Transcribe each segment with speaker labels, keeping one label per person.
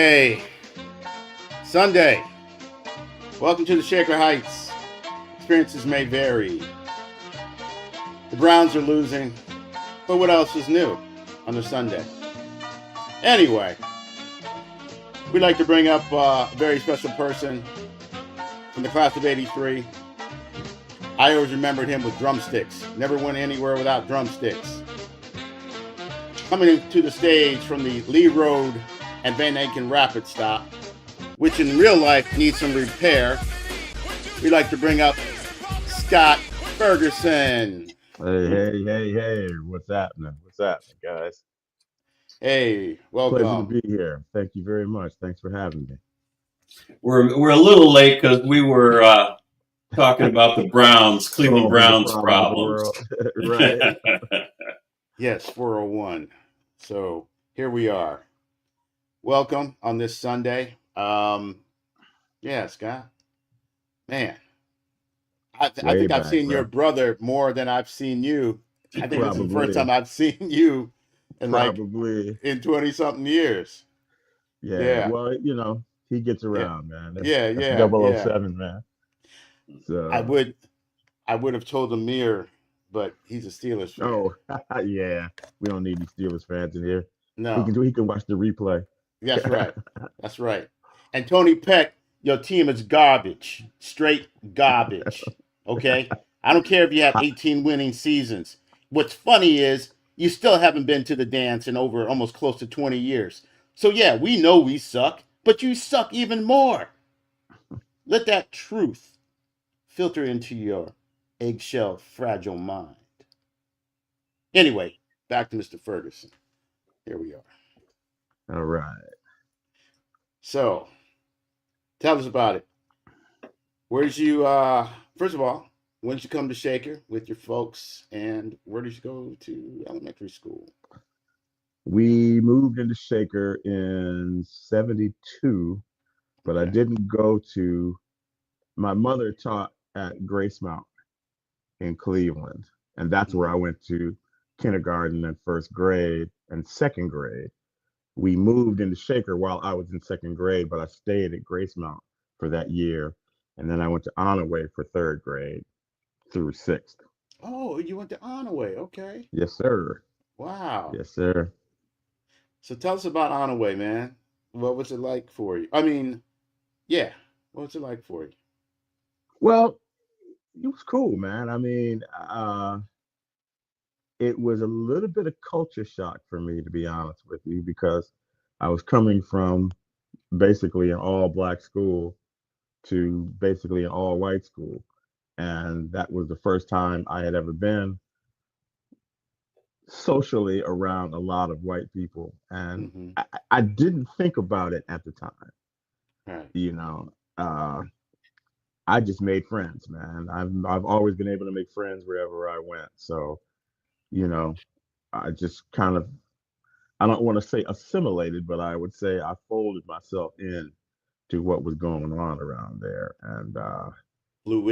Speaker 1: Hey, Sunday. Welcome to the Shaker Heights. Experiences may vary. The Browns are losing, but what else is new on the Sunday? Anyway, we'd like to bring up a very special person from the class of 83. I always remembered him with drumsticks. Never went anywhere without drumsticks. Coming to the stage from the Lee Road and Van Aken Rapid stop, which in real life needs some repair. We'd like to bring up Scott Ferguson.
Speaker 2: Hey. What's happening? What's happening, guys?
Speaker 1: Hey,
Speaker 2: Pleasure to
Speaker 1: welcome.
Speaker 2: be here. Thank you very much. Thanks for having me.
Speaker 3: We're a little late because we were talking about the Browns, Cleveland
Speaker 2: Solving the
Speaker 3: Browns
Speaker 2: problems of the
Speaker 3: problems.
Speaker 2: world. Right.
Speaker 1: Yes, 401. So here we are. Welcome on this Sunday. Yeah, Scott. Man, I
Speaker 2: Way
Speaker 1: think I've
Speaker 2: back,
Speaker 1: seen your
Speaker 2: bro.
Speaker 1: brother more than I've seen you. I think this is the first time
Speaker 2: Probably.
Speaker 1: I've seen you in like
Speaker 2: Probably.
Speaker 1: in 20 something years.
Speaker 2: Yeah.
Speaker 1: Yeah,
Speaker 2: Well, he gets
Speaker 1: yeah,
Speaker 2: around, man.
Speaker 1: yeah,
Speaker 2: That's
Speaker 1: yeah,
Speaker 2: double oh
Speaker 1: yeah.
Speaker 2: 007, man.
Speaker 1: I
Speaker 2: So,
Speaker 1: would I would have told Amir, but he's a Steelers fan.
Speaker 2: oh, yeah. We don't need these Steelers fans in here. He
Speaker 1: No,
Speaker 2: can do. He can watch the replay.
Speaker 1: that's right. That's right. And Tony Peck, your team is garbage. Straight garbage. Okay? I don't care if you have 18 winning seasons. What's funny is you still haven't been to the dance in over almost close to 20 years. So, yeah, we know we suck, but you suck even more. Let that truth filter into your eggshell fragile mind. Anyway, back to Mr. Ferguson. Here we are.
Speaker 2: All right.
Speaker 1: So, tell us about it. Where did you first of all, when did you come to Shaker with your folks and where did you go to elementary school?
Speaker 2: We moved into Shaker in '72, but I
Speaker 1: Okay.
Speaker 2: didn't go to. My mother taught at Grace Mount in Cleveland, and that's where I
Speaker 1: Mm-hmm.
Speaker 2: went to kindergarten and first grade and second grade. We moved into Shaker while I was in second grade, but I stayed at Grace Mount for that year, and then I went to Honoway for third grade through sixth.
Speaker 1: Oh, you went to Onaway. Okay.
Speaker 2: Yes, sir.
Speaker 1: Wow.
Speaker 2: Yes, sir.
Speaker 1: So tell us about Onaway, man. What was it like for you? I mean, yeah. What was it like for you?
Speaker 2: Well, it was cool, man. It was a little bit of culture shock for me, to be honest with you, because I was coming from basically an all black school to basically an all white school. And that was the first time I had ever been socially around a lot of white people. And
Speaker 1: Mm-hmm.
Speaker 2: I didn't think about it at the time,
Speaker 1: Right.
Speaker 2: you know. Uh, I just made friends, man. I've always been able to make friends wherever I went. So, you know, I just kind of I don't want to say assimilated, but I would say I folded myself in to what was going on around there. And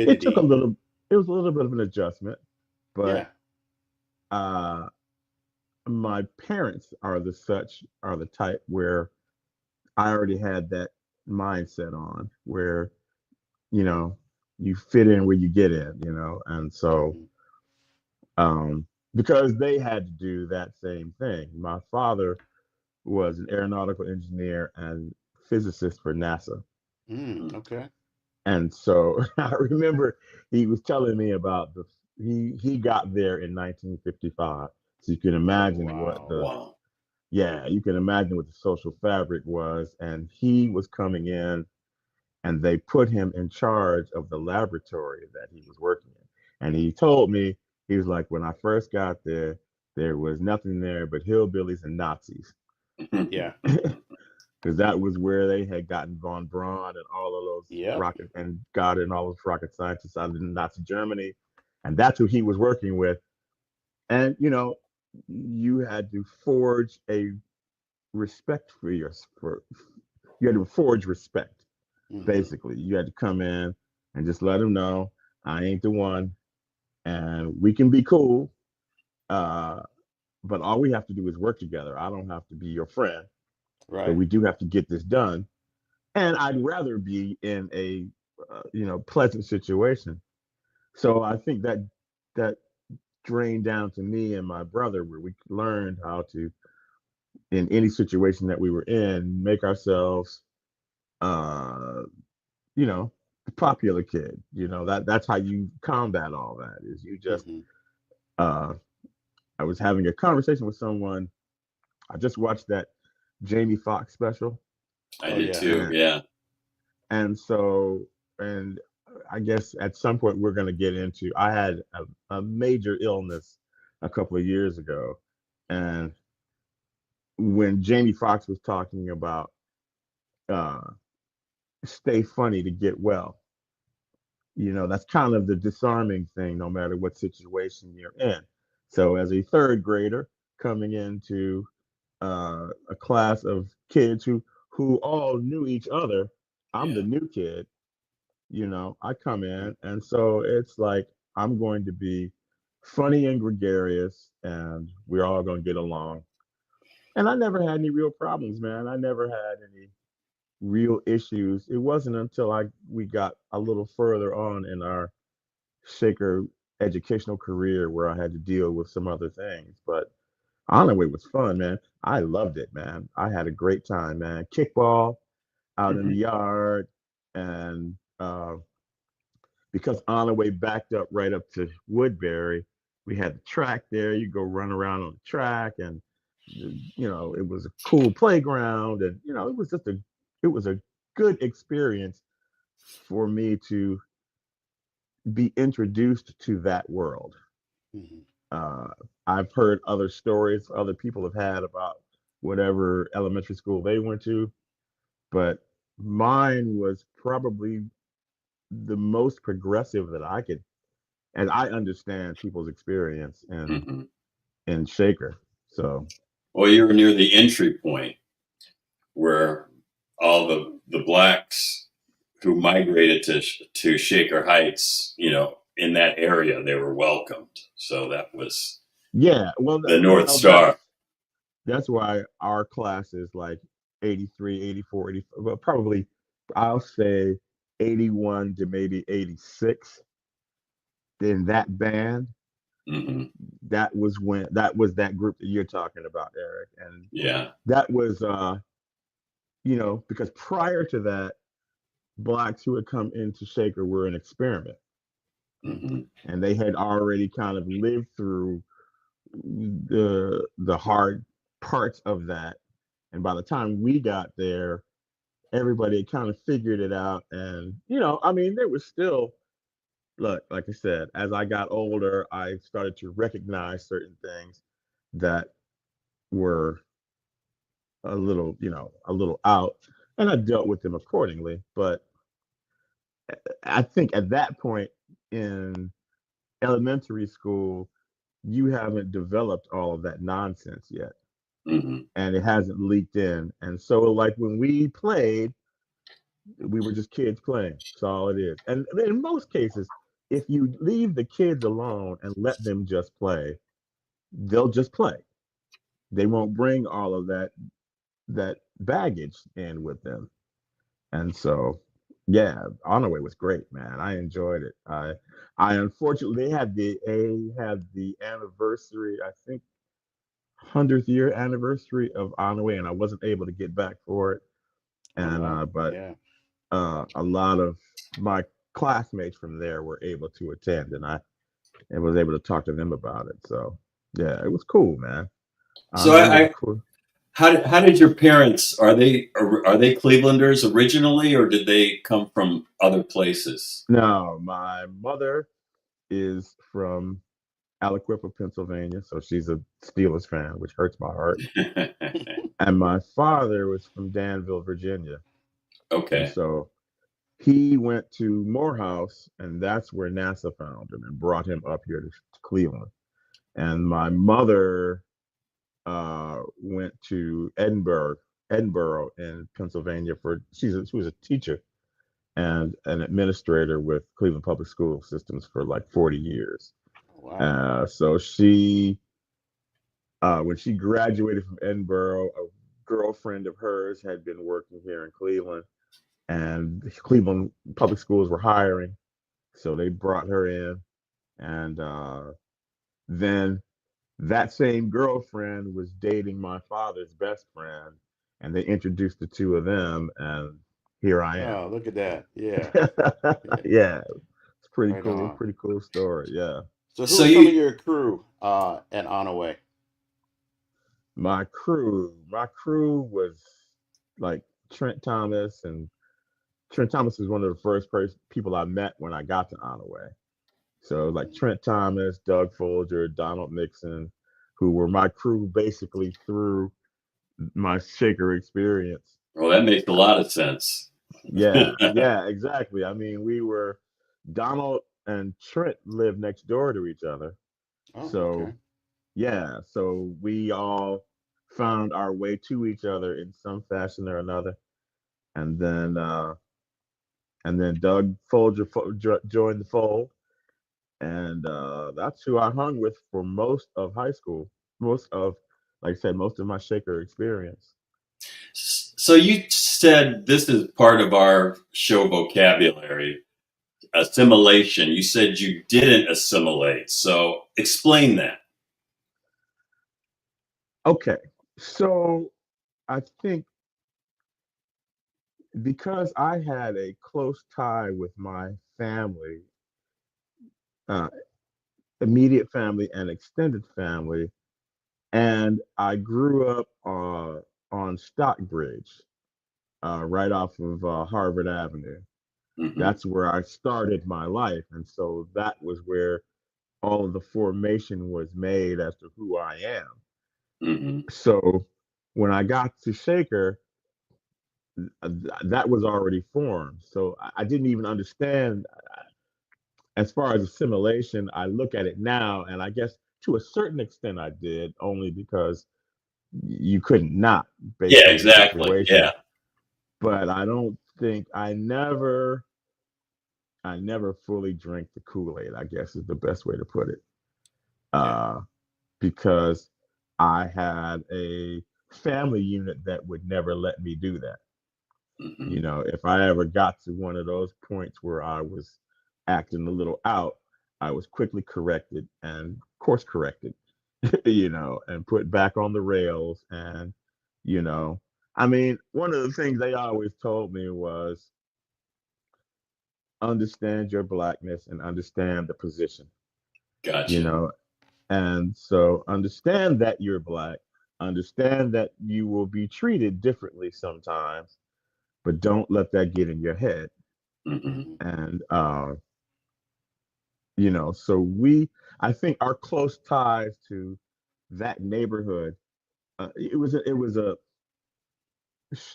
Speaker 2: it took a
Speaker 1: Fluidity.
Speaker 2: little, it was a little bit of an adjustment,
Speaker 1: Yeah.
Speaker 2: but uh, my parents are the type where I already had that mindset on where, you know, you fit in where you get in. And so,
Speaker 1: Mm-hmm.
Speaker 2: um, because they had to do that same thing. My father was an aeronautical engineer and physicist for NASA.
Speaker 1: Okay.
Speaker 2: And so I remember he was telling me about he got there in 1955. So you can
Speaker 1: Oh
Speaker 2: imagine what
Speaker 1: wow.
Speaker 2: the
Speaker 3: Wow.
Speaker 2: yeah, you can imagine what the social fabric was. And he was coming in and they put him in charge of the laboratory that he was working in. And he told me, he was like, when I first got there was nothing there but hillbillies and Nazis.
Speaker 1: Yeah.
Speaker 2: Because that was where they had gotten von Braun and all of those
Speaker 1: Yep.
Speaker 2: rocket and got and all those rocket scientists out of Nazi Germany, and that's who he was working with. And you had to forge a respect for your for you had to forge respect.
Speaker 1: Mm-hmm.
Speaker 2: Basically, you had to come in and just let them know I ain't the one, and we can be cool. Uh, but all we have to do is work together. I don't have to be your friend. So
Speaker 1: Right.
Speaker 2: we do have to get this done. And I'd rather be in a pleasant situation. So I think that drained down to me and my brother, where we learned how to, in any situation that we were in, make ourselves, uh, the popular kid. That's how you combat all that. Is you just.
Speaker 1: Hmm.
Speaker 2: Uh, I was having a conversation with someone. I just watched that Jamie Foxx special,
Speaker 3: I
Speaker 1: Oh
Speaker 3: did
Speaker 1: yeah.
Speaker 3: too.
Speaker 2: and
Speaker 3: Yeah.
Speaker 2: and so and I guess at some point we're going to get into. I had a major illness a couple of years ago, and when Jamie Foxx was talking about uh, stay funny to get well, that's kind of the disarming thing, no matter what situation you're in. So as a third grader coming into a class of kids who all knew each other, I'm the
Speaker 3: Yeah.
Speaker 2: new kid. I come in, and so it's like I'm going to be funny and gregarious, and we're all going to get along. And I never had any real problems, man. I never had any real issues. It wasn't until we got a little further on in our Shaker educational career where I had to deal with some other things. But Onaway was fun, man. I loved it, man. I had a great time, man. Kickball out in the
Speaker 3: Hmm.
Speaker 2: yard, and because Onaway backed up right up to Woodbury, we had the track there. You go run around on the track, and it was a cool playground, and it was a good experience for me to be introduced to that world.
Speaker 1: Hmm.
Speaker 2: Uh, I've heard other stories other people have had about whatever elementary school they went to, but mine was probably the most progressive that I could, and I understand people's experience
Speaker 3: Hmm.
Speaker 2: in Shaker. So
Speaker 3: Well, you were near the entry point where all the blacks who migrated to Shaker Heights, in that area, they were welcomed. So that was
Speaker 2: yeah, well,
Speaker 3: the North
Speaker 2: that's
Speaker 3: Star.
Speaker 2: that's why our class is like 83, 84, 80, well, probably I'll say 81 to maybe 86 in that band.
Speaker 3: Hmm.
Speaker 2: That was that group that you're talking about, Eric. And
Speaker 3: Yeah.
Speaker 2: that was because prior to that, blacks who had come into Shaker were an experiment,
Speaker 3: Hmm.
Speaker 2: and they had already kind of lived through the hard parts of that. And by the time we got there, everybody had kind of figured it out. And I mean, there was still, look, like I said, as I got older, I started to recognize certain things that were a little out, and I dealt with them accordingly. But I think at that point in elementary school, you haven't developed all of that nonsense yet,
Speaker 3: Hmm.
Speaker 2: and it hasn't leaked in. And so, like when we played, we were just kids playing. That's all it is. And in most cases, if you leave the kids alone and let them just play, they'll just play. They won't bring all of that baggage in with them. And so, yeah, Honorway was great, man. I enjoyed it. I unfortunately they had the anniversary, I think 100th year anniversary of Honorway, and I wasn't able to get back for it.
Speaker 1: Oh
Speaker 2: And
Speaker 1: wow.
Speaker 2: but
Speaker 1: Yeah.
Speaker 2: a lot of my classmates from there were able to attend, and was able to talk to them about it. So yeah, it was cool, man.
Speaker 3: So
Speaker 2: Honorway was a cool.
Speaker 3: how did your parents, are they Clevelanders originally, or did they come from other places?
Speaker 2: No, my mother is from Aliquippa, Pennsylvania, so she's a Steelers fan, which hurts my heart. And my father was from Danville, Virginia, and
Speaker 3: Okay.
Speaker 2: so he went to Morehouse, and that's where NASA found him and brought him up here to Cleveland. And my mother went to Edinburgh in Pennsylvania for she was a teacher and an administrator with Cleveland Public School Systems for like 40 years.
Speaker 1: Wow.
Speaker 2: So she when she graduated from Edinburgh, girlfriend of hers had been working here in Cleveland, and Cleveland public schools were hiring, so they brought her in, and then that same girlfriend was dating my father's best friend, and they introduced the two of them, and here I am.
Speaker 1: Oh, look at that. Yeah. Yeah.
Speaker 2: Yeah, it's
Speaker 1: Right on.
Speaker 2: pretty cool story. Yeah.
Speaker 1: So who
Speaker 3: So
Speaker 1: are some of
Speaker 3: you
Speaker 1: your crew at Onaway?
Speaker 2: My crew was like Trent Thomas, and Trent Thomas was one of the first people I met when I got to Onaway. So like Trent Thomas, Doug Folger, Donald Nixon, who were my crew basically through my shaker experience.
Speaker 3: well, that makes a lot of sense.
Speaker 2: Yeah, yeah, exactly. I mean, we were Donald and Trent lived next door to each other.
Speaker 1: Oh, okay.
Speaker 2: So yeah, so we all found our way to each other in some fashion or another. And then Doug Folger joined the fold, and that's who I hung with for most of high school, most of, like I said, most of my shaker experience.
Speaker 3: So you said this is part of our show vocabulary, assimilation. You said you didn't assimilate. So explain that.
Speaker 2: Okay, so I think because I had a close tie with my family, uh, immediate family and extended family, and I grew up on Stockbridge, right off of Harvard Avenue.
Speaker 3: Hmm.
Speaker 2: That's where I started my life, and so that was where all of the formation was made as to who I am.
Speaker 3: Hmm.
Speaker 2: So when I got to Shaker, that was already formed. So I didn't even understand as far as assimilation. I look at it now, and I guess to a certain extent I did, only because you couldn't not based
Speaker 3: Yeah,
Speaker 2: on the
Speaker 3: exactly.
Speaker 2: situation.
Speaker 3: Yeah.
Speaker 2: But I don't think I never fully drank the Kool-Aid, I guess is the best way to put it.
Speaker 3: Yeah.
Speaker 2: Uh, because I had a family unit that would never let me do that.
Speaker 3: Hmm.
Speaker 2: You know, if I ever got to one of those points where I was acting a little out, I was quickly corrected and course corrected, and put back on the rails. And, you know, I mean, one of the things they always told me was understand your blackness and understand the position, you
Speaker 3: Gotcha.
Speaker 2: know, and so understand that you're black, understand that you will be treated differently sometimes, but don't let that get in your head.
Speaker 3: Hmm.
Speaker 1: Hmm.
Speaker 2: And so I think our close ties to that neighborhood,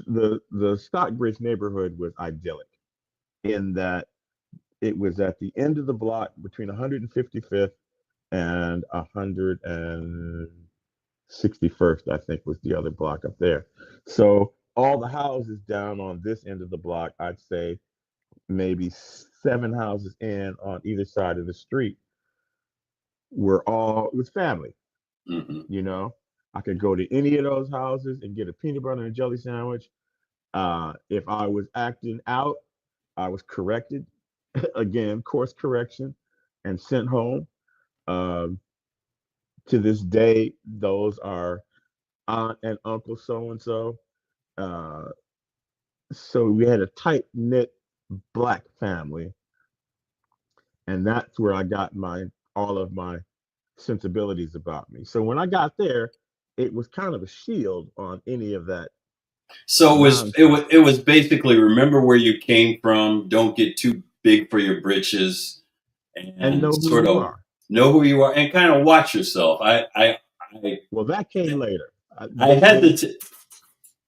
Speaker 2: the Stockbridge neighborhood was idyllic in that it was at the end of the block between 155th and 161st, I think was the other block up there. So all the houses down on this end of the block, I'd say maybe 7 houses in on either side of the street, it was family,
Speaker 3: Hmm.
Speaker 2: you know. I could go to any of those houses and get a peanut butter and jelly sandwich. If I was acting out, I was corrected, again, course correction, and sent home. Um, to this day, those are aunt and uncle so and so. Uh, so we had a tight knit black family, and that's where I got my all of my sensibilities about me. So when I got there, it was kind of a shield on any of that
Speaker 3: So it
Speaker 2: nonsense.
Speaker 3: was basically remember where you came from. Don't get too big for your britches,
Speaker 2: And
Speaker 3: and
Speaker 2: know who
Speaker 3: sort
Speaker 2: you
Speaker 3: of
Speaker 2: are.
Speaker 3: know who you are, and kind of watch yourself. I
Speaker 2: Well, that came later.
Speaker 3: I had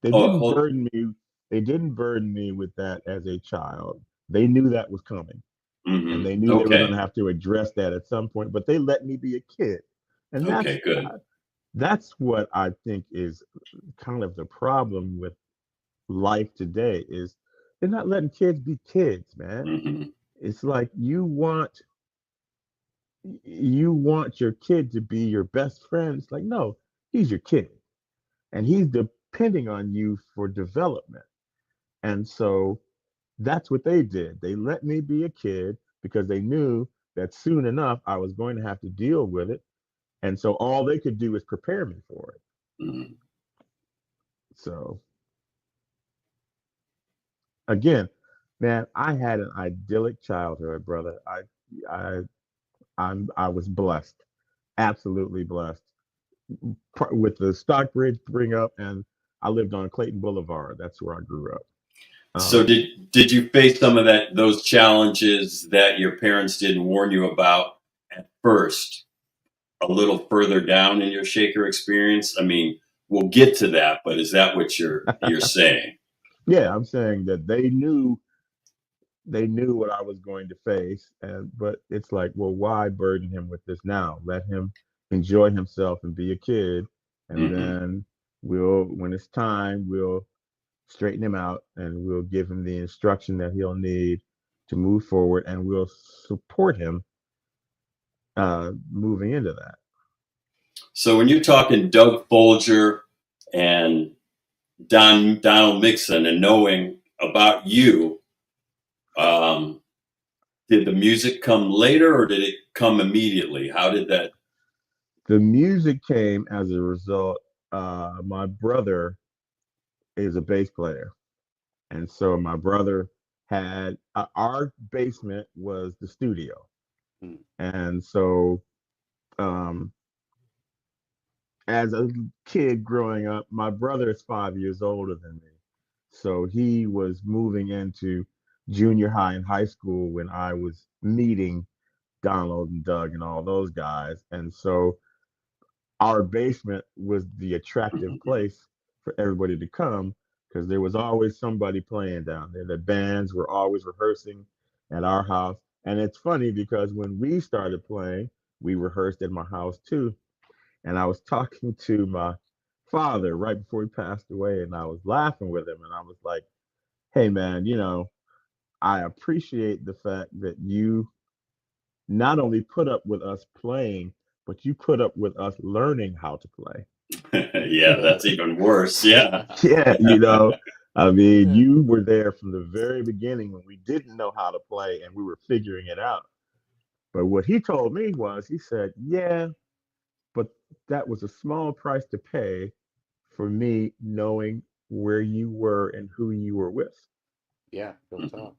Speaker 2: They
Speaker 3: oh,
Speaker 2: didn't
Speaker 3: hold,
Speaker 2: burden me. They didn't burden me with that as a child. They knew that was coming, and they knew they were going
Speaker 3: okay,
Speaker 2: to have to address that at some point. But they let me be a kid, and
Speaker 3: okay, good.
Speaker 2: that's what I think is kind of the problem with life today is they're not letting kids be kids, man.
Speaker 3: Hmm.
Speaker 2: It's like you want your kid to be your best friend. It's like, no, he's your kid, and he's the depending on you for development. And so that's what they did. They let me be a kid because they knew that soon enough I was going to have to deal with it. And so all they could do is prepare me for it.
Speaker 3: Mhm.
Speaker 2: So again, man, I had an idyllic childhood, brother. I I was blessed, absolutely blessed. With the Stockbridge bring up, and I lived on Clayton Boulevard. That's where I grew up.
Speaker 3: So
Speaker 2: Um,
Speaker 3: did you face some of those challenges that your parents didn't warn you about at first, a little further down in your Shaker experience? I mean, we'll get to that, but is that what you're saying?
Speaker 2: yeah, I'm saying that they knew what I was going to face, and but it's like, well, why burden him with this now? Let him enjoy himself and be a kid, and
Speaker 3: Hmm.
Speaker 2: then when it's time, we'll straighten him out and we'll give him the instruction that he'll need to move forward, and we'll support him moving into that.
Speaker 3: So when you're talking Doug Folger and Donald Mixon and knowing about you, um, did the music come later or did it come immediately? How did that?
Speaker 2: The music came as a result. My brother is a bass player, and so my brother had our basement was the studio,
Speaker 1: Hmm.
Speaker 2: and so um, as a kid growing up, my brother is 5 years older than me, so he was moving into junior high and high school when I was meeting Donald and Doug and all those guys, and so our basement was the attractive place for everybody to come because there was always somebody playing down there. The bands were always rehearsing at our house. And it's funny because when we started playing, we rehearsed at my house too. And I was talking to my father right before he passed away, and I was laughing with him. And I was like, hey, man, I appreciate the fact that you not only put up with us playing, but you put up with us learning how to play.
Speaker 3: Yeah, that's even worse. Yeah.
Speaker 2: Yeah, I mean,
Speaker 1: Yeah.
Speaker 2: you were there from the very beginning when we didn't know how to play and we were figuring it out. But what he told me was, he said, yeah, but that was a small price to pay for me knowing where you were and who you were with.
Speaker 1: Yeah. Real
Speaker 3: Mhm.
Speaker 1: talk.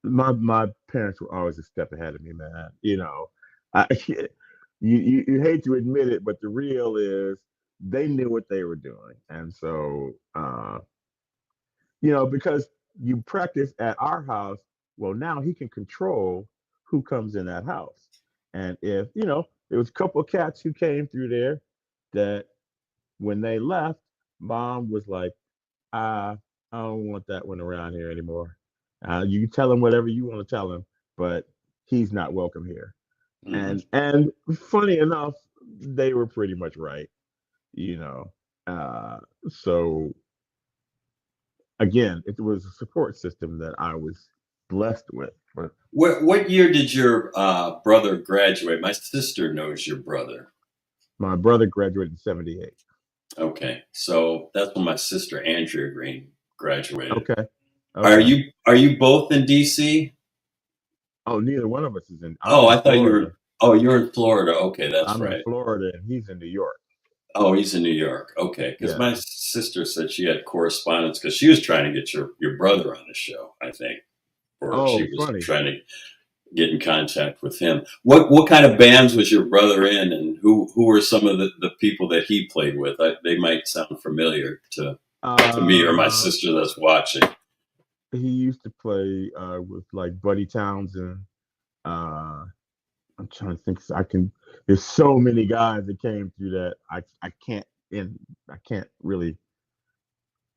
Speaker 2: My parents were always a step ahead of me, man. I, you hate to admit it, but the real is they knew what they were doing, and so because you practice at our house, well, now he can control who comes in that house. And if, there was a couple of cats who came through there that when they left, mom was like, I don't want that one around here anymore. You can tell him whatever you want to tell him, but he's not welcome here.
Speaker 3: Mhm.
Speaker 2: And funny enough, they were pretty much right, you know. Uh, so again, it was a support system that I was blessed with. But
Speaker 3: What year did your brother graduate? My sister knows your brother.
Speaker 2: my brother graduated in '78.
Speaker 3: Okay, so that's when my sister Andrea Green graduated.
Speaker 2: Okay.
Speaker 3: Are
Speaker 2: Okay.
Speaker 3: you both in DC?
Speaker 2: Oh, neither one of us is in. I'm
Speaker 3: Oh,
Speaker 2: in
Speaker 3: I thought you
Speaker 2: Florida.
Speaker 3: were. Oh, you're in Florida. Okay, that's
Speaker 2: I'm in
Speaker 3: right.
Speaker 2: Florida, and he's in New York.
Speaker 3: Oh, he's in New York. Okay, because my
Speaker 2: Yeah.
Speaker 3: sister said she had correspondence because she was trying to get your brother on the show. I think, or she
Speaker 2: Oh,
Speaker 3: was
Speaker 2: funny.
Speaker 3: trying to get in contact with him. What kind of bands was your brother in, and who were some of the people that he played with? They might sound familiar to me or my
Speaker 2: Uh,
Speaker 3: sister that's watching.
Speaker 2: he used to play with like Buddy Townsend. Uh, I'm trying to think. I can. There's so many guys that came through that I can't really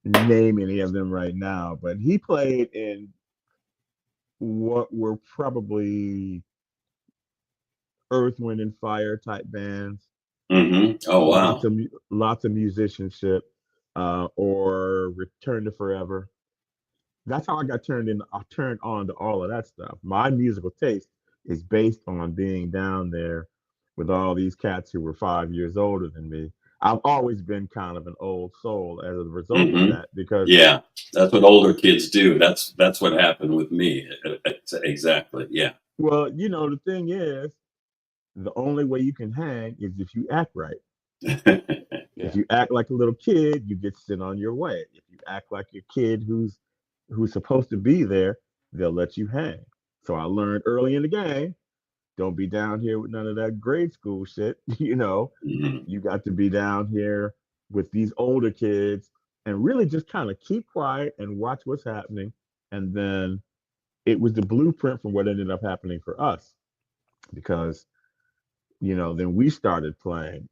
Speaker 2: name any of them right now. But he played in what were probably Earth, Wind, and Fire type bands.
Speaker 3: Oh
Speaker 2: Lots
Speaker 3: wow.
Speaker 2: of lots of musicianship, or Return to Forever. That's how I got turned on to all of that stuff. My musical taste is based on being down there with all these cats who were 5 years older than me. I've always been kind of an old soul as a result of
Speaker 3: Hmm.
Speaker 2: that because,
Speaker 3: Yeah, that's what older kids do. That's what happened with me. Exactly. Yeah.
Speaker 2: well, the thing is, the only way you can hang is if you act right. If
Speaker 1: Yeah.
Speaker 2: you act like a little kid, you get sent on your way. If you act like your kid who's supposed to be there, they'll let you hang. So I learned early in the game, don't be down here with none of that grade school shit.
Speaker 3: Mhm.
Speaker 2: You got to be down here with these older kids and really just kind of keep quiet and watch what's happening. And then it was the blueprint for what ended up happening for us because then we started playing.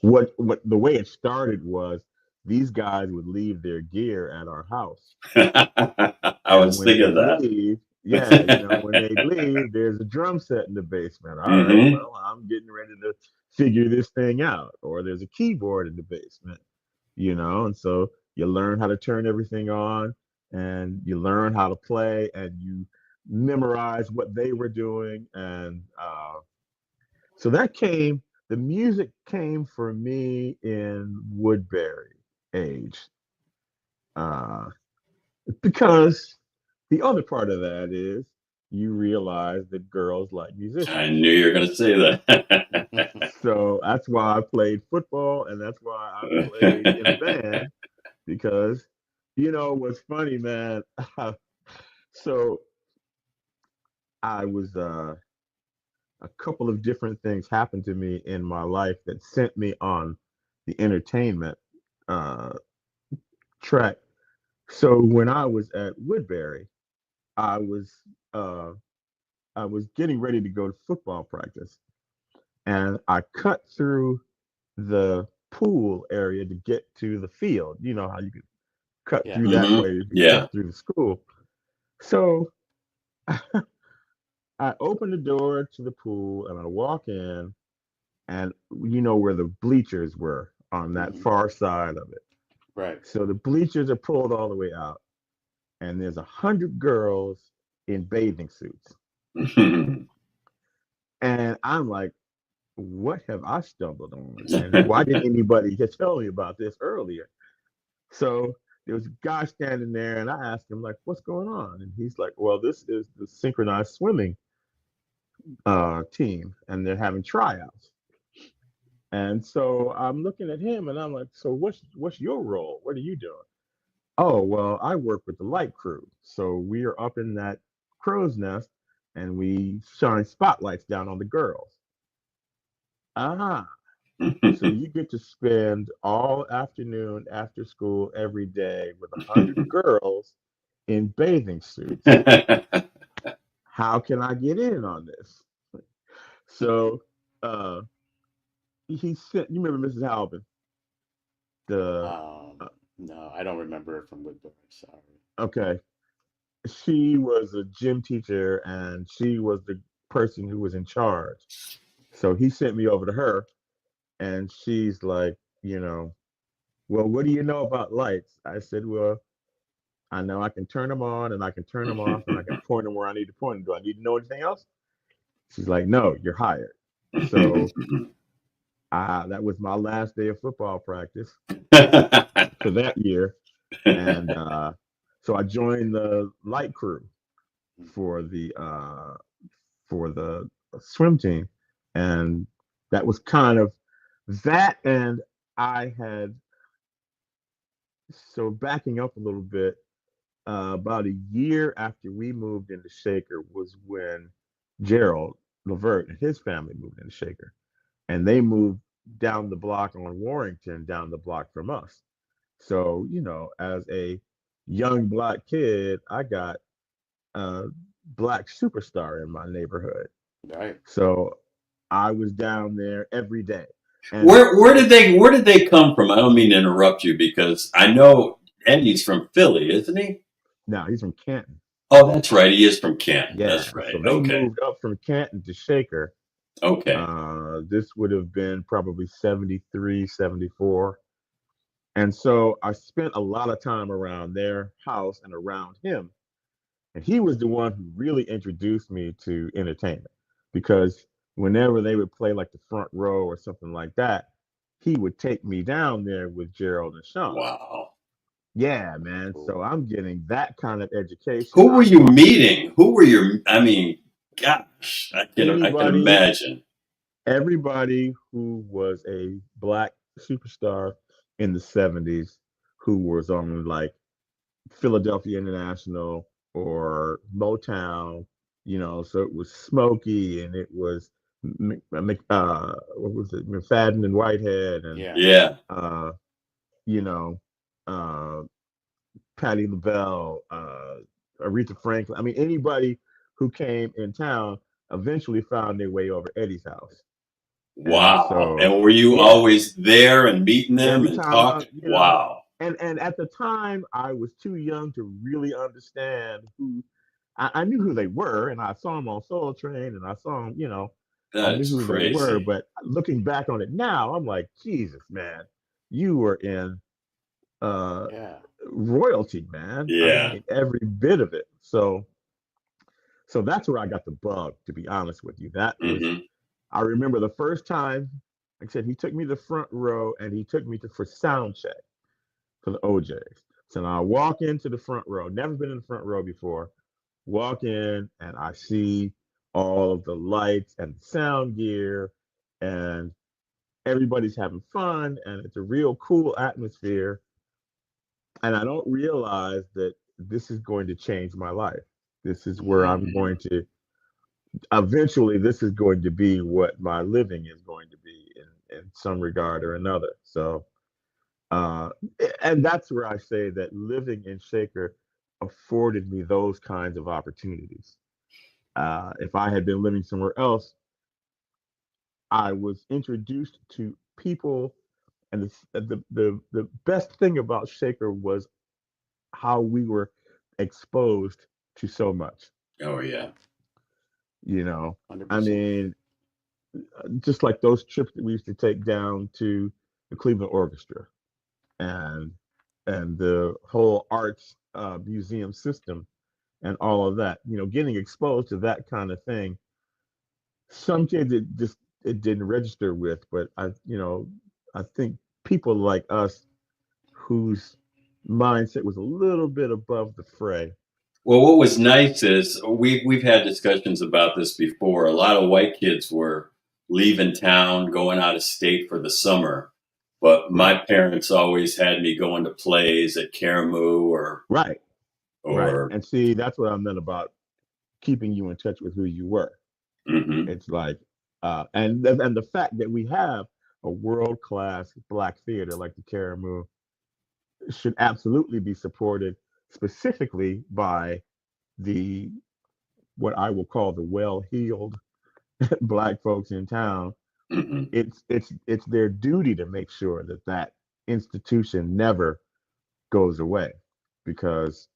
Speaker 2: What the way it started was these guys would leave their gear at our house,
Speaker 3: I
Speaker 2: and
Speaker 3: was
Speaker 2: when
Speaker 3: thinking
Speaker 2: they'd
Speaker 3: that.
Speaker 2: leave, yeah, when they'd leave, there's a drum set in the basement. All right,
Speaker 3: Hmm.
Speaker 2: well, I'm getting ready to figure this thing out, or there's a keyboard in the basement, and so you learn how to turn everything on, and you learn how to play, and you memorize what they were doing, and so the music came for me in Woodbury age. Uh, because the other part of that is you realize that girls like
Speaker 3: I
Speaker 2: musicians.
Speaker 3: knew you were going to say
Speaker 2: So that's why I played football and that's why I played in a
Speaker 3: that.
Speaker 2: band because what's funny, man. So I was a couple of different things happened to me in my life that sent me on the entertainment uh, track. So when I was at Woodbury, I was uh, I was getting ready to go to football practice, and I cut through the pool area to get to the field. You know how you could cut
Speaker 1: Yeah.
Speaker 2: through that
Speaker 3: Hmm.
Speaker 2: way if you
Speaker 3: Yeah.
Speaker 2: cut through the school. So I open the door to the pool and I walk in, and where the bleachers were on that
Speaker 1: Hmm.
Speaker 2: far side of it.
Speaker 1: Right.
Speaker 2: So the bleachers are pulled all the way out, and there's 100 girls in bathing suits, and I'm like, what have I stumbled on? And why didn't anybody tell me about this earlier? So there was a guy standing there, and I asked him, like, what's going on? And he's like, well, this is the synchronized swimming team, and they're having tryouts. And so I'm looking at him, and I'm like, so what's your role? What are you doing? Oh, well, I work with the light crew. So we are up in that crow's nest, and we shine spotlights down on the girls. Ah, so you get to spend all afternoon after school every day with 100 girls in bathing suits. How can I get in on this? So uh, he sent. You remember Mrs. Halvin? The
Speaker 1: Um, no, I don't remember it from Woodbury. Sorry.
Speaker 2: okay, she was a gym teacher and she was the person who was in charge. So he sent me over to her, and she's like, well, what do you know about lights? I said, well, I know I can turn them on and I can turn them off and I can point them where I need to point them. Do I need to know anything else? She's like, no, you're hired. So that was my last day of football practice for that year. And so I joined the light crew for the swim team. And that was kind of that. And I had, so backing up a little bit, about a year after we moved into Shaker was when Gerald Levert and his family moved into Shaker, and they moved down the block on Warrington, down the block from us. So as a young black kid, I got a black superstar in my neighborhood.
Speaker 1: Right.
Speaker 2: So I was down there every day, and
Speaker 3: where did they come from? I don't mean to interrupt you because I know Eddie's from Philly, isn't he?
Speaker 2: now he's from Canton.
Speaker 3: Oh, that's right. He is from Canton.
Speaker 2: Yeah,
Speaker 3: That's right.
Speaker 2: so they
Speaker 3: Okay.
Speaker 2: moved up from Canton to Shaker.
Speaker 3: Okay.
Speaker 2: This would have been probably 73, 74. And so I spent a lot of time around their house and around him. And he was the one who really introduced me to entertainment because whenever they would play like the front row or something like that, he would take me down there with Gerald and Sean.
Speaker 3: Wow.
Speaker 2: Yeah, man. So I'm getting that kind of education.
Speaker 3: Who were you meeting? Who were your? I mean, gosh, I can
Speaker 2: Anybody,
Speaker 3: imagine.
Speaker 2: everybody who was a black superstar in the 70s who was on like Philadelphia International or Motown, so it was Smokey and it was what was it, McFadden and Whitehead and
Speaker 1: Yeah.
Speaker 3: Yeah.
Speaker 2: you know, uh, Patti LaBelle, Aretha Franklin. I mean, anybody who came in town eventually found their way over Eddie's house. And
Speaker 3: Wow.
Speaker 2: so,
Speaker 3: And were you
Speaker 2: yeah,
Speaker 3: always there and meeting them
Speaker 2: every
Speaker 3: and
Speaker 2: time
Speaker 3: talking? Wow.
Speaker 2: and at the time I was too young to really understand who. I knew who they were, and I saw them on Soul Train, and I saw them, I knew
Speaker 3: That's
Speaker 2: who they were.
Speaker 3: crazy.
Speaker 2: But looking back on it now, I'm like, Jesus, man, you were in uh,
Speaker 1: Yeah.
Speaker 2: royalty, man. I
Speaker 3: Yeah.
Speaker 2: mean, every bit of it. So that's where I got the bug, to be honest with you. That was,
Speaker 3: Hmm.
Speaker 2: I remember the first time, like I said, he took me to the front row and he took me for sound check for the OJs. So now I walk into the front row, never been in the front row before, walk in and I see all of the lights and the sound gear and everybody's having fun and it's a real cool atmosphere. And I don't realize that this is going to change my life. This is where I'm
Speaker 3: Hmm.
Speaker 2: going to eventually this is going to be what my living is going to be in some regard or another. So uh and that's where I say that living in Shaker afforded me those kinds of opportunities. If I had been living somewhere else, I was introduced to people, and the best thing about Shaker was how we were exposed to so much.
Speaker 3: Oh yeah.
Speaker 2: You know, I
Speaker 1: 100%.
Speaker 2: mean, just like those trips that we used to take down to the Cleveland Orchestra and the whole arts museum system and all of that. Getting exposed to that kind of thing. Some kids it didn't register with, but I think people like us whose mindset was a little bit above the fray.
Speaker 3: Well, what was nice is we've had discussions about this before. A lot of white kids were leaving town, going out of state for the summer, but my
Speaker 2: Right,
Speaker 3: parents always had me going to plays at Caramoo
Speaker 2: right, right.
Speaker 3: or
Speaker 2: And see, that's what I meant about keeping you in touch with who you were.
Speaker 3: hmm.
Speaker 2: It's like, and the fact that we have a world class black theater like the Caramoo should absolutely be supported specifically by the what I will call the well-heeled black folks in town.
Speaker 3: Hmm.
Speaker 2: It's their duty to make sure that that institution never goes away because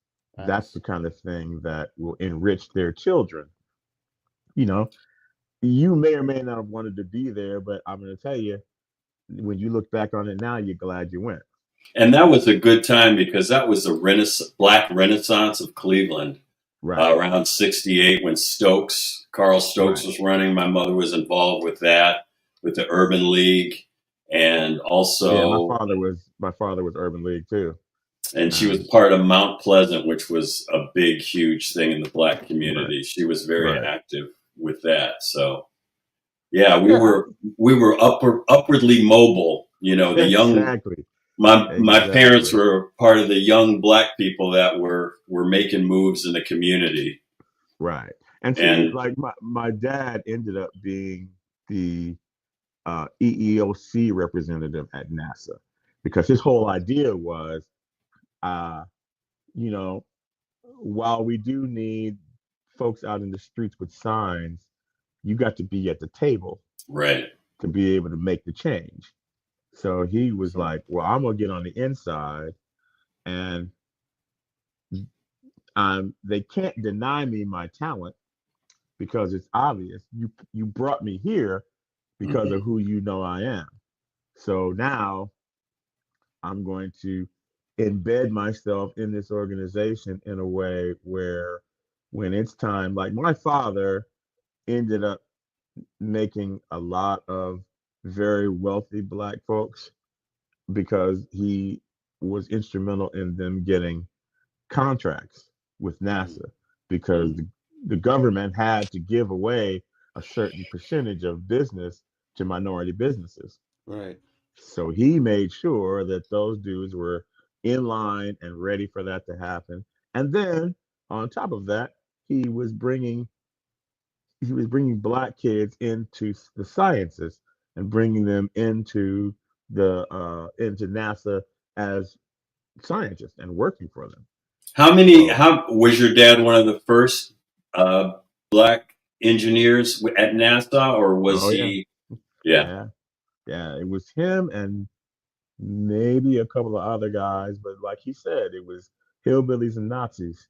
Speaker 2: that's
Speaker 1: Thanks.
Speaker 2: the kind of thing that will enrich their children. You know, you may or may not have wanted to be there, but I'm going to tell you, when you look back on it now, you're glad you went.
Speaker 3: And that was a good time because that was the black renaissance of Cleveland
Speaker 2: Right,
Speaker 3: around 68 when Carl Stokes
Speaker 2: right.
Speaker 3: was running. My mother was involved with that, with the Urban League. And
Speaker 2: Yeah, my
Speaker 3: also
Speaker 2: father was my father was Urban League too,
Speaker 3: and she was
Speaker 2: and
Speaker 3: part of Mount Pleasant, which was a big, huge thing in the black
Speaker 2: right,
Speaker 3: community. She was very
Speaker 2: right.
Speaker 3: active with that. So yeah,
Speaker 2: Yeah,
Speaker 3: we were upwardly mobile. The young
Speaker 2: exactly,
Speaker 3: my parents
Speaker 2: exactly.
Speaker 3: were part of the young black people that were making moves in the community.
Speaker 2: Right. And see,
Speaker 3: And
Speaker 2: like my dad ended up being the EEOC representative at NASA because his whole idea was, uh, you know, while we do need folks out in the streets with signs, you got to be at the table
Speaker 3: right.
Speaker 2: to be able to make the change. So he was
Speaker 1: So,
Speaker 2: like, well, I'm gonna get on the inside and they can't deny me my talent because it's obvious. You brought me here because of
Speaker 3: Hmm.
Speaker 2: who you know I am. So now I'm going to embed myself in this organization in a way where when it's time, like my father ended up making a lot of very wealthy black folks because he was instrumental in them getting contracts with
Speaker 1: Mhm.
Speaker 2: NASA because the government had to give away a certain percentage of business to minority businesses.
Speaker 1: Right.
Speaker 2: So he made sure that those dudes were in line and ready for that to happen. And then on top of that, he was bringing he was bringing black kids into the sciences and bringing them into NASA as scientists and working for them. So,
Speaker 3: How was your dad one of the first uh, black engineers at NASA, or was
Speaker 2: oh yeah,
Speaker 3: he? Yeah.
Speaker 2: yeah, yeah. It was him and maybe a couple of other guys, but like he said, it was hillbillies and Nazis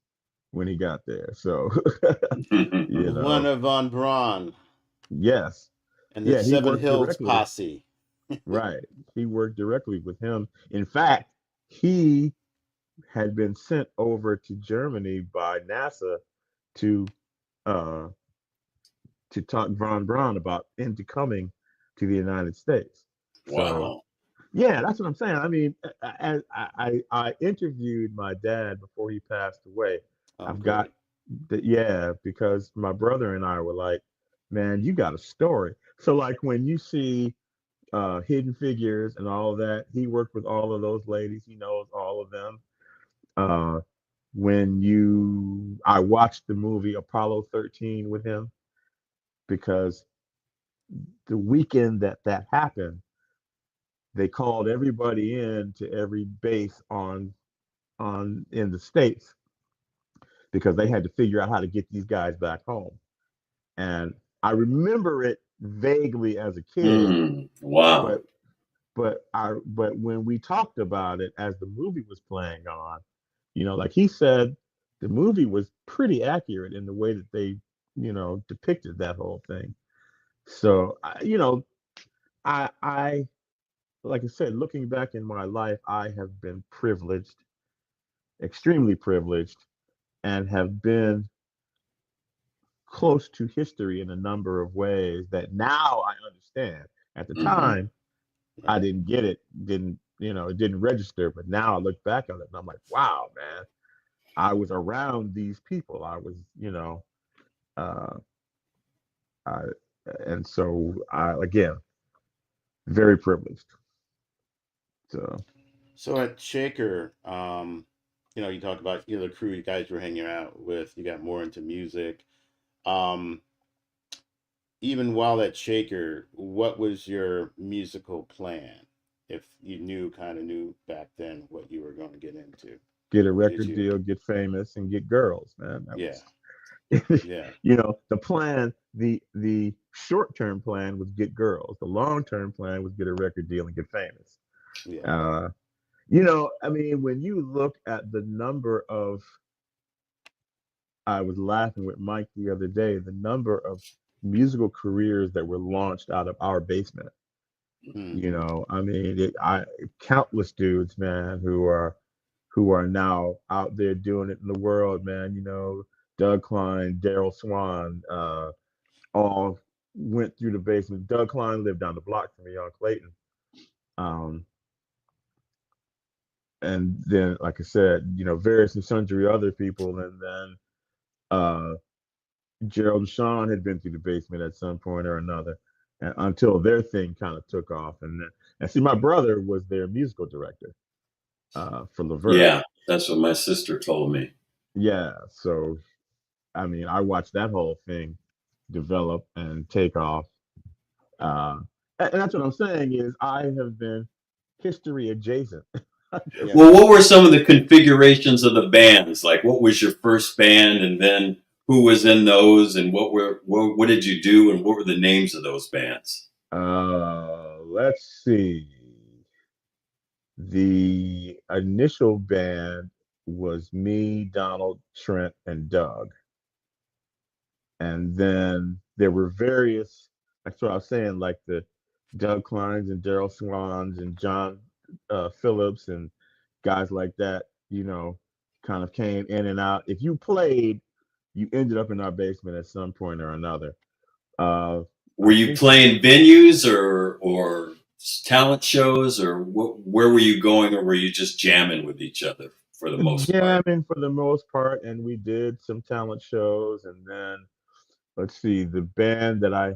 Speaker 2: when he got there. So, you know,
Speaker 1: Werner von Braun
Speaker 2: yes,
Speaker 1: and the
Speaker 2: yeah, he
Speaker 1: Seven
Speaker 2: worked
Speaker 1: Hills
Speaker 2: directly.
Speaker 1: posse.
Speaker 2: Right, he worked directly with him. In fact, he had been sent over to Germany by NASA to uh, to talk Von Braun about into coming to the United States. So
Speaker 3: Wow.
Speaker 2: yeah, that's what I'm saying. I mean, I interviewed my dad before he passed away.
Speaker 1: Oh,
Speaker 2: I've got
Speaker 1: great.
Speaker 2: yeah, because my brother and I were like, man, you got a story. So like when you see Hidden Figures and all of that, he worked with all of those ladies. He knows all of them. Uh, I watched the movie Apollo 13 with him because the weekend that happened, they called everybody in to every base on in the states because they had to figure out how to get these guys back home. And I remember it vaguely as a kid,
Speaker 3: Wow.
Speaker 2: but but when we talked about it as the movie was playing on, like he said, the movie was pretty accurate in the way that they, depicted that whole thing. So I like I said, looking back in my life, I have been privileged, extremely privileged, and have been close to history in a number of ways that now I understand. At the
Speaker 3: Hmm.
Speaker 2: time, I
Speaker 1: Right.
Speaker 2: didn't get it, it didn't register, but now I look back on it and I'm like, wow, man, I was around these people. I was, uh, I, and so again, very privileged. So,
Speaker 1: So at Shaker, you talk about the crew you guys were hanging out with. You got more into music. Um, Even while at Shaker, what was your musical plan? If you kind of knew back then what you were going to get into,
Speaker 2: get a
Speaker 1: did
Speaker 2: record
Speaker 1: you?
Speaker 2: deal, get famous, and get girls, man. That
Speaker 1: Yeah,
Speaker 2: was
Speaker 1: yeah,
Speaker 2: the plan, the short term plan was get girls. The long term plan was get a record deal and get famous.
Speaker 1: yeah.
Speaker 2: Uh, I mean, when you look at the number of, I was laughing with Mike the other day, the number of musical careers that were launched out of our basement.
Speaker 1: Mm-hmm.
Speaker 2: I mean, countless dudes, man, who are now out there doing it in the world, man. Doug Klein, Daryl Swan, all went through the basement. Doug Klein lived down the block from me on Clayton. Um, and then, like I said, various and sundry other people. And then uh, Gerald and Sean had been through the basement at some point or another until their thing kind of took off. And see, my brother was their musical director for Levert.
Speaker 3: Yeah, that's what my sister told me.
Speaker 2: Yeah. So, I mean, I watched that whole thing develop and take off. Uh, and that's what I'm saying is I have been history adjacent.
Speaker 1: Yeah.
Speaker 3: Well, what were some of the configurations of the bands? Like, what was your first band, and then who was in those, and what did you do, and what were the names of those bands?
Speaker 2: Let's see. The initial band was me, Donald, Trent, and Doug. And then there were various, that's what I was saying, like the Doug Kleins and Daryl Swans and John Phillips and guys like that, kind of came in and out. If you played, you ended up in our basement at some point or another. Uh,
Speaker 3: Were you playing venues or talent shows, or where were you going, or were you just jamming with each other for the most part?
Speaker 2: jamming for the most part, and we did some talent shows, and then let's see, the band that I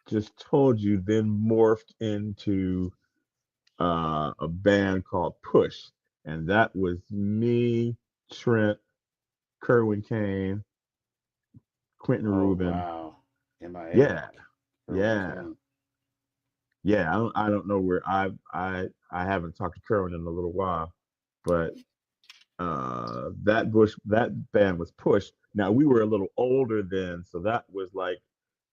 Speaker 2: just told you then morphed into a band called Push, and that was me, Trent, Kerwin Kane, Quentin
Speaker 1: Oh
Speaker 2: Rubin.
Speaker 1: wow, MIA,
Speaker 2: Yeah,
Speaker 1: Irwin
Speaker 2: yeah,
Speaker 1: King.
Speaker 2: yeah. I don't know where I haven't talked to Kerwin in a little while, but that band was Push. Now we were a little older then, so that was like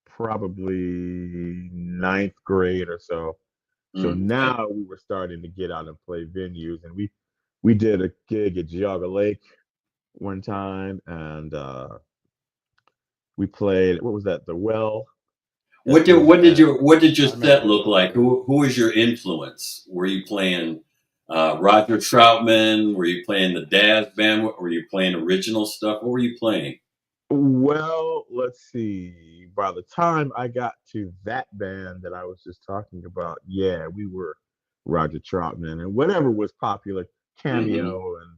Speaker 2: probably ninth grade or so. So
Speaker 3: Okay.
Speaker 2: now we were starting to get out and play venues, and we did a gig at Geauga Lake one time, and we played, what was that? The Well. That was at,
Speaker 3: What did your
Speaker 1: I remember
Speaker 3: set
Speaker 1: the
Speaker 3: look
Speaker 1: well.
Speaker 3: like?
Speaker 1: Yeah.
Speaker 3: Who was your influence? Were you playing Roger Troutman? Were you playing the Daz band? Were you playing original stuff? What were you playing?
Speaker 2: well, let's see. By the time I got to that band that I was just talking about, yeah, we were Roger Troutman and whatever was popular,
Speaker 3: Hmm.
Speaker 2: Cameo, and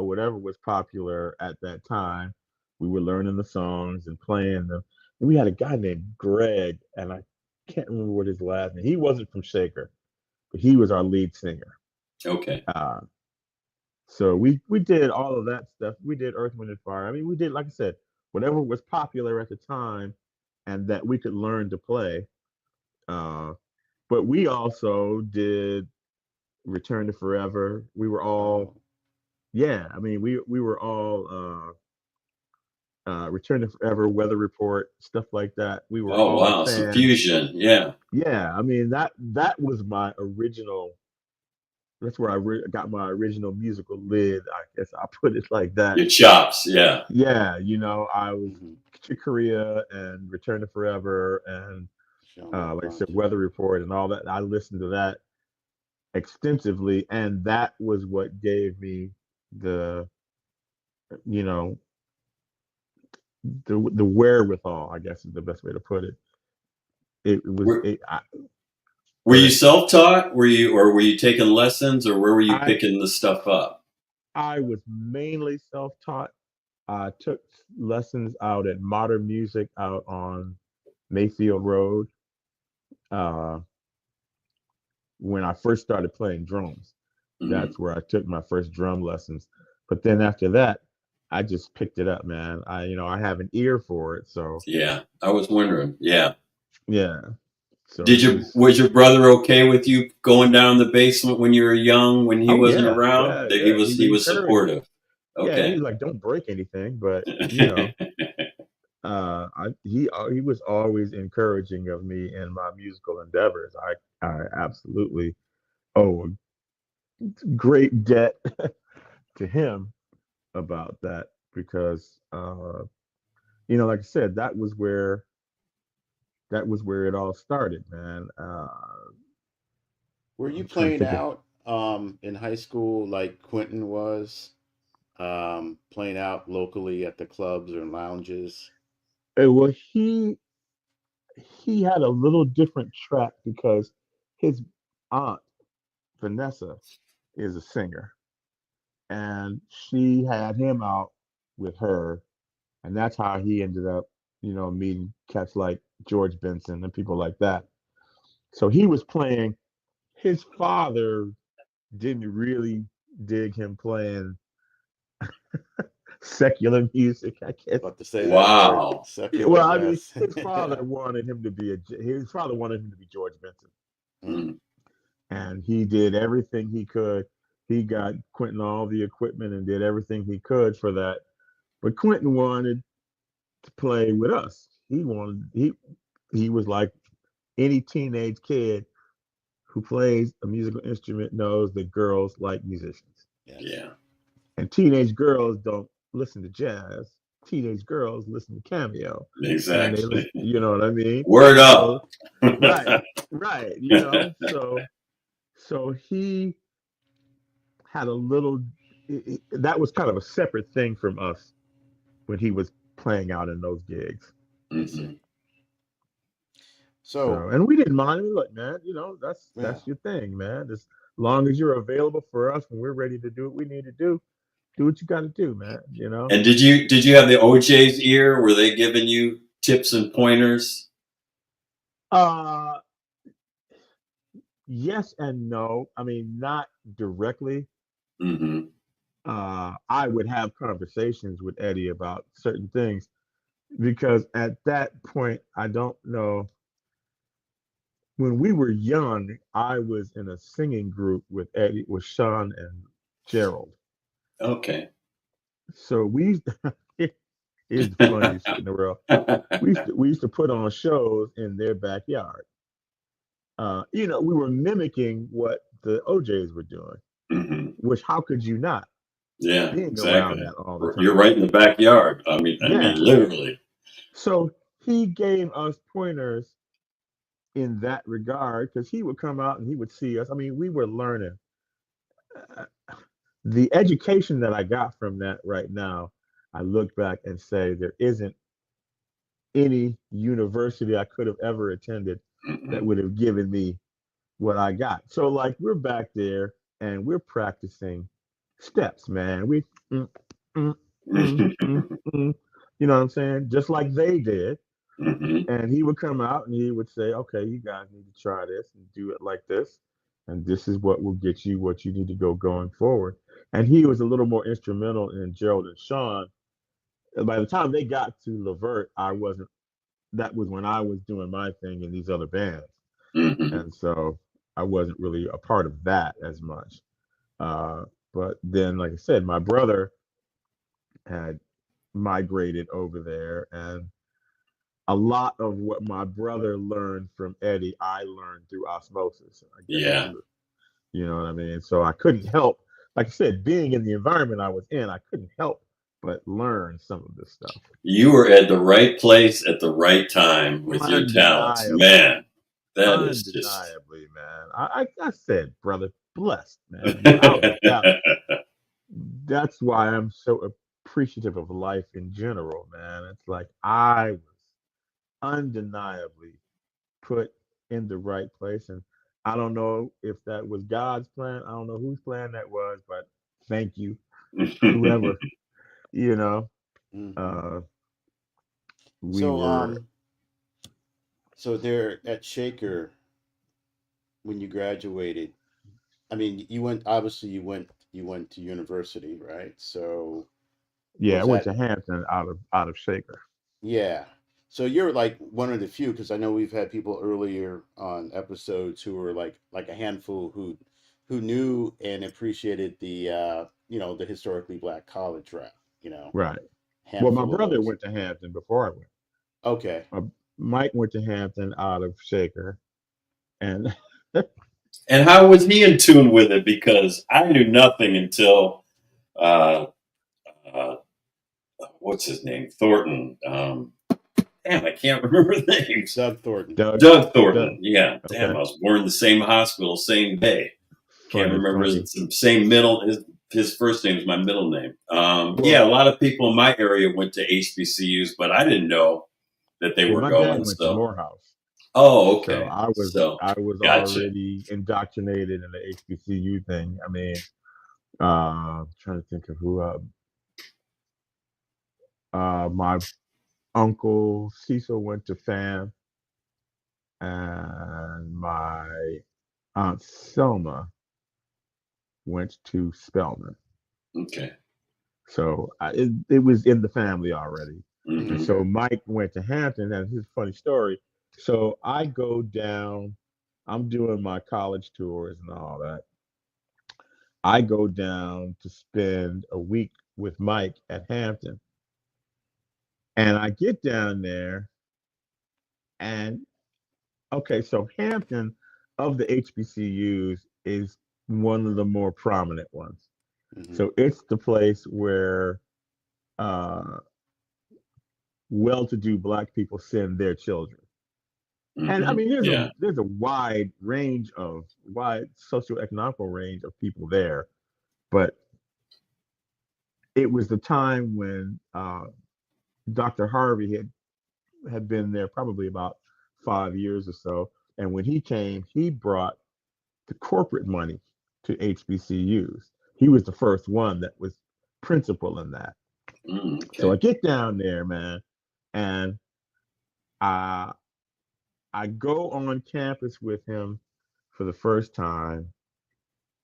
Speaker 2: whatever was popular at that time, we were learning the songs and playing them. And we had a guy named Greg, and I can't remember what his last name. He wasn't from Shaker, but he was our lead singer.
Speaker 3: Okay.
Speaker 2: Uh, so we did all of that stuff. We did Earth, Wind, and Fire. I mean, we did, like I said, whatever was popular at the time, and that we could learn to play. Uh, but we also did Return to Forever. We were all,
Speaker 1: Oh,
Speaker 2: yeah. I mean, we were all Return to Forever, Weather Report, stuff like that. We were
Speaker 3: Oh
Speaker 2: all
Speaker 3: wow, some
Speaker 2: fans.
Speaker 3: fusion. Yeah,
Speaker 2: Yeah, I mean that was my original. That's where got my original musical lid. I guess I put it like that.
Speaker 3: your chops. Yeah.
Speaker 2: Yeah, I was
Speaker 1: mm-hmm.
Speaker 2: to Korea and Return to Forever and
Speaker 1: Showing up
Speaker 2: like I said,
Speaker 1: front.
Speaker 2: Weather Report and all that. I listened to that extensively, and that was what gave me the you know the wherewithal. I guess is the best way to put it. It was
Speaker 3: Were,
Speaker 2: it.
Speaker 3: were
Speaker 2: Go
Speaker 3: you
Speaker 2: ahead.
Speaker 3: self-taught? Were you taking lessons, or where were you
Speaker 2: I
Speaker 3: picking the stuff up?
Speaker 2: I was mainly self-taught. I took lessons out at Modern Music out on Mayfield Road. Uh, when I first started playing drums.
Speaker 3: Hmm.
Speaker 2: That's where I took my first drum lessons. But then after that, I just picked it up, man. I have an ear for it, so
Speaker 3: Yeah, I was wondering. Yeah.
Speaker 2: yeah. So
Speaker 3: Did
Speaker 2: it
Speaker 3: you
Speaker 2: just
Speaker 3: Was your brother okay with you going down the basement when you were young, when he
Speaker 2: oh
Speaker 3: wasn't
Speaker 2: yeah,
Speaker 3: around?
Speaker 2: yeah,
Speaker 3: That
Speaker 2: yeah.
Speaker 3: he was
Speaker 2: Encouraged me.
Speaker 3: supportive.
Speaker 2: Yeah, he
Speaker 3: Okay.
Speaker 2: was like, "Don't break anything," but he was always encouraging of me in my musical endeavors. I absolutely owe a great debt to him about that because like I said, that was where it all started, man.
Speaker 1: Were you
Speaker 2: I'm trying to
Speaker 1: playing
Speaker 2: think of
Speaker 1: out in high school like Quentin was? Playing out locally at the clubs or lounges?
Speaker 2: well, he had a little different track because his aunt Vanessa is a singer, and she had him out with her, and that's how he ended up, meeting cats like George Benson and people like that. So he was playing. His father didn't really dig him playing secular music, I guess.
Speaker 1: About to say that word,
Speaker 3: Wow.
Speaker 1: secular.
Speaker 2: Well, I mean,
Speaker 1: Yes.
Speaker 2: his father wanted him to be George Benson,
Speaker 1: Mm,
Speaker 3: Mm.
Speaker 2: and he did everything he could. He got Quentin all the equipment and did everything he could for that. But Quentin wanted to play with us. He was like any teenage kid who plays a musical instrument knows that girls like musicians.
Speaker 1: yes.
Speaker 3: Yeah.
Speaker 2: And teenage girls don't listen to jazz. Teenage girls listen to Cameo, and they listen.
Speaker 3: Exactly.
Speaker 2: You know what I mean?
Speaker 3: Word
Speaker 2: So
Speaker 3: up.
Speaker 2: right, right. So he had a little. That was kind of a separate thing from us when he was playing out in those gigs.
Speaker 1: I see.
Speaker 3: Hmm.
Speaker 1: So
Speaker 2: So, and we didn't mind. Look, man,
Speaker 1: yeah.
Speaker 2: that's your thing, man. As long as you're available for us when we're ready to do what we need to do what you got to do, man.
Speaker 3: And did you have the OJ's ear? Were they giving you tips and pointers?
Speaker 2: Uh, yes and no. I mean, not directly.
Speaker 3: Mm-hmm.
Speaker 2: I would have conversations with Eddie about certain things because at that point, I don't know. When we were young, I was in a singing group with Eddie, with Sean and Gerald.
Speaker 3: Okay.
Speaker 2: So we here's the funniest shit in the world. We used to put on shows in their backyard. We were mimicking what the OJs were doing,
Speaker 3: Mm-hmm.
Speaker 2: which how could you not
Speaker 3: Yeah,
Speaker 2: being around
Speaker 3: exactly.
Speaker 2: that all the
Speaker 3: You're
Speaker 2: time?
Speaker 3: right in the backyard. I mean,
Speaker 2: Yeah.
Speaker 3: literally.
Speaker 2: So he gave us pointers in that regard because he would come out and he would see us. I mean, we were learning. Uh, The education that I got from that right now, I look back and say there isn't any university I could have ever attended that
Speaker 3: Mm-hmm.
Speaker 2: would have given me what I got. So like we're back there and we're practicing steps, man. We mm, mm, mm. You know what I'm saying? Just like they did.
Speaker 3: Mm-hmm.
Speaker 2: And he would come out and he would say, "Okay, you guys need to try this and do it like this, and this is what will get you what you need to go going forward." And he was a little more instrumental in Gerald and Sean. And by the time they got to Levert, I wasn't. That was when I was doing my thing in these other bands,
Speaker 3: Mm-hmm.
Speaker 2: and so I wasn't really a part of that as much. Uh, but then, like I said, my brother had migrated over there, and a lot of what my brother learned from Eddie, I learned through osmosis. I guess
Speaker 3: Yeah.
Speaker 2: you know what I mean. So I couldn't help, like I said, being in the environment I was in, I couldn't help but learn some of this stuff.
Speaker 3: You were at the right place at the right time with your talents.
Speaker 2: Undeniably,
Speaker 3: Man, that is just.
Speaker 2: undeniably, man. I said, brother, blessed, man, without a doubt. That's why I'm so appreciative of life in general, man. It's like I was undeniably put in the right place. And I don't know if that was God's plan. I don't know whose plan that was, but thank you, whoever, you know,
Speaker 1: Hmm.
Speaker 2: uh, we
Speaker 1: So
Speaker 2: were,
Speaker 1: so there at Shaker when you graduated. I mean, you went obviously you went to university, right? So
Speaker 2: yeah, I
Speaker 1: was
Speaker 2: went
Speaker 1: that
Speaker 2: to Hampton out of Shaker.
Speaker 1: yeah. So you're like one of the few because I know we've had people earlier on episodes who were like a handful who knew and appreciated the historically black college rap,
Speaker 2: Right. Well, my
Speaker 1: handful of
Speaker 2: brother
Speaker 1: those.
Speaker 2: went to Hampton before I went.
Speaker 1: Okay.
Speaker 2: Uh, Mike went to Hampton out of Shaker. And
Speaker 3: And how was he in tune with it? Because I knew nothing until uh, uh, what's his name? Thornton. Damn, I can't remember the names.
Speaker 1: Doug Thornton.
Speaker 2: Doug,
Speaker 3: Doug Thornton.
Speaker 2: Doug,
Speaker 3: Yeah, damn,
Speaker 2: okay,
Speaker 3: I was born in the same hospital, same day. Can't
Speaker 2: funny,
Speaker 3: remember
Speaker 2: funny.
Speaker 3: his same middle. His first name is my middle name. Yeah,
Speaker 2: Well,
Speaker 3: a lot of people in my area went to HBCUs, but I didn't know that they
Speaker 2: well,
Speaker 3: were
Speaker 2: my dad
Speaker 3: going.
Speaker 2: went to
Speaker 3: So,
Speaker 2: Morehouse.
Speaker 3: oh,
Speaker 2: So
Speaker 3: okay.
Speaker 2: I was
Speaker 3: So,
Speaker 2: I was
Speaker 3: gotcha.
Speaker 2: already indoctrinated in the HBCU thing. I mean, trying to think of who. My uncle Cecil went to FAM, and my aunt Selma went to Spelman.
Speaker 3: Okay.
Speaker 2: So it was in the family already. And
Speaker 3: Hmm.
Speaker 1: Okay.
Speaker 2: so Mike went to Hampton, and here's a funny story. So I go down. I'm doing my college tours and all that. I go down to spend a week with Mike at Hampton. And I get down there, and okay, so Hampton of the HBCUs is one of the more prominent ones.
Speaker 1: Hmm.
Speaker 2: So it's the place where uh, well-to-do Black people send their children. And I
Speaker 3: Hmm.
Speaker 2: mean,
Speaker 3: Yeah.
Speaker 2: there's a wide socioeconomical range of people there, but it was the time when Dr. Harvey had been there probably about 5 years or so. And when he came, he brought the corporate money to HBCUs. He was the first one that was principal in that. So I
Speaker 3: Okay.
Speaker 2: get down there, man, and I I go on campus with him for the first time,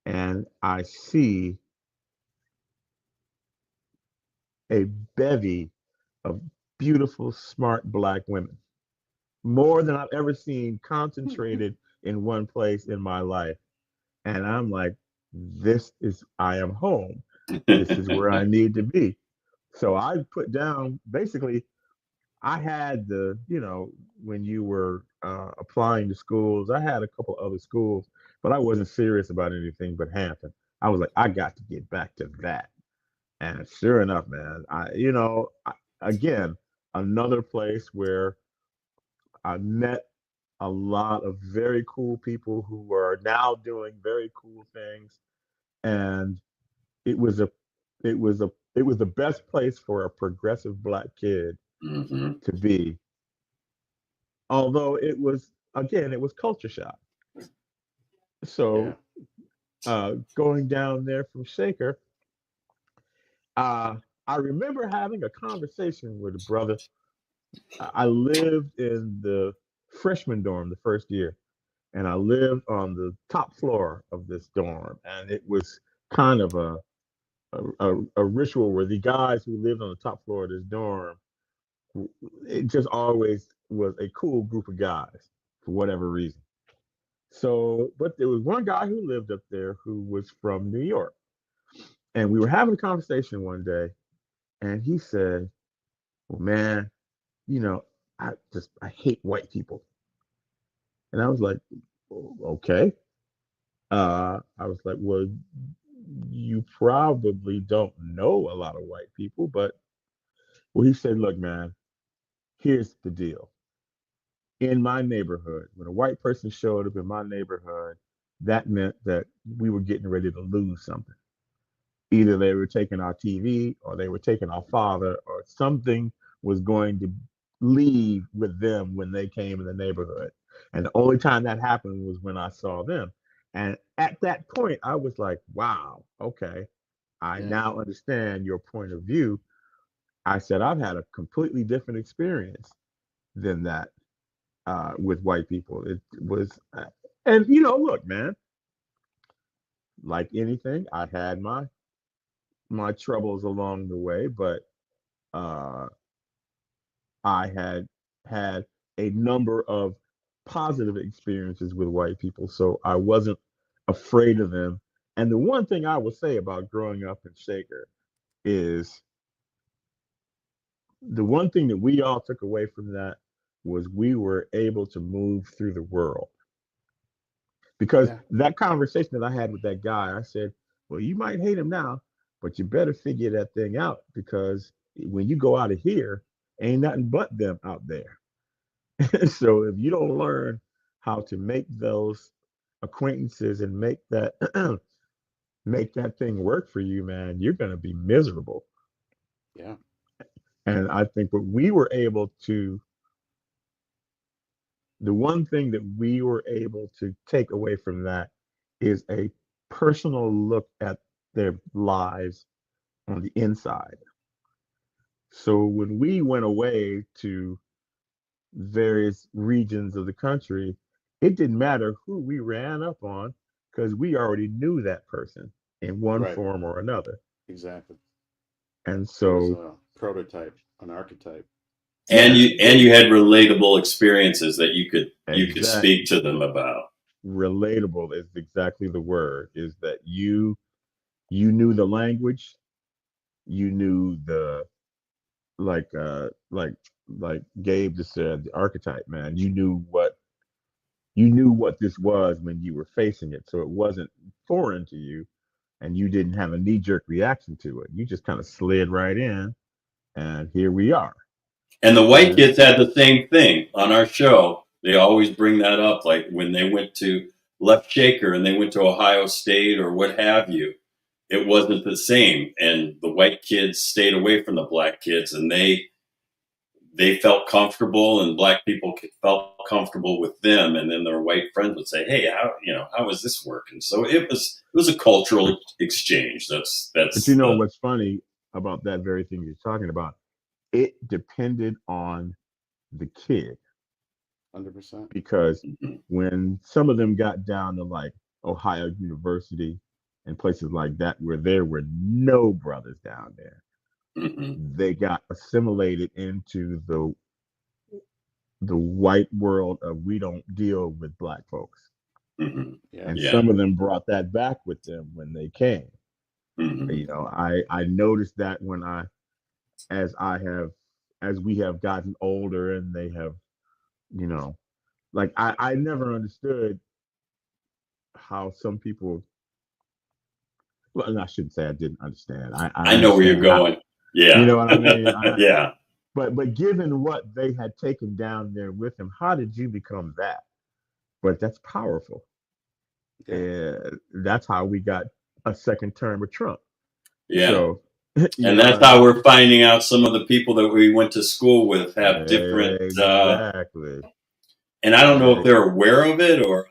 Speaker 2: and I see a bevy of beautiful, smart black women, more than I've ever seen concentrated in one place in my life. And I'm like, I am home. This is where I need to be. So I put down basically, I had when you were applying to schools, I had a couple other schools, but I wasn't serious about anything but Hampton. I was like, I got to get back to that. And sure enough, man, again, another place where I met a lot of very cool people who are now doing very cool things. And it was a, it was the best place for a progressive black kid
Speaker 3: Hmm.
Speaker 2: to be. Although it was culture shock.
Speaker 1: Yeah.
Speaker 2: So going down there from Shaker, uh, I remember having a conversation with a brother. I lived in the freshman dorm the first year, and I lived on the top floor of this dorm, and it was kind of a ritual where the guys who lived on the top floor of this dorm, it just always was a cool group of guys for whatever reason. So, but there was one guy who lived up there who was from New York, and we were having a conversation one day, and he said, "Well, man, you know, I hate white people," and I was like, "Okay." I was like, "Well, you probably don't know a lot of white people, but," well, he said, "Look, man, here's the deal. In my neighborhood, when a white person showed up in my neighborhood, that meant that we were getting ready to lose something. Either they were taking our TV or they were taking our father, or something was going to leave with them when they came in the neighborhood. And the only time that happened was when I saw them. And at that point, I was like, wow, okay, I
Speaker 1: Yeah.
Speaker 2: now understand your point of view. I said, I've had a completely different experience than that with white people. It was, and look, man, like anything, I had my troubles along the way, but uh, I had a number of positive experiences with white people, so I wasn't afraid of them. And the one thing I will say about growing up in Shaker is the one thing that we all took away from that was we were able to move through the world. Because
Speaker 1: Yeah.
Speaker 2: that conversation that I had with that guy, I said, well, you might hate him now, but you better figure that thing out because when you go out of here, ain't nothing but them out there. So if you don't learn how to make those acquaintances and make that make that thing work for you, man, you're gonna be miserable.
Speaker 1: Yeah.
Speaker 2: And I think what we were able to, the one thing that we were able to take away from that is a personal look at their lives on the inside. So when we went away to various regions of the country, it didn't matter who we ran up on because we already knew that person in one
Speaker 1: Right.
Speaker 2: form or another.
Speaker 1: Exactly.
Speaker 2: And
Speaker 1: There was
Speaker 2: so,
Speaker 1: a prototype, an archetype.
Speaker 3: And
Speaker 2: yeah,
Speaker 3: you had relatable experiences that you could speak
Speaker 2: exactly.
Speaker 3: to them about.
Speaker 2: Relatable is exactly the word, is that you knew the language, you knew the like like Gabe just said, the archetype, man. You knew what this was when you were facing it. So it wasn't foreign to you and you didn't have a knee jerk reaction to it. You just kind of slid right in and here we are.
Speaker 3: And the white
Speaker 2: And
Speaker 3: kids had the same thing on our show. They always bring that up, like when they went to left Shaker and they went to Ohio State or what have you. It wasn't the same, and the white kids stayed away from the black kids, and they felt comfortable and black people felt comfortable with them, and then their white friends would say, "Hey, how is this working?" So it was a cultural exchange.
Speaker 2: But you
Speaker 3: That's
Speaker 2: know what's funny about that very thing you're talking about? It depended on the kid
Speaker 1: 100%.
Speaker 2: because
Speaker 3: Mhm,
Speaker 2: when some of them got down to like Ohio University and places like that where there were no brothers down there,
Speaker 3: mhm,
Speaker 2: they got assimilated into the white world of we don't deal with black folks.
Speaker 3: mhm.
Speaker 1: Yeah.
Speaker 2: And
Speaker 3: Yeah.
Speaker 2: some of them brought that back with them when they came.
Speaker 3: Mhm,
Speaker 2: You know, I noticed that when as I have as we have gotten older and they have, you know, like I never understood how some people, well, I shouldn't say I didn't understand. I
Speaker 3: I know where you're
Speaker 2: understand how,
Speaker 3: going.
Speaker 2: you
Speaker 3: Yeah.
Speaker 2: know what I mean?
Speaker 3: Yeah.
Speaker 2: But given what they had taken down there with them, how did you become that? But that's powerful.
Speaker 1: Yeah.
Speaker 2: That's how we got a second term of Trump.
Speaker 3: Yeah.
Speaker 2: So, you
Speaker 3: And
Speaker 2: know,
Speaker 3: that's how we're finding out some of the people that we went to school with have different,
Speaker 2: exactly.
Speaker 3: and I don't know if
Speaker 2: Eh,
Speaker 3: they're aware of it or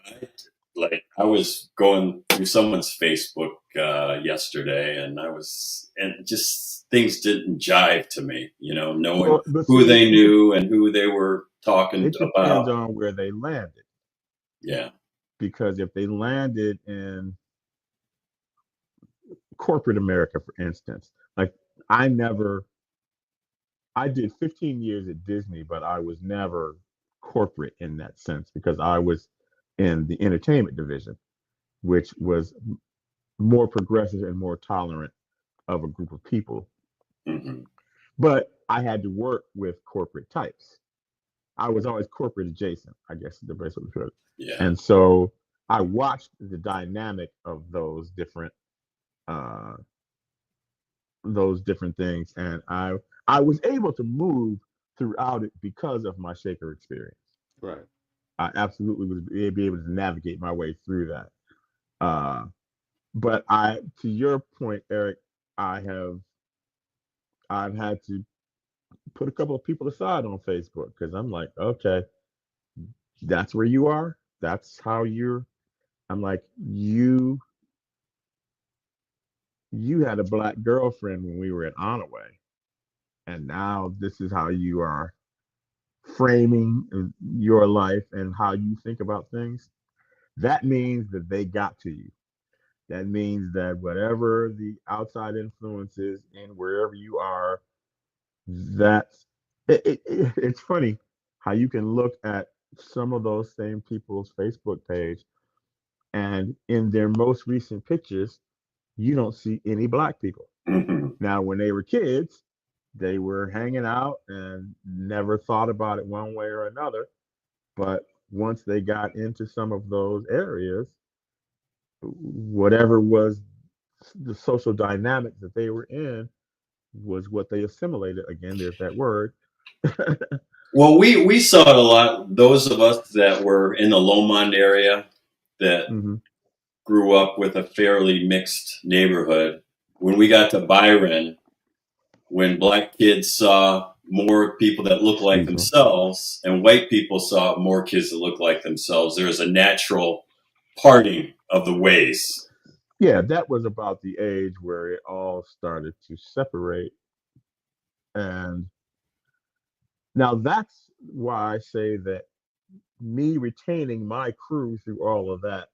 Speaker 3: I was going through someone's Facebook yesterday, and just things didn't jive to me, knowing
Speaker 2: Well, but
Speaker 3: who
Speaker 2: see,
Speaker 3: they knew and who they were talking
Speaker 2: it depends
Speaker 3: about.
Speaker 2: on where they landed.
Speaker 3: Yeah.
Speaker 2: Because if they landed in corporate America, for instance, like I never, I did 15 years at Disney, but I was never corporate in that sense because I was in the entertainment division, which was more progressive and more tolerant of a group of people.
Speaker 3: Hmm.
Speaker 2: But I had to work with corporate types. I was always corporate adjacent, I guess is the best way to put it.
Speaker 3: Yeah.
Speaker 2: And so I watched the dynamic of uh, those different things, and I was able to move throughout it because of my shaker experience.
Speaker 1: Right.
Speaker 2: I absolutely was be able to navigate my way through that. Uh, but to your point, Eric, I have I've had to put a couple of people aside on Facebook because I'm like, okay, that's where you are. That's how you're. I'm like, you had a black girlfriend when we were at Onaway, and now this is how you are framing your life and how you think about things. That means that they got to you. That means that whatever the outside influences and wherever you are, that's it's funny how you can look at some of those same people's Facebook page and in their most recent pictures, you don't see any black people.
Speaker 3: Hmm.
Speaker 2: Now, when they were kids, they were hanging out and never thought about it one way or another. But once they got into some of those areas, whatever was the social dynamic that they were in was what they assimilated. Again, there's that word.
Speaker 3: Well, we saw it a lot. Those of us that were in the Lomond area that
Speaker 2: Hmm.
Speaker 3: grew up with a fairly mixed neighborhood. When we got to Byron, when black kids saw more people that looked like
Speaker 2: Excuse me.
Speaker 3: themselves and white people saw more kids that looked like themselves, there was a natural parting of the ways.
Speaker 2: Yeah, that was about the age where it all started to separate. And now that's why I say that me retaining my crew through all of that,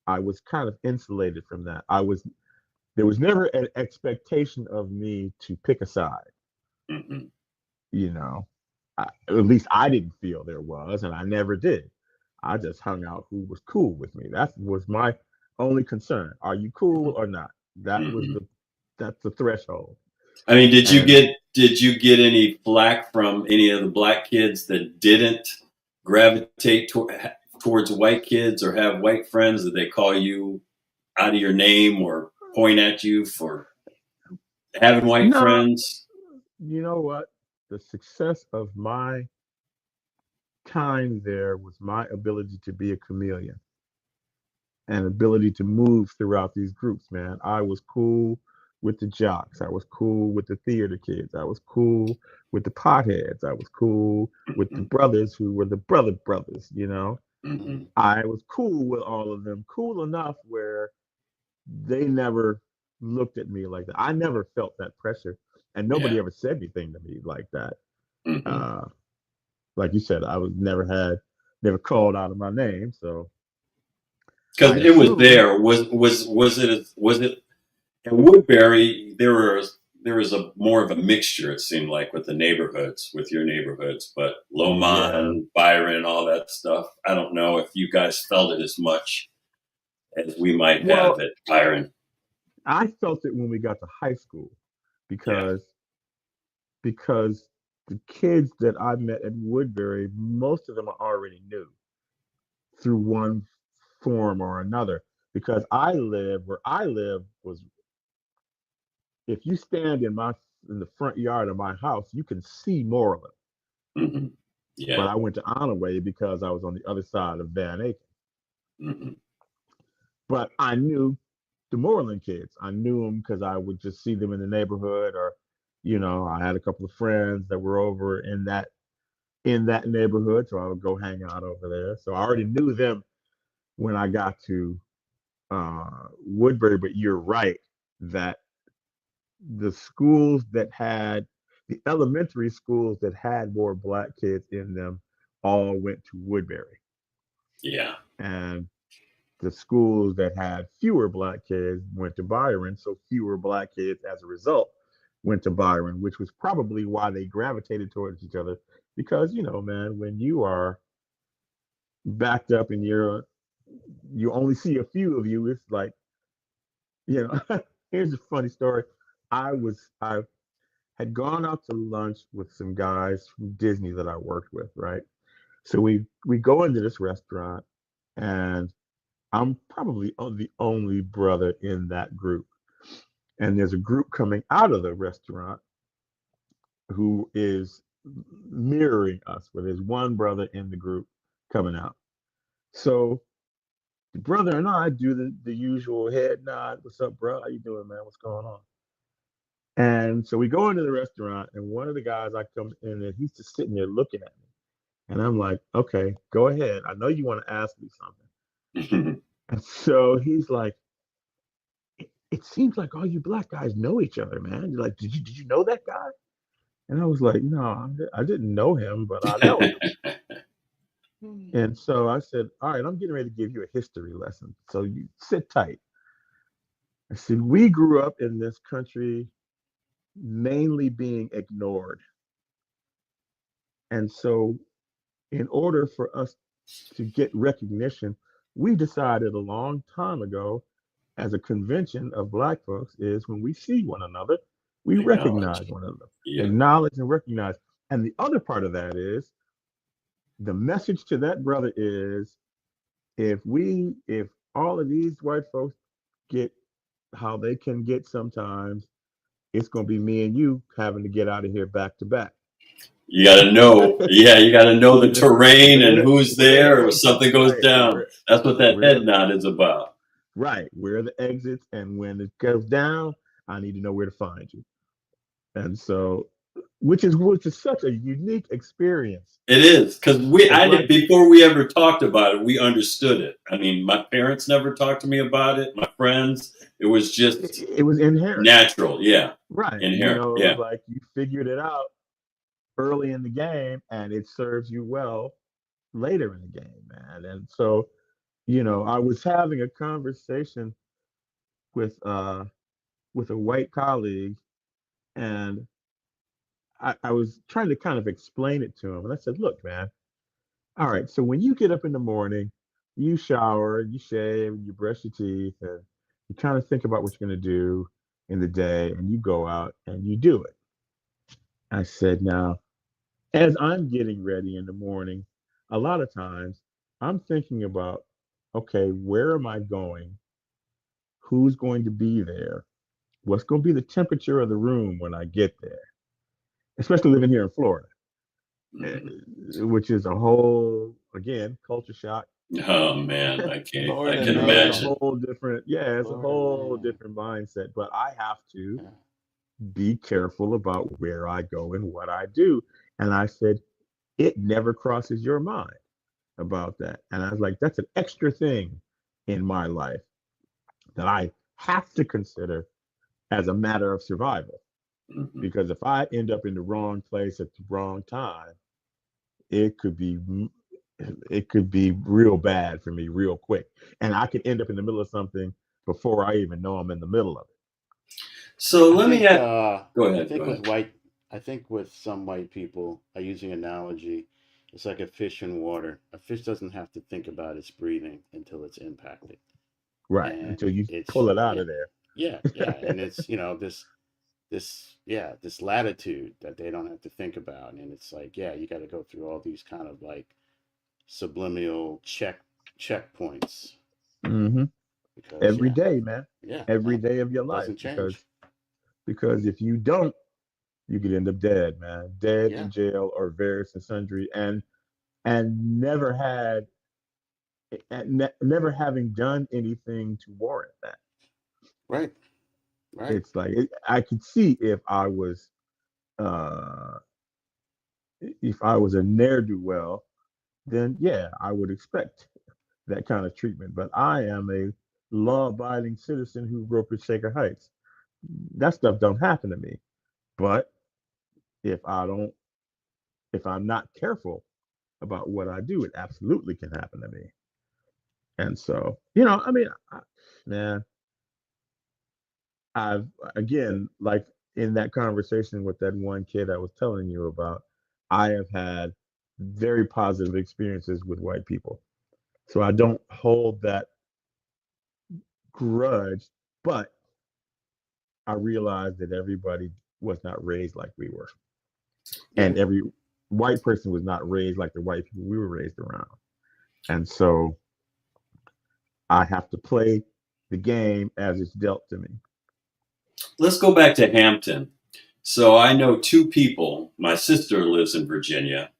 Speaker 2: I was kind of insulated from that. There was never an expectation of me to pick a side,
Speaker 3: Hmm.
Speaker 2: you know. At least I didn't feel there was, and I never did. I just hung out who was cool with me. That was my only concern. Are you cool or not? That was
Speaker 3: Hmm.
Speaker 2: that's the threshold.
Speaker 3: I mean,
Speaker 2: And
Speaker 3: did you get any flack from any of the black kids that didn't gravitate towards white kids or have white friends? Did they call you out of your name or point at you for having white
Speaker 2: no,
Speaker 3: friends?
Speaker 2: you know what? The success of my time there was my ability to be a chameleon and ability to move throughout these groups, man. I was cool with the jocks. I was cool with the theater kids. I was cool with the potheads. I was cool with the
Speaker 3: Mhm.
Speaker 2: brothers who were the brothers, you know.
Speaker 3: Mhm.
Speaker 2: I was cool with all of them, cool enough where they never looked at me like that. I never felt that pressure, and nobody
Speaker 3: Yeah.
Speaker 2: ever said anything to me like that.
Speaker 3: Mhm.
Speaker 2: Uh, like you said, I was never called out of my name, so I
Speaker 3: Because it was
Speaker 2: assumed.
Speaker 3: there. Was it in Woodbury? There was a more of a mixture. It seemed like with the neighborhoods, with your neighborhoods, but
Speaker 2: Yeah,
Speaker 3: Lomond, Byron, all that stuff. I don't know if you guys felt it as much as we might have
Speaker 2: well,
Speaker 3: at Byron.
Speaker 2: I felt it when we got to high school
Speaker 3: Yeah.
Speaker 2: because because the kids that I met at Woodbury, most of them I already knew through one form or another. Because where I live was, if you stand in the front yard of my house, you can see Moreland.
Speaker 3: Hmm.
Speaker 2: But
Speaker 3: Yeah.
Speaker 2: I went to Honorway because I was on the other side of Van Aken.
Speaker 3: Hmm.
Speaker 2: But I knew the Moreland kids. I knew them because I would just see them in the neighborhood, or I had a couple of friends that were over in that neighborhood, so I would go hang out over there. So I already knew them when I got to Woodbury. But you're right that the schools that had the elementary schools that had more black kids in them all went to Woodbury,
Speaker 3: Yeah.
Speaker 2: and the schools that had fewer black kids went to Byron. So fewer black kids, as a result, went to Byron, which was probably why they gravitated towards each other. Because man, when you are backed up and you only see a few of you, it's like, here's a funny story. I had gone out to lunch with some guys from Disney that I worked with, right? So we go into this restaurant, and I'm probably the only brother in that group. And there's a group coming out of the restaurant who is mirroring us, where there's one brother in the group coming out. So the brother and I do the usual head nod. What's up, bro? How you doing, man? What's going on? And so we go into the restaurant, and one of the guys I come in, and he's just sitting there looking at me. And I'm like, okay, go ahead. I know you want to ask me something. And so he's like, it seems like all you black guys know each other, man. You're like, did you know that guy? And I was like, no, I didn't know him, but I know him. And so I said, all right, I'm getting ready to give you a history lesson. So you sit tight. I said, we grew up in this country mainly being ignored. And so, in order for us to get recognition, we decided a long time ago, as a convention of black folks, is when we see one another, we recognize
Speaker 3: Acknowledge.
Speaker 2: one another,
Speaker 3: Yeah.
Speaker 2: acknowledge and recognize. And the other part of that is, the message to that brother is, if all of these white folks get how they can get sometimes, it's going to be me and you having to get out of here back to back.
Speaker 3: You got to know. Yeah, you got to know the terrain and
Speaker 2: where
Speaker 3: who's
Speaker 2: where the
Speaker 3: there if
Speaker 2: exits,
Speaker 3: something goes
Speaker 2: right?
Speaker 3: down. That's what that
Speaker 2: Where
Speaker 3: head
Speaker 2: the
Speaker 3: nod is about.
Speaker 2: right, where the exits, and when it goes down, I need to know where to find you. And so, which is such a unique experience
Speaker 3: It is because
Speaker 2: for
Speaker 3: I did
Speaker 2: black people.
Speaker 3: before we ever talked about it. We understood it. I mean, my parents never talked to me about it. My friends, it was just
Speaker 2: It was inherent,
Speaker 3: natural. Yeah,
Speaker 2: right?
Speaker 3: inherent.
Speaker 2: It was
Speaker 3: Yeah,
Speaker 2: like you figured it out early in the game, and it serves you well later in the game, man. And so, I was having a conversation with uh with a white colleague, and I was trying to kind of explain it to him. And I said, look, man, all right, so when you get up in the morning, you shower, you shave, you brush your teeth, and you kind of think about what you're going to do in the day, and you go out and you do it. I said, now, as I'm getting ready in the morning, a lot of times I'm thinking about, okay, where am I going? Who's going to be there? What's going to be the temperature of the room when I get there? Especially living here in Florida,
Speaker 3: hmm
Speaker 2: which is a whole, again, culture shock.
Speaker 3: Oh man, I can't. I
Speaker 1: Florida,
Speaker 3: can
Speaker 1: man.
Speaker 2: It's a
Speaker 3: imagine.
Speaker 2: whole different, yeah, it's a
Speaker 1: Florida,
Speaker 2: whole
Speaker 1: man.
Speaker 2: different mindset. But I have to
Speaker 1: Yeah.
Speaker 2: be careful about where I go and what I do. And I said, it never crosses your mind about that. And I was like, that's an extra thing in my life that I have to consider as a matter of survival.
Speaker 3: Hmm.
Speaker 2: Because if I end up in the wrong place at the wrong time, it could be it could be real bad for me real quick. And I could end up in the middle of something before I even know I'm in the middle of
Speaker 3: So
Speaker 1: I
Speaker 3: let me
Speaker 1: think
Speaker 3: go
Speaker 1: I
Speaker 3: ahead. Go
Speaker 1: think
Speaker 3: ahead.
Speaker 1: with white I think with some white people, I use an analogy. It's like a fish in water. A fish doesn't have to think about its breathing until it's impacted.
Speaker 2: right
Speaker 1: And
Speaker 2: until you
Speaker 1: it's
Speaker 2: pull it out
Speaker 1: yeah,
Speaker 2: of there.
Speaker 1: yeah. And it's, this latitude that they don't have to think about. And it's like, yeah, you gotta go through all these kind of like subliminal checkpoints
Speaker 2: Hmm.
Speaker 1: because
Speaker 2: Every
Speaker 1: yeah,
Speaker 2: day, man.
Speaker 1: yeah,
Speaker 2: Every
Speaker 1: no,
Speaker 2: day of your life,
Speaker 1: doesn't change.
Speaker 2: because if you don't, you could end up dead, man. Dead
Speaker 1: Yeah,
Speaker 2: in jail or various and sundry, and never had never having done anything to warrant that.
Speaker 1: right, right.
Speaker 2: It's like I could see uh if I was a ne'er do well, then yeah, I would expect that kind of treatment. But I am a law abiding citizen who grew up in Shaker Heights. That stuff don't happen to me. But if I don't, if I'm not careful about what I do, it absolutely can happen to me. And so, I mean, man, I've again, like in that conversation with that one kid I was telling you about, I have had very positive experiences with white people. So I don't hold that grudge, but I realized that everybody was not raised like we were.
Speaker 1: Yeah,
Speaker 2: And every white person was not raised like the white people we were raised around. And so I have to play the game as it's dealt to me.
Speaker 3: Let's go back to Hampton. So I know two people. My sister lives in Virginia,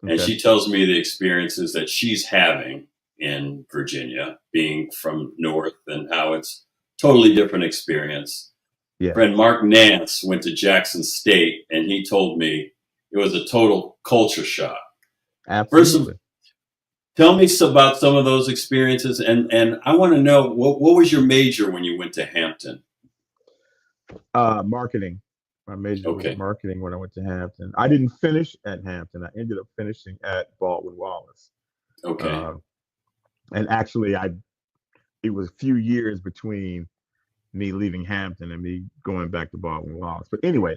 Speaker 3: and
Speaker 2: Okay.
Speaker 3: she tells me the experiences that she's having in Virginia, being from North, and how it's totally different experience.
Speaker 2: Yeah,
Speaker 3: Friend Mark Nance went to Jackson State, and he told me it was a total culture shock. First of
Speaker 2: absolutely.
Speaker 3: Tell me about some of those experiences, and I want to know what was your major when you went to Hampton?
Speaker 2: Marketing. My major was
Speaker 3: Okay,
Speaker 2: marketing when I went to Hampton. I didn't finish at Hampton. I ended up finishing at Baldwin Wallace.
Speaker 3: okay.
Speaker 2: Uh, and actually, it was a few years between me leaving Hampton and me going back to Baldwin Wallace. But anyway,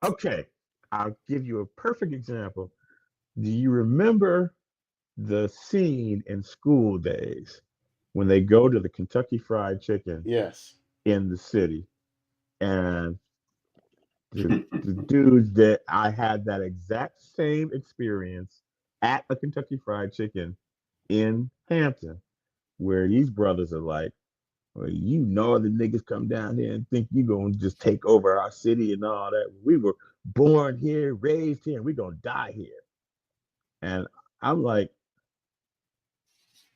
Speaker 2: okay, I'll give you a perfect example. Do you remember the scene in School Days when they go to the Kentucky Fried Chicken
Speaker 1: yes.
Speaker 2: in the city, and the dudes that I had that exact same experience at a Kentucky Fried Chicken in Hampton, where these brothers are like, well, the niggas come down here and think you gonna just take over our city and all that. We were born here, raised here, and we gonna die here. And I'm like,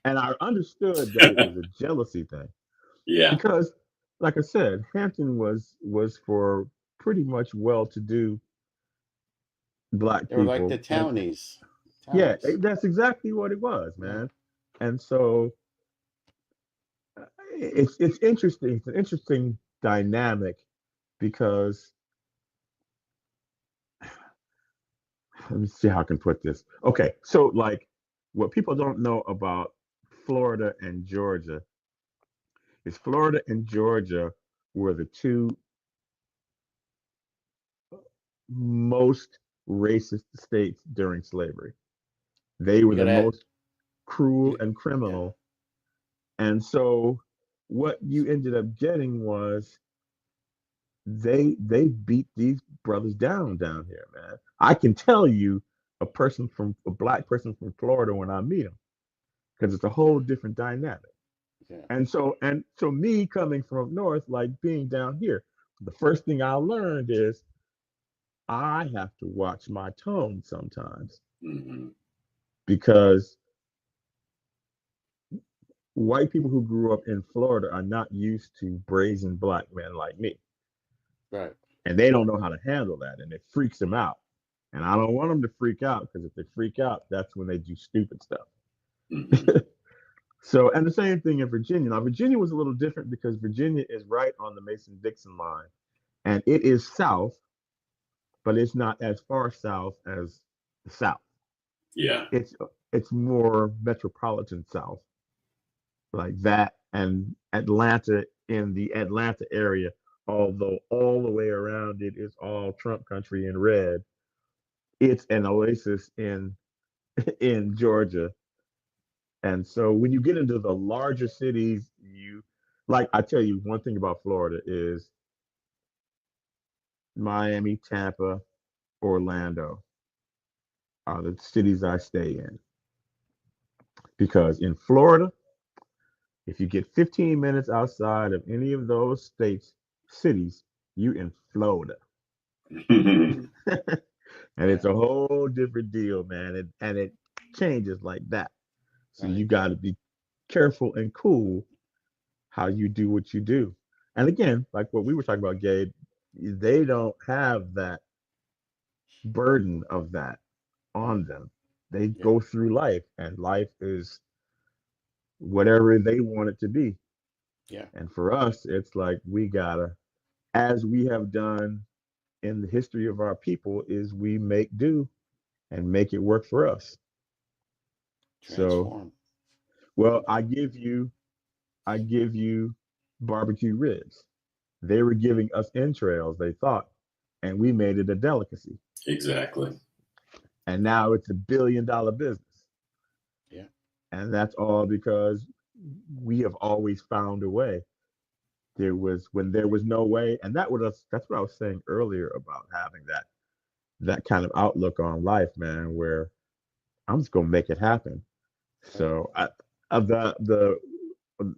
Speaker 2: and I understood that it was a jealousy thing
Speaker 3: Yeah.
Speaker 2: because, like I said, Hampton was for pretty much well-to-do black
Speaker 1: They were like the
Speaker 2: people, and
Speaker 1: townies.
Speaker 2: yeah,
Speaker 1: Townies.
Speaker 2: that's exactly what it was,
Speaker 1: Yeah.
Speaker 2: man. And so it's interesting. It's an interesting dynamic because let me see how I can put this. Okay, so like what people don't know about Florida and Georgia is Florida and Georgia were the two most racist states during slavery. They were
Speaker 1: You
Speaker 2: the
Speaker 1: gotta,
Speaker 2: most cruel
Speaker 1: you,
Speaker 2: and
Speaker 1: yeah.
Speaker 2: criminal. And so what you ended up getting was they beat these brothers down here, man. I can tell you a black person from Florida when I meet them because it's a whole different dynamic.
Speaker 1: Yeah.
Speaker 2: And so me coming from up north, like being down here, the first thing I learned is I have to watch my tone sometimes
Speaker 3: Hmm.
Speaker 2: because white people who grew up in Florida are not used to brazen black men like me,
Speaker 1: Right.
Speaker 2: and they don't know how to handle that, and it freaks them out. And I don't want them to freak out because if they freak out, that's when they do stupid stuff.
Speaker 3: Hmm.
Speaker 2: So, and the same thing in Virginia. Now, Virginia was a little different because Virginia is right on the Mason-Dixon line, and it is south, but it's not as far south as the South.
Speaker 3: Yeah.
Speaker 2: It's it's more metropolitan South, like that, and Atlanta in the Atlanta area. Although all the way around it is all Trump country in red, it's an oasis in in Georgia. And so when you get into the larger cities, you like I tell you one thing about Florida is Miami, Tampa, Orlando are the cities I stay in. Because in Florida, if you get 15 minutes outside of any of those states, cities, you in Florida. And
Speaker 1: Yeah.
Speaker 2: it's a whole different deal, man. And it changes like that. So
Speaker 1: Right.
Speaker 2: you got to be careful and cool how you do what you do. And again, like what we were talking about, Gabe, they don't have that burden of that on them. They
Speaker 1: Yeah.
Speaker 2: go through life, and life is whatever they want it to be.
Speaker 1: Yeah.
Speaker 2: And for us, it's like we gotta, as we have done in the history of our people, is we make do and make it work for us. So,
Speaker 1: Transform.
Speaker 2: well, I give you barbecue ribs. They were giving us entrails, they thought, and we made it a delicacy.
Speaker 3: Exactly.
Speaker 2: And now it's $1 billion business.
Speaker 1: Yeah.
Speaker 2: And that's all because we have always found a way. There was when there was no way, and that's what I was saying earlier about having that kind of outlook on life, man, where I'm just gonna make it happen.
Speaker 1: Right.
Speaker 2: So I of the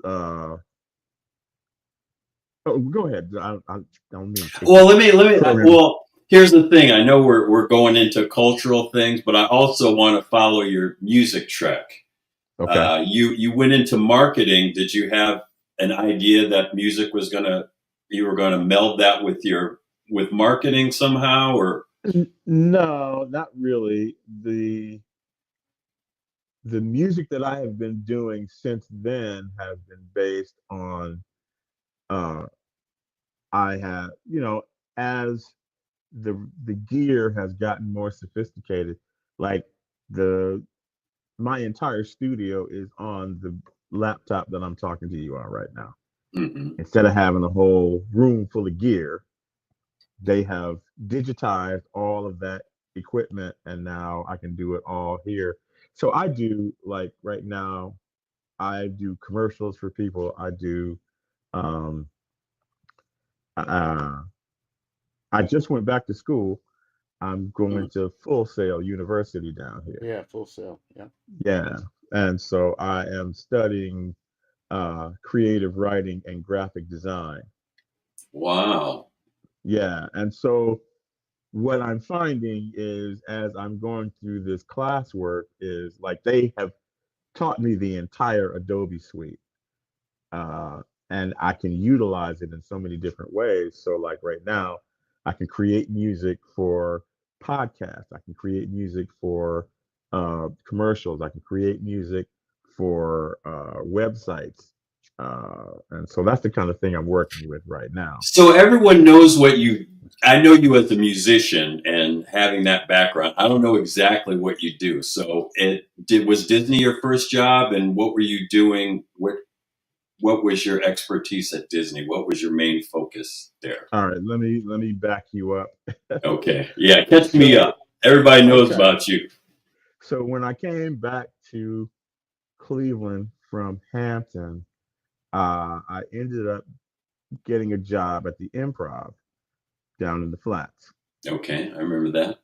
Speaker 2: uh oh, go ahead. I don't mean to take
Speaker 3: Well,
Speaker 2: your
Speaker 3: let me.
Speaker 2: program.
Speaker 3: Well, here's the thing. I know we're going into cultural things, but I also want to follow your music track.
Speaker 2: Okay.
Speaker 3: You went into marketing. Did you have an idea that music was gonna you were gonna meld that with marketing somehow, or
Speaker 2: No, not really. The music that I have been doing since then has been based on uh I have, as the gear has gotten more sophisticated, like the my entire studio is on the laptop that I'm talking to you on right now.
Speaker 3: Mhm.
Speaker 2: Instead of having a whole room full of gear, they have digitized all of that equipment and now I can do it all here. So I do like right now, I do commercials for people. I do um uh I just went back to school. I'm going
Speaker 3: Mhm.
Speaker 2: to Full Sail University down here.
Speaker 1: Yeah. Full Sail. Yeah.
Speaker 2: Yeah. And so I am studying creative writing and graphic design.
Speaker 3: Wow.
Speaker 2: Yeah. And so what I'm finding is as I'm going through this classwork is like they have taught me the entire Adobe suite. Uh, and I can utilize it in so many different ways. So like right now, I can create music for podcasts. I can create music for commercials. I can create music for websites. And so that's the kind of thing I'm working with right now.
Speaker 3: So everyone knows what you. I know you as a musician and having that background. I don't know exactly what you do. So it did was Disney your first job, and what were you doing? What was your expertise at Disney? What was your main focus there?
Speaker 2: All right, let me back you up.
Speaker 3: Okay, yeah, catch me
Speaker 2: So
Speaker 3: up. Everybody knows
Speaker 2: okay,
Speaker 3: about you.
Speaker 2: so when I came back to Cleveland from Hampton, I ended up getting a job at the Improv down in the flats.
Speaker 3: Okay, I remember that.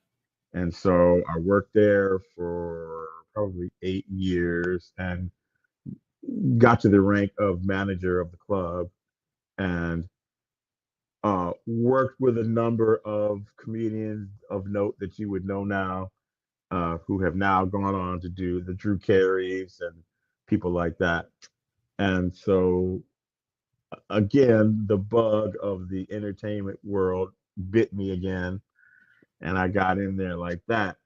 Speaker 2: And so I worked there for probably 8 years and got to the rank of manager of the club and worked with a number of comedians of note that you would know now. who have now gone on to do the Drew Careys and people like that. And so again, the bug of the entertainment world bit me again, and I got in there like that.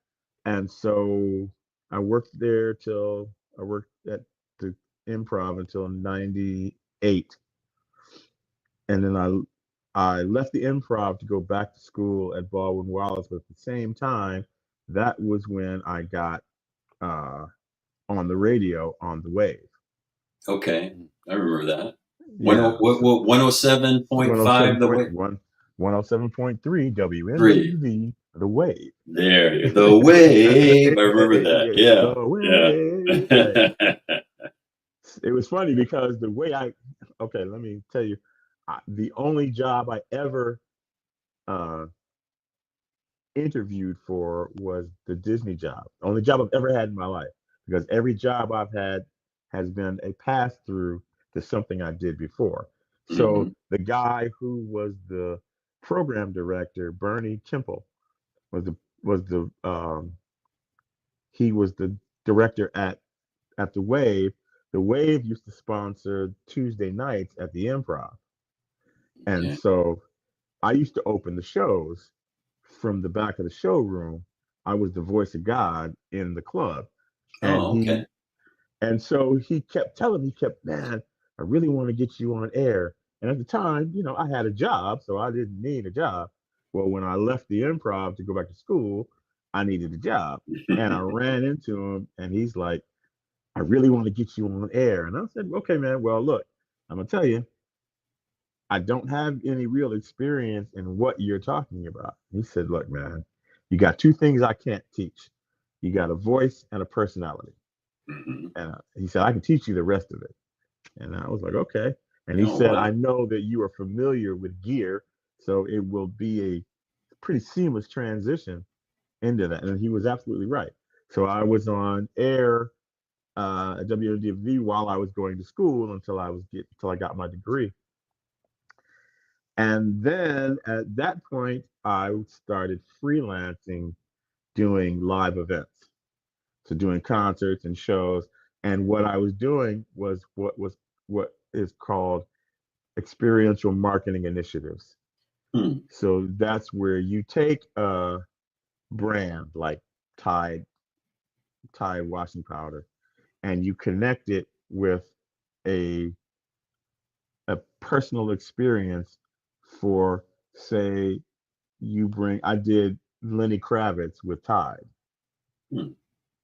Speaker 2: And so I worked there till I worked at the Improv until '98, and then I left the Improv to go back to school at Baldwin Wallace. But at the same time, that was when I got uh, on the radio on the Wave.
Speaker 3: Okay, I remember that.
Speaker 2: Yeah, so
Speaker 3: 107.5 the way.
Speaker 2: 107.1, 107.3
Speaker 3: Three.
Speaker 2: WNWV, the Wave.
Speaker 3: There you the wave. I remember that.
Speaker 2: Yeah,
Speaker 3: Yeah.
Speaker 2: the Wave. Yeah.
Speaker 3: Yeah.
Speaker 2: It was funny because the way okay, let me tell you, the only job I ever uh, interviewed for was the Disney job. The only job I've ever had in my life, because every job I've had has been a pass through to something I did before.
Speaker 3: Mhm.
Speaker 2: So the guy who was the program director, Bernie Temple, was the was the he was the director at the Wave. The Wave used to sponsor Tuesday nights at the Improv, and
Speaker 3: Okay.
Speaker 2: so I used to open the shows from the back of the showroom. I was the voice of God in the club, and
Speaker 3: Oh, okay.
Speaker 2: so he kept telling me, man, I really want to get you on air. And at the time, I had a job, so I didn't need a job. Well, when I left the Improv to go back to school, I needed a job, and I ran into him, and he's like, I really want to get you on air. And I said, okay, man. Well, look, I'm gonna tell you, I don't have any real experience in what you're talking about. He said, look, man, you got two things I can't teach. You got a voice and a personality.
Speaker 3: Mhm.
Speaker 2: And he said, I can teach you the rest of it. And I was like, okay. And he
Speaker 3: Oh,
Speaker 2: said, I
Speaker 3: wow.
Speaker 2: know that you are familiar with gear, so it will be a pretty seamless transition into that. And he was absolutely right. So I was on air at WNDV while I was going to school until I got my degree. And then at that point, I started freelancing, doing live events, so doing concerts and shows. And what I was doing was what is called experiential marketing initiatives.
Speaker 3: Hmm.
Speaker 2: So that's where you take a brand like Tide, Tide washing powder, and you connect it with a a personal experience for, say, I did Lenny Kravitz with Tide.
Speaker 3: Hmm.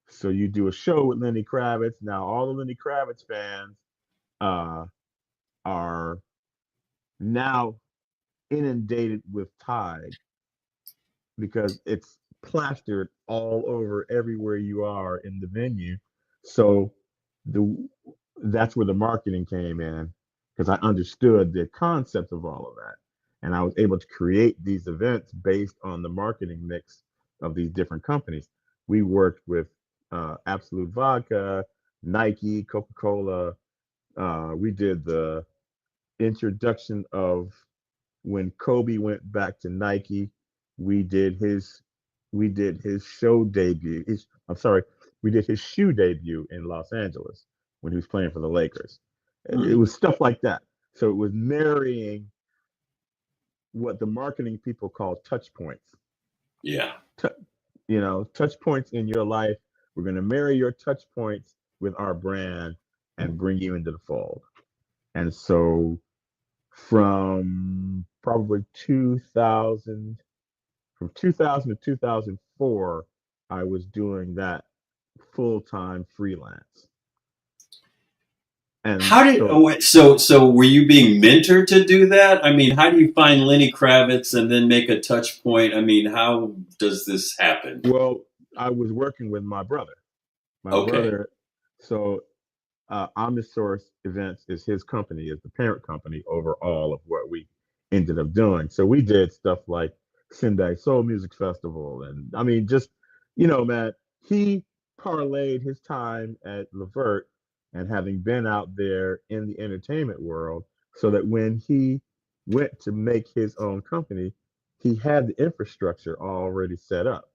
Speaker 2: So you do a show with Lenny Kravitz. Now all the Lenny Kravitz fans uh, are now inundated with Tide because it's plastered all over everywhere you are in the venue. So the that's where the marketing came in, because I understood the concept of all of that. And I was able to create these events based on the marketing mix of these different companies. We worked with Absolute Vodka, Nike, Coca Cola. We did the introduction of when Kobe went back to Nike. We did his show debut. I'm sorry, we did his shoe debut in Los Angeles when he was playing for the Lakers. It
Speaker 3: Hmm.
Speaker 2: was stuff like that. So it was marrying what the marketing people call touch points.
Speaker 3: Yeah.
Speaker 2: Touch points in your life. We're going to marry your touch points with our brand and bring you into the fold. And so from probably 2000 from 2000 to 2004, I was doing that full-time freelance. And
Speaker 3: How did
Speaker 2: so,
Speaker 3: so were you being mentored to do that? I mean, how do you find Lenny Kravitz and then make a touch point? I mean, how does this happen?
Speaker 2: well, I was working with my brother. My
Speaker 3: Okay.
Speaker 2: brother, so Omnisource Events is his company, is the parent company over all of what we ended up doing. So we did stuff like Sendai Soul Music Festival. And I mean, just, man, he parlayed his time at Levert and having been out there in the entertainment world, so that when he went to make his own company, he had the infrastructure already set up.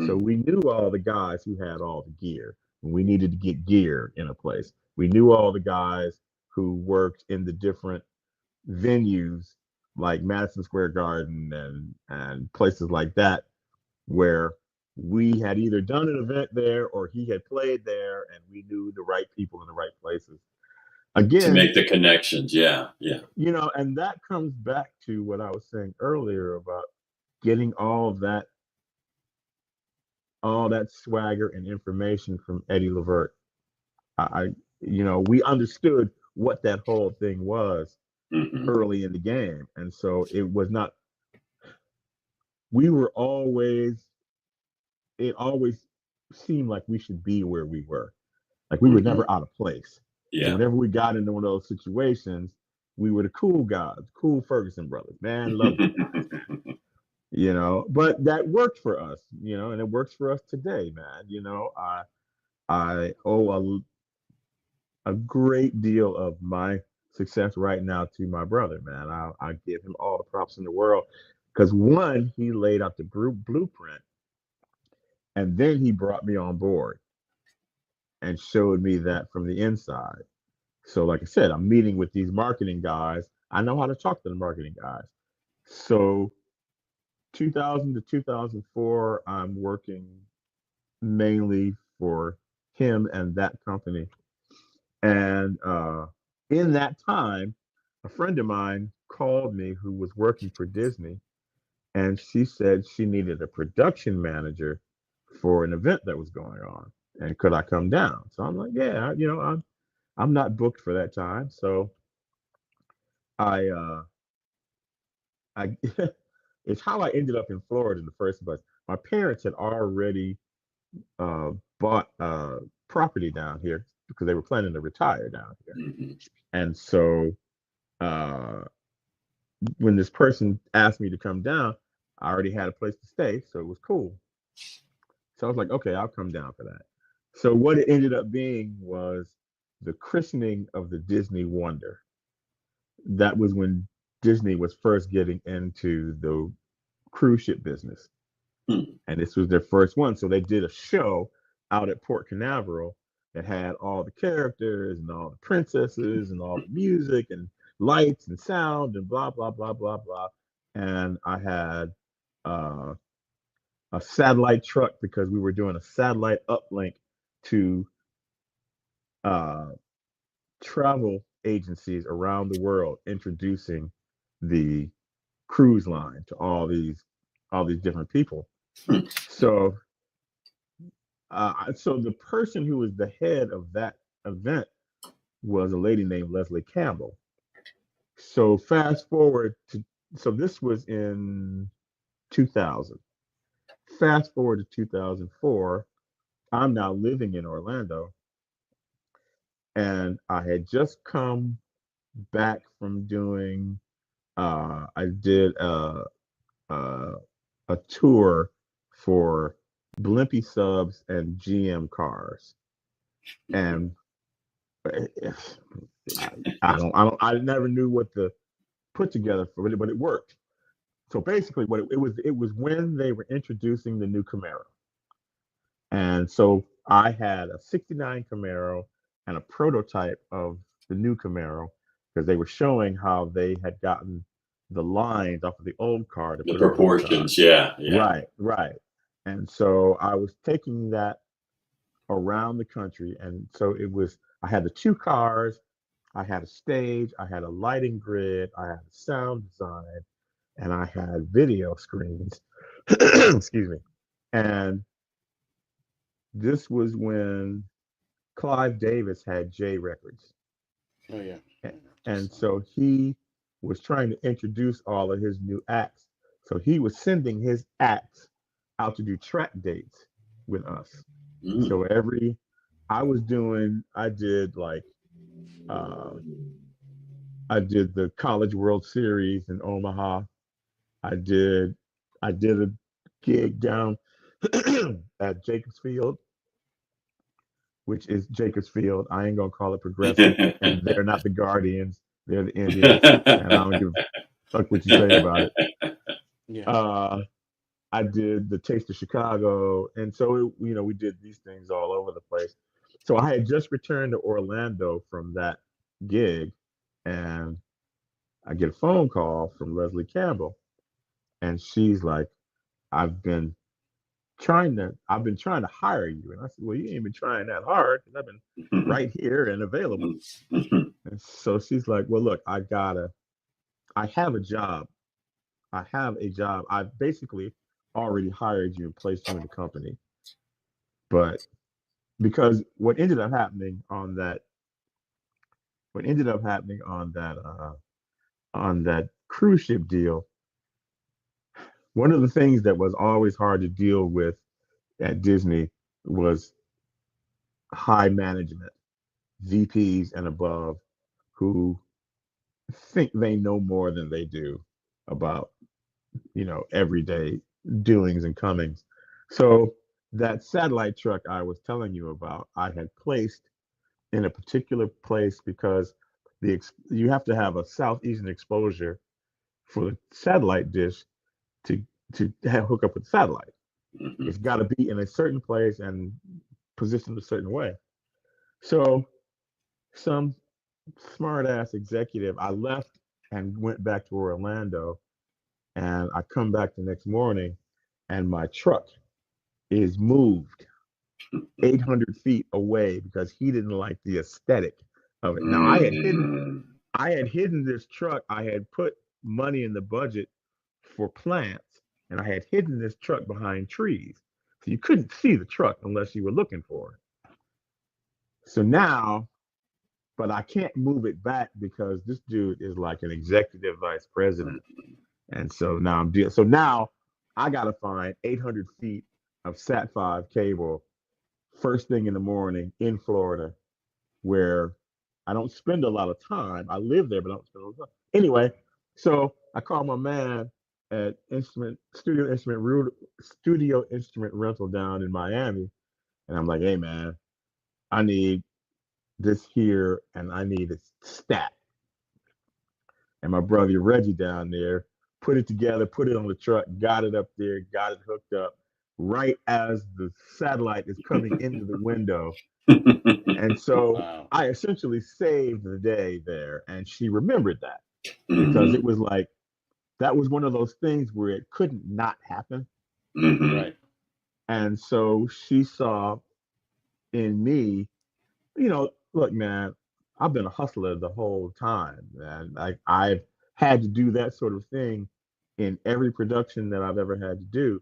Speaker 2: So we knew all the guys who had all the gear when we needed to get gear in a place. We knew all the guys who worked in the different venues like Madison Square Garden and places like that where we had either done an event there or he had played there and we knew the right people in the right places. Again,
Speaker 3: to make the connections. Yeah.
Speaker 2: And that comes back to what I was saying earlier about getting all that swagger and information from Eddie Levert. We understood what that whole thing was early in the game. And so it was not, it always seemed like we should be where we were. Like we were never out of place.
Speaker 3: Yeah.
Speaker 2: So whenever we got into one of those situations, we were the cool guys, cool Ferguson brothers, man, love you guys. But that worked for us, and it works for us today, man. I owe a great deal of my success right now to my brother, man. I give him all the props in the world because one, he laid out the blueprint, and then he brought me on board and showed me that from the inside. So, like I said, I'm meeting with these marketing guys. I know how to talk to the marketing guys. So, 2000 to 2004, I'm working mainly for him and that company. And in that time, a friend of mine called me who was working for Disney, and she said she needed a production manager for an event that was going on, and could I come down? So I'm like, yeah, I'm not booked for that time, so I it's how I ended up in Florida in the first place. My parents had already bought property down here because they were planning to retire down here. And so when this person asked me to come down, I already had a place to stay, so it was cool. So I was like, okay, I'll come down for that. So what it ended up being was the christening of the Disney Wonder. That was when Disney was first getting into the cruise ship business. And this was their first one. So they did a show out at Port Canaveral that had all the characters and all the princesses and all the music and lights and sound and blah, blah, blah, blah, blah. And I had a satellite truck because we were doing a satellite uplink to travel agencies around the world, introducing the cruise line to all these different people. So the person who was the head of that event was a lady named Leslie Campbell. So fast forward so this was in 2000. Fast forward to 2004, I'm now living in Orlando, and I had just come back from doing. I did a tour for Blimpie Subs and GM cars, and I never knew what to put together for it, but it worked. So basically, what it was when they were introducing the new Camaro, and so I had a '69 Camaro and a prototype of the new Camaro because they were showing how they had gotten the lines off of the old car to
Speaker 3: The
Speaker 2: put
Speaker 3: proportions,
Speaker 2: on the
Speaker 3: yeah.
Speaker 2: Right. And so I was taking that around the country, and so I had the two cars, I had a stage, I had a lighting grid, I had a sound design, and I had video screens. Excuse me. And this was when Clive Davis had J Records.
Speaker 1: Oh yeah.
Speaker 2: And so he was trying to introduce all of his new acts. So he was sending his acts out to do track dates with us. So I did the College World Series in Omaha. I did a gig down at Jacobs Field, which is Jacobs Field. I ain't gonna call it Progressive, and they're not the Guardians; they're the Indians, and I don't give a fuck what you say about it.
Speaker 1: Yeah.
Speaker 2: I did the Taste of Chicago, and so we did these things all over the place. So I had just returned to Orlando from that gig, and I get a phone call from Leslie Campbell, and she's like, "I've been I've been trying to hire you," and I said, "Well, you ain't been trying that hard, because I've been right here and available." And so she's like, "Well, look, I have a job. I have a job. I've basically already hired you and placed you in the company, but because what ended up happening on that cruise ship deal, one of the things that was always hard to deal with at Disney was high management, VPs and above, who think they know more than they do about everyday doings and comings. So that satellite truck I was telling you about, I had placed in a particular place because you have to have a southeastern exposure for the satellite dish to hook up with the satellite. It's got to be in a certain place and positioned a certain way. So some smart ass executive, I left and went back to Orlando, and I come back the next morning, and my truck is moved 800 feet away because he didn't like the aesthetic of it. Now I had hidden this truck. I had put money in the budget for plants, and I had hidden this truck behind trees. So you couldn't see the truck unless you were looking for it. So now, but I can't move it back because this dude is like an executive vice president. And so now so now I gotta find 800 feet of Sat 5 cable first thing in the morning in Florida, where I don't spend a lot of time. I live there, but I don't spend a lot of time. Anyway, so I call my man at studio instrument rental down in Miami, and I'm like, "Hey man, I need this here, and I need it stat." And my brother Reggie down there put it together, put it on the truck, got it up there, got it hooked up right as the satellite is coming into the window. And so
Speaker 1: Wow.
Speaker 2: I essentially saved the day there. And she remembered that because it was like, that was one of those things where it couldn't not happen.
Speaker 1: Right.
Speaker 2: And so she saw in me, look, man, I've been a hustler the whole time, man. I've had to do that sort of thing in every production that I've ever had to do.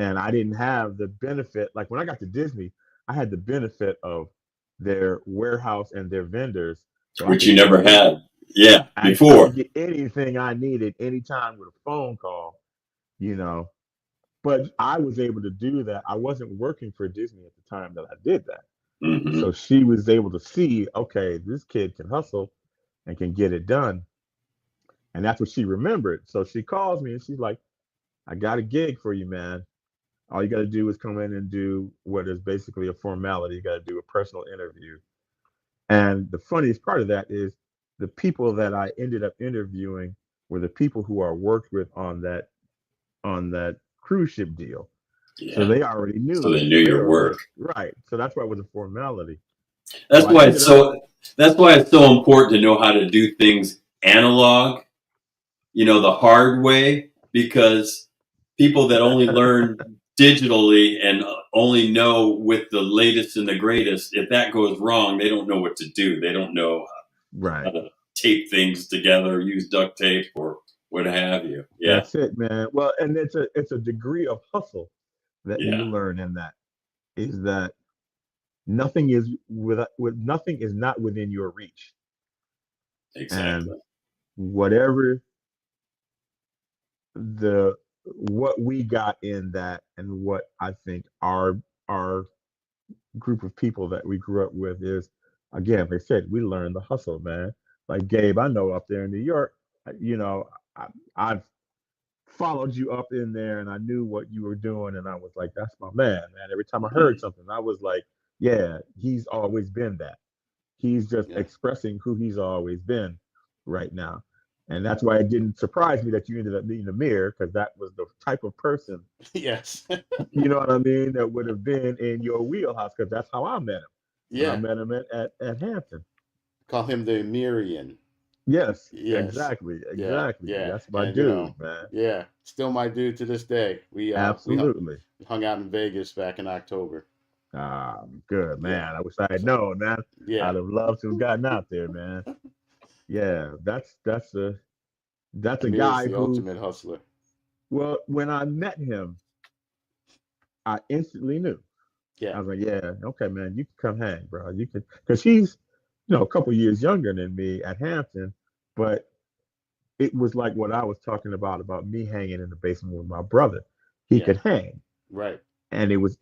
Speaker 2: And I didn't have the benefit. Like when I got to Disney, I had the benefit of their warehouse and their vendors. So I
Speaker 3: Which
Speaker 2: could
Speaker 3: you
Speaker 2: get
Speaker 3: never had. Yeah,
Speaker 2: I could
Speaker 3: before.
Speaker 2: get anything I needed anytime with a phone call, you know. But I was able to do that. I wasn't working for Disney at the time that I did that. So she was able to see, okay, this kid can hustle and can get it done. And that's what she remembered. So she calls me and she's like, "I got a gig for you, man. All you got to do is come in and do what is basically a formality. You got to do a personal interview." And the funniest part of that is the people that I ended up interviewing were the people who I worked with on that cruise ship deal. So
Speaker 3: Yeah.
Speaker 2: they already knew
Speaker 3: So they
Speaker 2: me.
Speaker 3: knew
Speaker 2: So they
Speaker 3: your
Speaker 2: were
Speaker 3: work.
Speaker 2: like, right. So that's why it was a formality. So
Speaker 3: That's
Speaker 2: I
Speaker 3: why
Speaker 2: ended
Speaker 3: it's
Speaker 2: up,
Speaker 3: so. That's why it's so important to know how to do things analog. The hard way, because people that only learn digitally and only know with the latest and the greatest, if that goes wrong, they don't know what to do. They don't know how
Speaker 2: right.
Speaker 3: to tape things together, use duct tape or what have you. Yeah.
Speaker 2: That's it, man. Well, and it's a degree of hustle that you
Speaker 3: Yeah.
Speaker 2: learn in that is that nothing is nothing is not within your reach. And
Speaker 3: Exactly.
Speaker 2: whatever the what we got in that and what I think our group of people that we grew up with is, again, they said we learned the hustle, man. Like Gabe, I know up there in New York, you know, I've followed you up in there and I knew what you were doing and I was like, that's my man. Every time I heard something, I was like, yeah, he's always been that. He's just
Speaker 1: Yeah.
Speaker 2: expressing who he's always been right now. And that's why it didn't surprise me that you ended up meeting Amir, because that was the type of person,
Speaker 1: Yes.
Speaker 2: you know what I mean, that would have been in your wheelhouse, because that's how I met him. When I
Speaker 1: Yeah.
Speaker 2: met him at Hampton.
Speaker 1: Call him the Mirian.
Speaker 2: Yes,
Speaker 1: Yes.
Speaker 2: exactly,
Speaker 1: Yeah.
Speaker 2: exactly.
Speaker 1: Yeah.
Speaker 2: That's my
Speaker 1: And you
Speaker 2: dude,
Speaker 1: know,
Speaker 2: man.
Speaker 1: yeah, still my dude to this day. We
Speaker 2: Absolutely.
Speaker 1: hung out in Vegas back in October.
Speaker 2: Good,
Speaker 1: Yeah.
Speaker 2: man. I wish I had
Speaker 1: So
Speaker 2: known, man.
Speaker 1: yeah.
Speaker 2: I'd have loved to have gotten out there, man. Yeah, that's a
Speaker 1: Amir's
Speaker 2: guy
Speaker 1: the
Speaker 2: who,
Speaker 1: ultimate hustler.
Speaker 2: well, when I met him, I instantly knew.
Speaker 1: Yeah.
Speaker 2: I was like, yeah, okay, man, you can come hang, bro. You can, because he's, a couple years younger than me at Hampton, but it was like what I was talking about me hanging in the basement with my brother. He
Speaker 1: Yeah.
Speaker 2: could hang,
Speaker 1: Right.
Speaker 2: and it was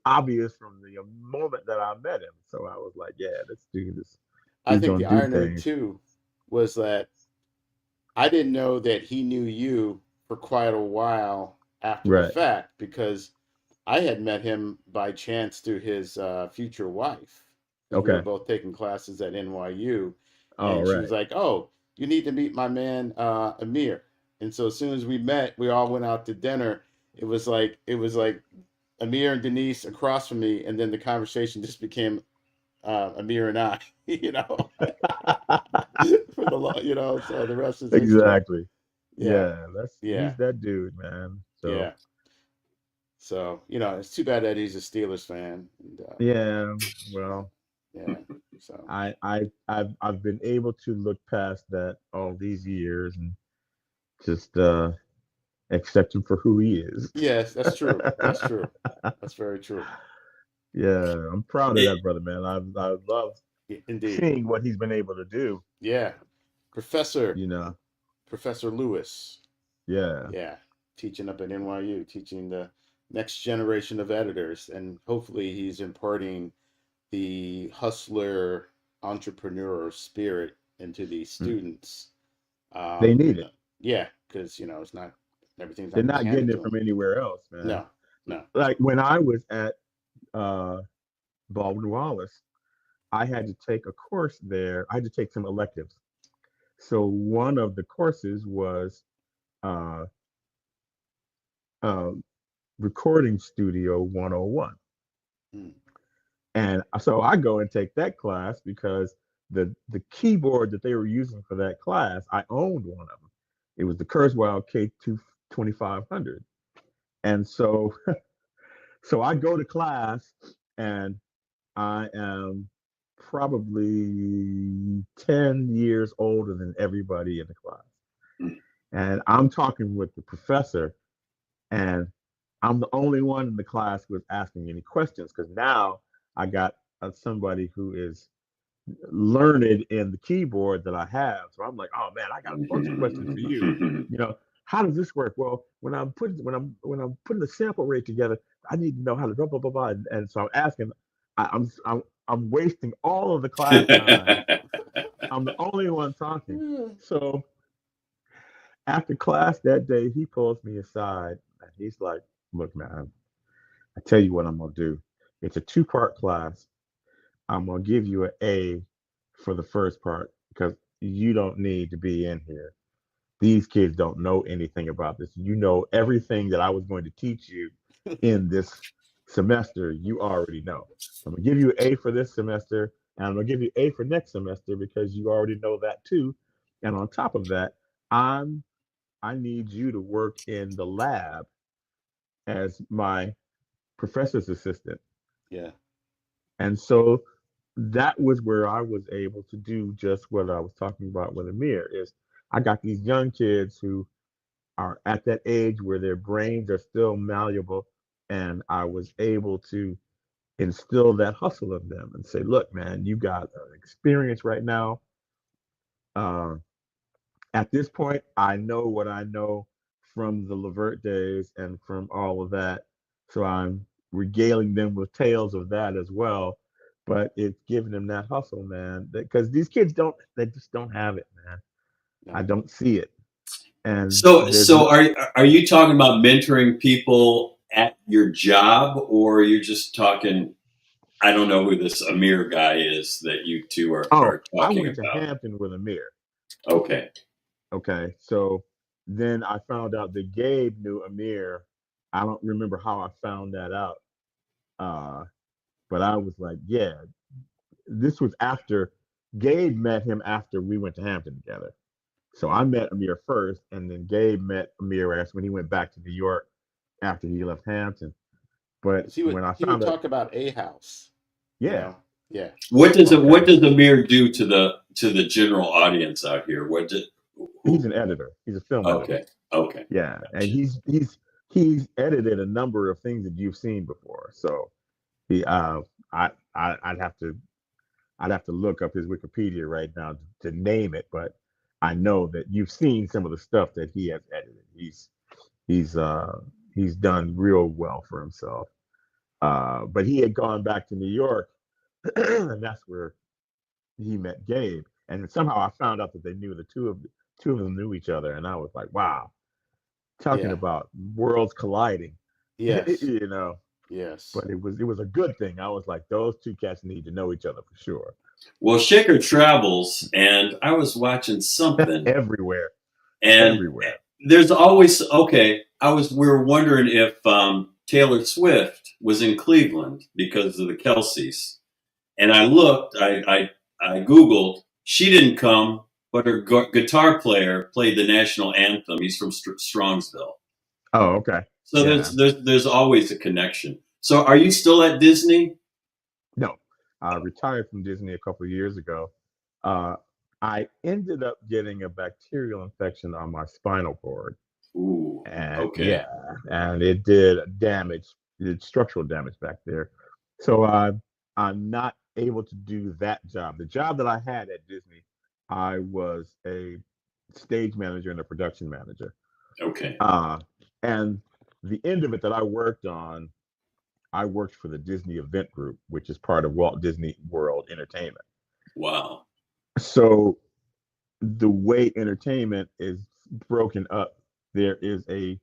Speaker 2: obvious from the moment that I met him. So I was like, yeah, this dude is
Speaker 1: I
Speaker 2: he's
Speaker 1: think
Speaker 2: gonna
Speaker 1: the
Speaker 2: do
Speaker 1: irony
Speaker 2: things.
Speaker 1: too was that I didn't know that he knew you for quite a while after the
Speaker 2: Right.
Speaker 1: fact because I had met him by chance through his future wife because we were
Speaker 2: Okay.
Speaker 1: both taking classes at NYU,
Speaker 2: All
Speaker 1: and she was
Speaker 2: right.
Speaker 1: like, "Oh, you need to meet my man Amir." And so as soon as we met, we all went out to dinner. It was like Amir and Denise across from me, and then the conversation just became Amir and I, you know, for the so the rest is history.
Speaker 2: Exactly.
Speaker 1: Yeah,
Speaker 2: Yeah, that's
Speaker 1: yeah,
Speaker 2: he's that dude, man. So
Speaker 1: yeah. So it's too bad that he's a Steelers fan. And,
Speaker 2: yeah, well,
Speaker 1: yeah. So
Speaker 2: I've been able to look past that all these years and just accept him for who he is.
Speaker 1: yes, that's true. That's true. That's very true.
Speaker 2: Yeah, I'm proud of
Speaker 3: Yeah.
Speaker 2: that brother, man. I love
Speaker 1: Indeed.
Speaker 2: seeing what he's been able to do.
Speaker 1: Yeah. Professor
Speaker 2: You know,
Speaker 1: Professor Lewis.
Speaker 2: yeah.
Speaker 1: Yeah. Teaching up at NYU, teaching the next generation of editors, and hopefully he's imparting the hustler entrepreneur spirit into the
Speaker 2: Mm.
Speaker 1: students.
Speaker 2: They need it.
Speaker 1: Yeah, because it's not everything's
Speaker 2: They're
Speaker 1: not just
Speaker 2: not getting
Speaker 1: handed
Speaker 2: it
Speaker 1: to them.
Speaker 2: from anywhere else, man.
Speaker 1: No, no.
Speaker 2: Like when I was at uh, Baldwin Wallace, I had to take a course there. I had to take some electives. So one of the courses was uh, uh, Recording Studio 101.
Speaker 1: Mm.
Speaker 2: And so I go and take that class because the keyboard that they were using for that class, I owned one of them. It was the Kurzweil K2 2500. And so I go to class and I am probably 10 years older than everybody in the class. And I'm talking with the professor, and I'm the only one in the class who was asking any questions because now I got somebody who is learned in the keyboard that I have. So I'm like, oh man, I got a bunch of questions for you. You know, how does this work? Well, when I'm putting the sample rate together, I need to know how to blah blah blah blah. And so I'm asking, I'm wasting all of the class time. I'm the only one talking. So after class that day, he pulls me aside and he's like, look, man, I tell you what I'm gonna do. It's a two-part class. I'm gonna give you an A for the first part because you don't need to be in here. These kids don't know anything about this. You know everything that I was going to teach you in this semester. You already know. I'm gonna give you an A for this semester, and I'm gonna give you A for next semester because you already know that too. And on top of that, I need you to work in the lab as my professor's assistant.
Speaker 1: Yeah.
Speaker 2: And so that was where I was able to do just what I was talking about with Amir is I got these young kids who are at that age where their brains are still malleable, and I was able to instill that hustle in them and say, look, man, you got experience right now. Uh, at this point, I know what I know from the Levert days and from all of that. So I'm regaling them with tales of that as well. But it's giving them that hustle, man. Because these kids they just don't have it, man. I
Speaker 1: No.
Speaker 2: don't see it. And
Speaker 3: So,
Speaker 2: there's
Speaker 3: so are you talking about mentoring people at your job, or are you just talking? I don't know who this Amir guy is that you two are
Speaker 2: oh, I
Speaker 3: talking
Speaker 2: went to
Speaker 3: about.
Speaker 2: Hampton with Amir.
Speaker 3: Okay.
Speaker 2: Okay, so then I found out that Gabe knew Amir. I don't remember how I found that out, uh, but I was like, yeah, this was after Gabe met him after we went to Hampton together. So I met Amir first, and then Gabe met Amir as when he went back to New York after he left Hampton. But
Speaker 1: 'Cause he
Speaker 2: when
Speaker 1: would
Speaker 2: I
Speaker 1: he would
Speaker 2: found out,
Speaker 1: talk about a house, you
Speaker 2: yeah,
Speaker 1: know. Yeah.
Speaker 2: okay,
Speaker 3: What does Amir do to the general audience out here? What did
Speaker 2: he's
Speaker 3: who?
Speaker 2: an editor. He's a film editor.
Speaker 3: Okay, okay,
Speaker 2: Yeah, and
Speaker 3: gotcha.
Speaker 2: he's edited a number of things that you've seen before. So he, I'd have to look up his Wikipedia right now to name it, but I know that you've seen some of the stuff that he has edited. He's uh he's done real well for himself. But he had gone back to New York, and that's where he met Gabe. And somehow I found out that they knew two of them knew each other, and I was like, wow, talking
Speaker 1: Yeah.
Speaker 2: about worlds colliding,
Speaker 1: Yes.
Speaker 2: you know.
Speaker 1: Yes.
Speaker 2: But it was a good thing. I was like, those two cats need to know each other for sure.
Speaker 3: Well, Shaker travels, and I was watching something,
Speaker 2: Everywhere,
Speaker 3: and
Speaker 2: everywhere.
Speaker 3: there's always okay. We were wondering if Taylor Swift was in Cleveland because of the Kelseys, and I looked, I googled. She didn't come, but her guitar player played the national anthem. He's from Strongsville,
Speaker 2: Oh, okay.
Speaker 3: so
Speaker 2: Yeah.
Speaker 3: there's always a connection. So, are you still at Disney?
Speaker 2: No, I retired from Disney a couple of years ago. Uh, I ended up getting a bacterial infection on my spinal cord,
Speaker 3: Ooh,
Speaker 2: and
Speaker 3: okay,
Speaker 2: yeah, and it did damage, it did structural damage back there. So I'm not able to do that job. The job that I had at Disney, I was a stage manager and a production manager.
Speaker 3: okay,
Speaker 2: Uh, and the end of it that I worked on, I worked for the Disney Event Group, which is part of Walt Disney World Entertainment.
Speaker 3: wow,
Speaker 2: So the way entertainment is broken up, there is a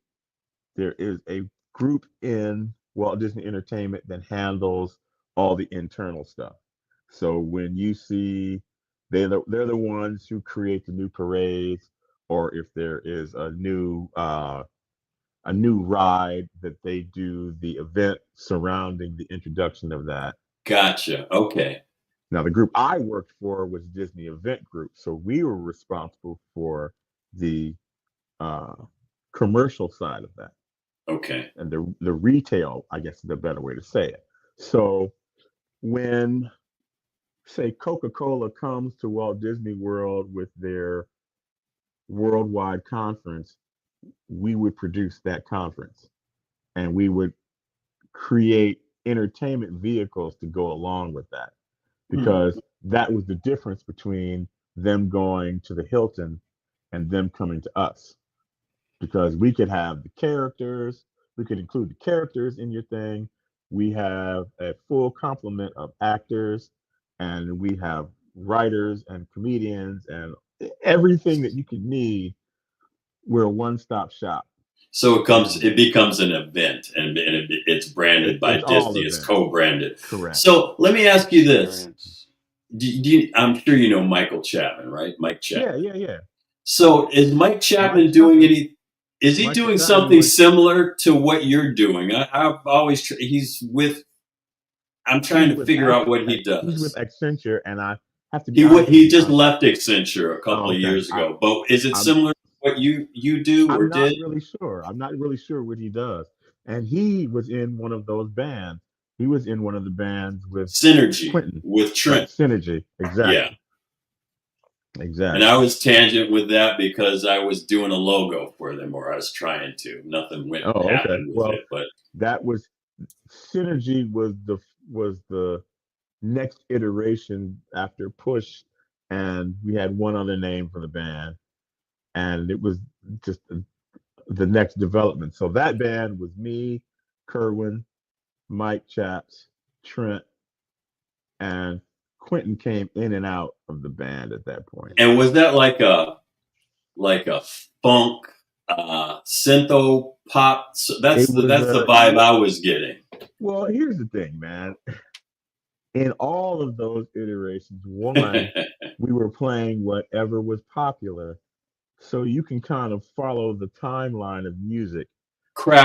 Speaker 2: there is a group in Walt Disney Entertainment that handles all the internal stuff. So when you see they're the ones who create the new parades, or if there is a new ride, that they do the event surrounding the introduction of that.
Speaker 3: gotcha, okay,
Speaker 2: Now, the group I worked for was Disney Event Group, so we were responsible for the uh, commercial side of that
Speaker 3: okay.
Speaker 2: and the retail, I guess is the better way to say it. So when, say, Coca-Cola comes to Walt Disney World with their worldwide conference, we would produce that conference, and we would create entertainment vehicles to go along with that,
Speaker 3: Hmm.
Speaker 2: because that was the difference between them going to the Hilton and them coming to us, because we could have the characters, we could include the characters in your thing. We have a full complement of actors, and we have writers and comedians and everything that you could need. We're a one-stop shop,
Speaker 3: So
Speaker 2: and
Speaker 3: it becomes an event, and it's branded by
Speaker 2: it's all
Speaker 3: Disney. It's
Speaker 2: events.
Speaker 3: co-branded.
Speaker 2: Correct.
Speaker 3: So let me ask you this:
Speaker 1: Experience.
Speaker 3: I'm sure you know Michael Chapman, right? Mike
Speaker 2: Yeah,
Speaker 3: Chapman.
Speaker 2: yeah, yeah.
Speaker 3: So is Mike
Speaker 2: Mike
Speaker 3: Chapman doing
Speaker 2: Chapman.
Speaker 3: any? Is he
Speaker 2: Michael
Speaker 3: doing
Speaker 2: Chapman
Speaker 3: something
Speaker 2: was
Speaker 3: similar to what you're doing? I've always he's with. I'm trying
Speaker 2: he's
Speaker 3: to
Speaker 2: with
Speaker 3: figure out what he
Speaker 2: he's with
Speaker 3: does.
Speaker 2: Accenture, and I have to be honest with
Speaker 3: He
Speaker 2: you.
Speaker 3: just left Accenture a
Speaker 2: Oh,
Speaker 3: couple of
Speaker 2: okay.
Speaker 3: years ago. But is it
Speaker 2: I'm
Speaker 3: similar to what you do
Speaker 2: I'm
Speaker 3: or
Speaker 2: not
Speaker 3: did?
Speaker 2: really sure. I'm not really sure what he does. And he was in one of those bands. He was in one of the bands with
Speaker 3: Synergy
Speaker 2: Quentin,
Speaker 3: with
Speaker 2: right?
Speaker 3: Trent.
Speaker 2: Synergy.
Speaker 3: Yeah.
Speaker 2: Exactly.
Speaker 3: And I
Speaker 2: Exactly.
Speaker 3: was tangent with that because I was doing a logo for them, or I was trying to. Nothing went
Speaker 2: Oh, okay.
Speaker 3: happened with
Speaker 2: Well,
Speaker 3: it, but
Speaker 2: that was Synergy was the next iteration after Push, and we had one other name for the band, and it was just the next development. So that band was me, Kerwin, Mike Chaps, Trent, and Quentin came in and out of the band at that point.
Speaker 3: and was that like a funk syntho pop? So
Speaker 2: It was
Speaker 3: that's the vibe I was getting.
Speaker 2: well, here's the thing, man. In all of those iterations, one, we were playing whatever was popular. so you can kind of follow the timeline of music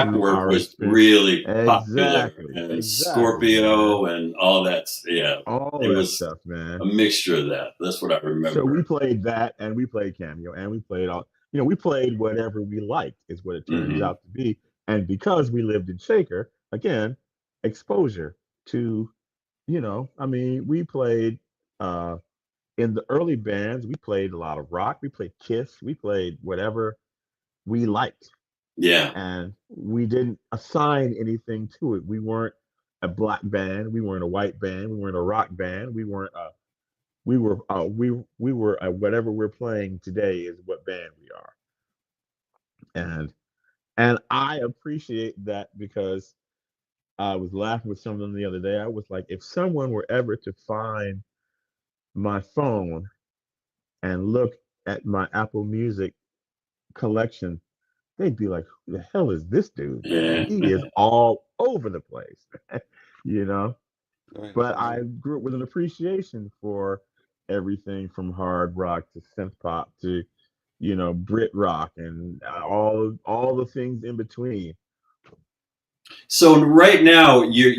Speaker 2: through
Speaker 3: Kraftwerk
Speaker 2: our
Speaker 3: was
Speaker 2: experience.
Speaker 3: really popular,
Speaker 2: Exactly,
Speaker 3: and
Speaker 2: exactly, man.
Speaker 3: Scorpio and all that. Yeah,
Speaker 2: All
Speaker 3: it
Speaker 2: that
Speaker 3: was
Speaker 2: stuff, man.
Speaker 3: a mixture of that. That's what I
Speaker 2: So we
Speaker 3: remember.
Speaker 2: played that, and we played Cameo, and we played all. You know, we played whatever we liked, is what it turns
Speaker 3: Hmm.
Speaker 2: out to be. And because we lived in Shaker, again, exposure to, I mean, we played uh in the early bands, we played a lot of rock, we played Kiss, we played whatever we liked,
Speaker 3: Yeah,
Speaker 2: and we didn't assign anything to it. We weren't a black band, we weren't a white band, we weren't a rock band, we were whatever we're playing today is what band we are. And I appreciate that, because I was laughing with someone the other day. I was like, if someone were ever to find my phone and look at my Apple Music collection, they'd be like, who the hell is this dude, man?
Speaker 3: yeah.
Speaker 2: He is all over the place. you know
Speaker 1: Right,
Speaker 2: but
Speaker 1: right.
Speaker 2: I grew up with an appreciation for everything from hard rock to synth pop to Brit rock, and all the things in between.
Speaker 3: So right now, you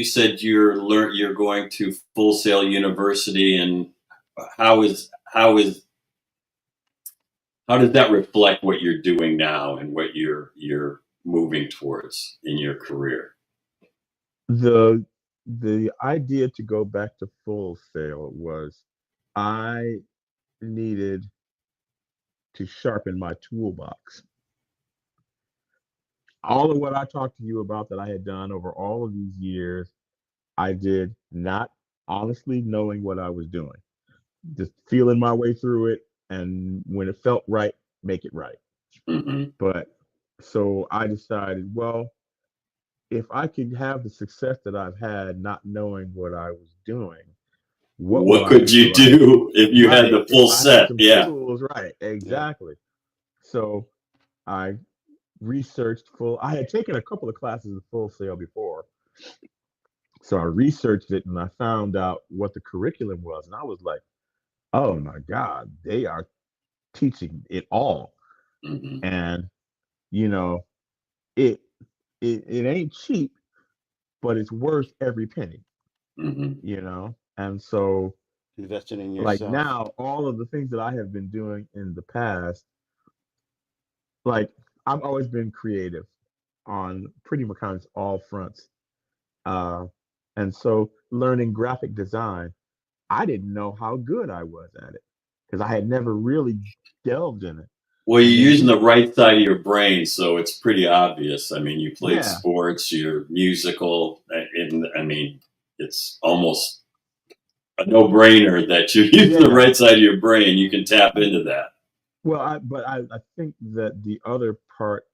Speaker 3: said you're going to Full Sail University, and how does that reflect what you're doing now and what you're moving towards in your career?
Speaker 2: The idea to go back to Full Sail was, I needed to sharpen my toolbox. All of what I talked to you about that I had done over all of these years, I did not honestly knowing what I was doing, just feeling my way through it, and when it felt right, make it right.
Speaker 3: Hmm.
Speaker 2: But so I decided, well, if I could have the success that I've had not knowing what I was doing, what will
Speaker 3: What
Speaker 2: I
Speaker 3: could
Speaker 2: do
Speaker 3: you
Speaker 2: till I get
Speaker 3: do if you had
Speaker 2: right?
Speaker 3: the
Speaker 2: If
Speaker 3: full
Speaker 2: I had
Speaker 3: set?
Speaker 2: some
Speaker 3: Yeah.
Speaker 2: tools, right?
Speaker 1: Yeah.
Speaker 2: Exactly. So I researched full. I had taken a couple of classes of Full Sail before, so I researched it and I found out what the curriculum was, and I was like, "Oh my God, they are teaching it all."
Speaker 3: Hmm.
Speaker 2: And you know, it it ain't cheap, but it's worth every penny.
Speaker 3: Hmm.
Speaker 2: And so,
Speaker 1: Investing in
Speaker 2: like,
Speaker 1: yourself.
Speaker 2: now, all of the things that I have been doing in the past, like, I've always been creative on pretty much all fronts. Uh, and so, learning graphic design, I didn't know how good I was at it, because I had never really delved in it.
Speaker 3: Well, you're
Speaker 2: And then
Speaker 3: using the
Speaker 2: people,
Speaker 3: right side of your brain, so it's pretty obvious. I mean, you played
Speaker 2: yeah,
Speaker 3: sports, you're musical, and I mean, it's almost a no-brainer that you're using the
Speaker 2: yeah.
Speaker 3: right side of your brain. You can tap into that.
Speaker 2: Well, I think that the other part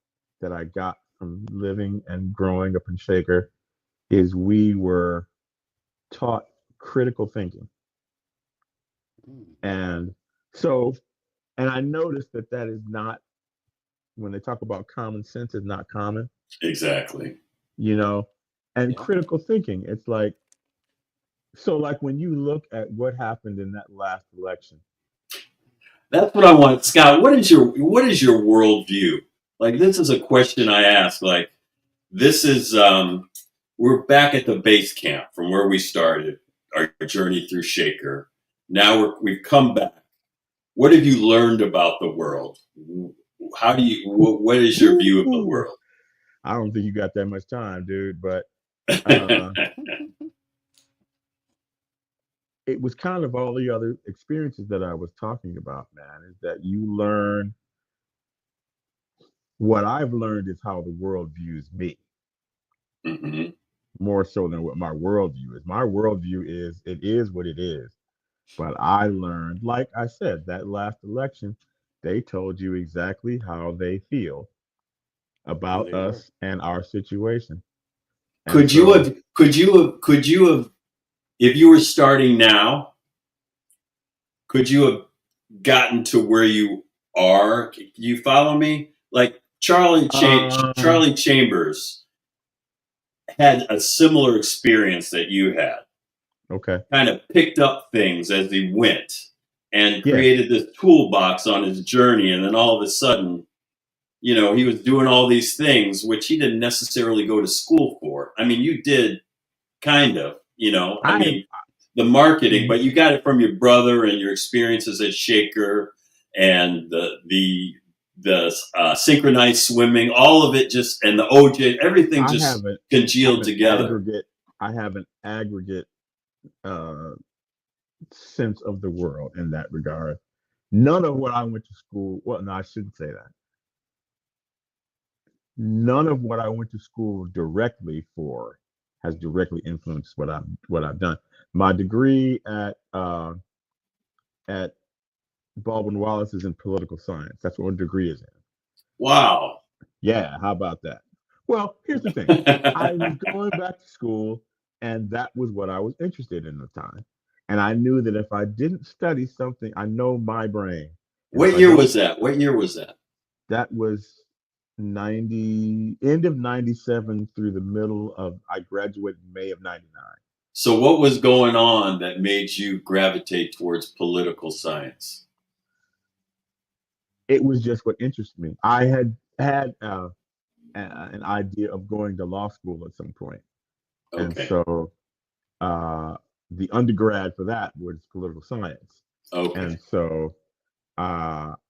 Speaker 2: that I got from living and growing up in Shaker is we were taught critical thinking.
Speaker 1: Mm.
Speaker 2: And so, and I noticed that that is not, when they talk about common sense, is not common,
Speaker 3: Exactly.
Speaker 2: you know, and
Speaker 1: Yeah.
Speaker 2: critical thinking. It's like, so like when you look at what happened in that last election.
Speaker 3: That's what I want, Scott. What is your worldview? Like, this is a question I ask. Like, this is we're back at the base camp from where we started our journey through Shaker. Now we've come back. What have you learned about the world? How do you? What is your view of the
Speaker 2: Ooh,
Speaker 3: world?
Speaker 2: I don't think you got that much time, dude, but uh, it was kind of all the other experiences that I was talking about, man, is that you learn. What I've learned is how the world views me,
Speaker 3: Hmm.
Speaker 2: more so than what my worldview is. My worldview is, it is what it is. But I learned, like I said, that last election, they told you exactly how they feel
Speaker 1: Who
Speaker 2: about
Speaker 1: they were.
Speaker 2: us and our situation. And
Speaker 3: Could you
Speaker 2: so,
Speaker 3: have? Could you have? If you were starting now, could you have gotten to where you are? You follow me? Like
Speaker 2: uh,
Speaker 3: Charlie Chambers had a similar experience that you had.
Speaker 2: okay.
Speaker 3: Kind of picked up things as he went, and
Speaker 2: Yeah,
Speaker 3: created this toolbox on his journey. And then all of a sudden, he was doing all these things, which he didn't necessarily go to school for. I mean, you did kind of, I
Speaker 2: I
Speaker 3: mean, the marketing, but you got it from your brother and your experiences at Shaker and the synchronized swimming, all of it just, and the OJ, everything
Speaker 2: I
Speaker 3: just
Speaker 2: have
Speaker 3: congealed
Speaker 2: an
Speaker 3: together.
Speaker 2: aggregate uh, sense of the world in that regard. None of what I went to school, well, no, I shouldn't say that. None of what I went to school directly for has directly influenced what I've done. My degree at Baldwin Wallace is in political science. That's what my degree is in.
Speaker 3: Wow.
Speaker 2: Yeah, how about that? Well, here's the thing. I was going back to school, and that was what I was interested in at the time. And I knew that if I didn't study something, I know my brain. And if
Speaker 3: What
Speaker 2: I
Speaker 3: year
Speaker 2: don't,
Speaker 3: was that? What year was that?
Speaker 2: that was 90, end of 97 through the middle of, I graduated May of 99.
Speaker 3: So what was going on that made you gravitate towards political science?
Speaker 2: It was just what interested me. I had an idea of going to law school at some point. And
Speaker 3: Okay.
Speaker 2: so uh, the undergrad for that was political science.
Speaker 3: Okay.
Speaker 2: And so,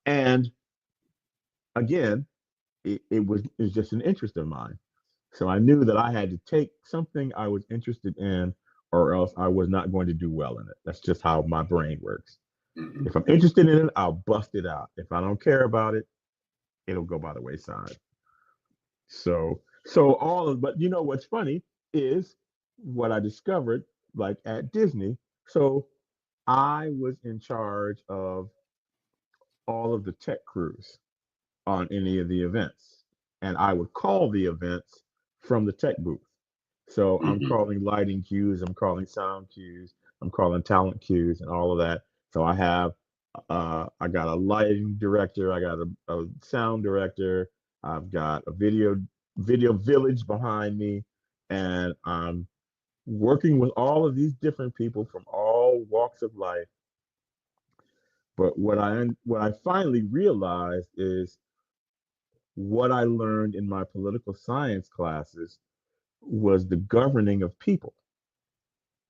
Speaker 2: and again, it was just an interest of mine. So I knew that I had to take something I was interested in, or else I was not going to do well in it. That's just how my brain works.
Speaker 3: Mhm.
Speaker 2: If I'm interested in it, I'll bust it out. If I don't care about it, it'll go by the wayside. But what's funny is what I discovered, like at Disney. So I was in charge of all of the tech crews on any of the events. And I would call the events from the tech booth. So I'm
Speaker 3: Mhm.
Speaker 2: calling lighting cues, I'm calling sound cues, I'm calling talent cues, and all of that. So I got a lighting director, I got a sound director, I've got a video village behind me, and I'm working with all of these different people from all walks of life. But what I finally realized is what I learned in my political science classes was the governing of people.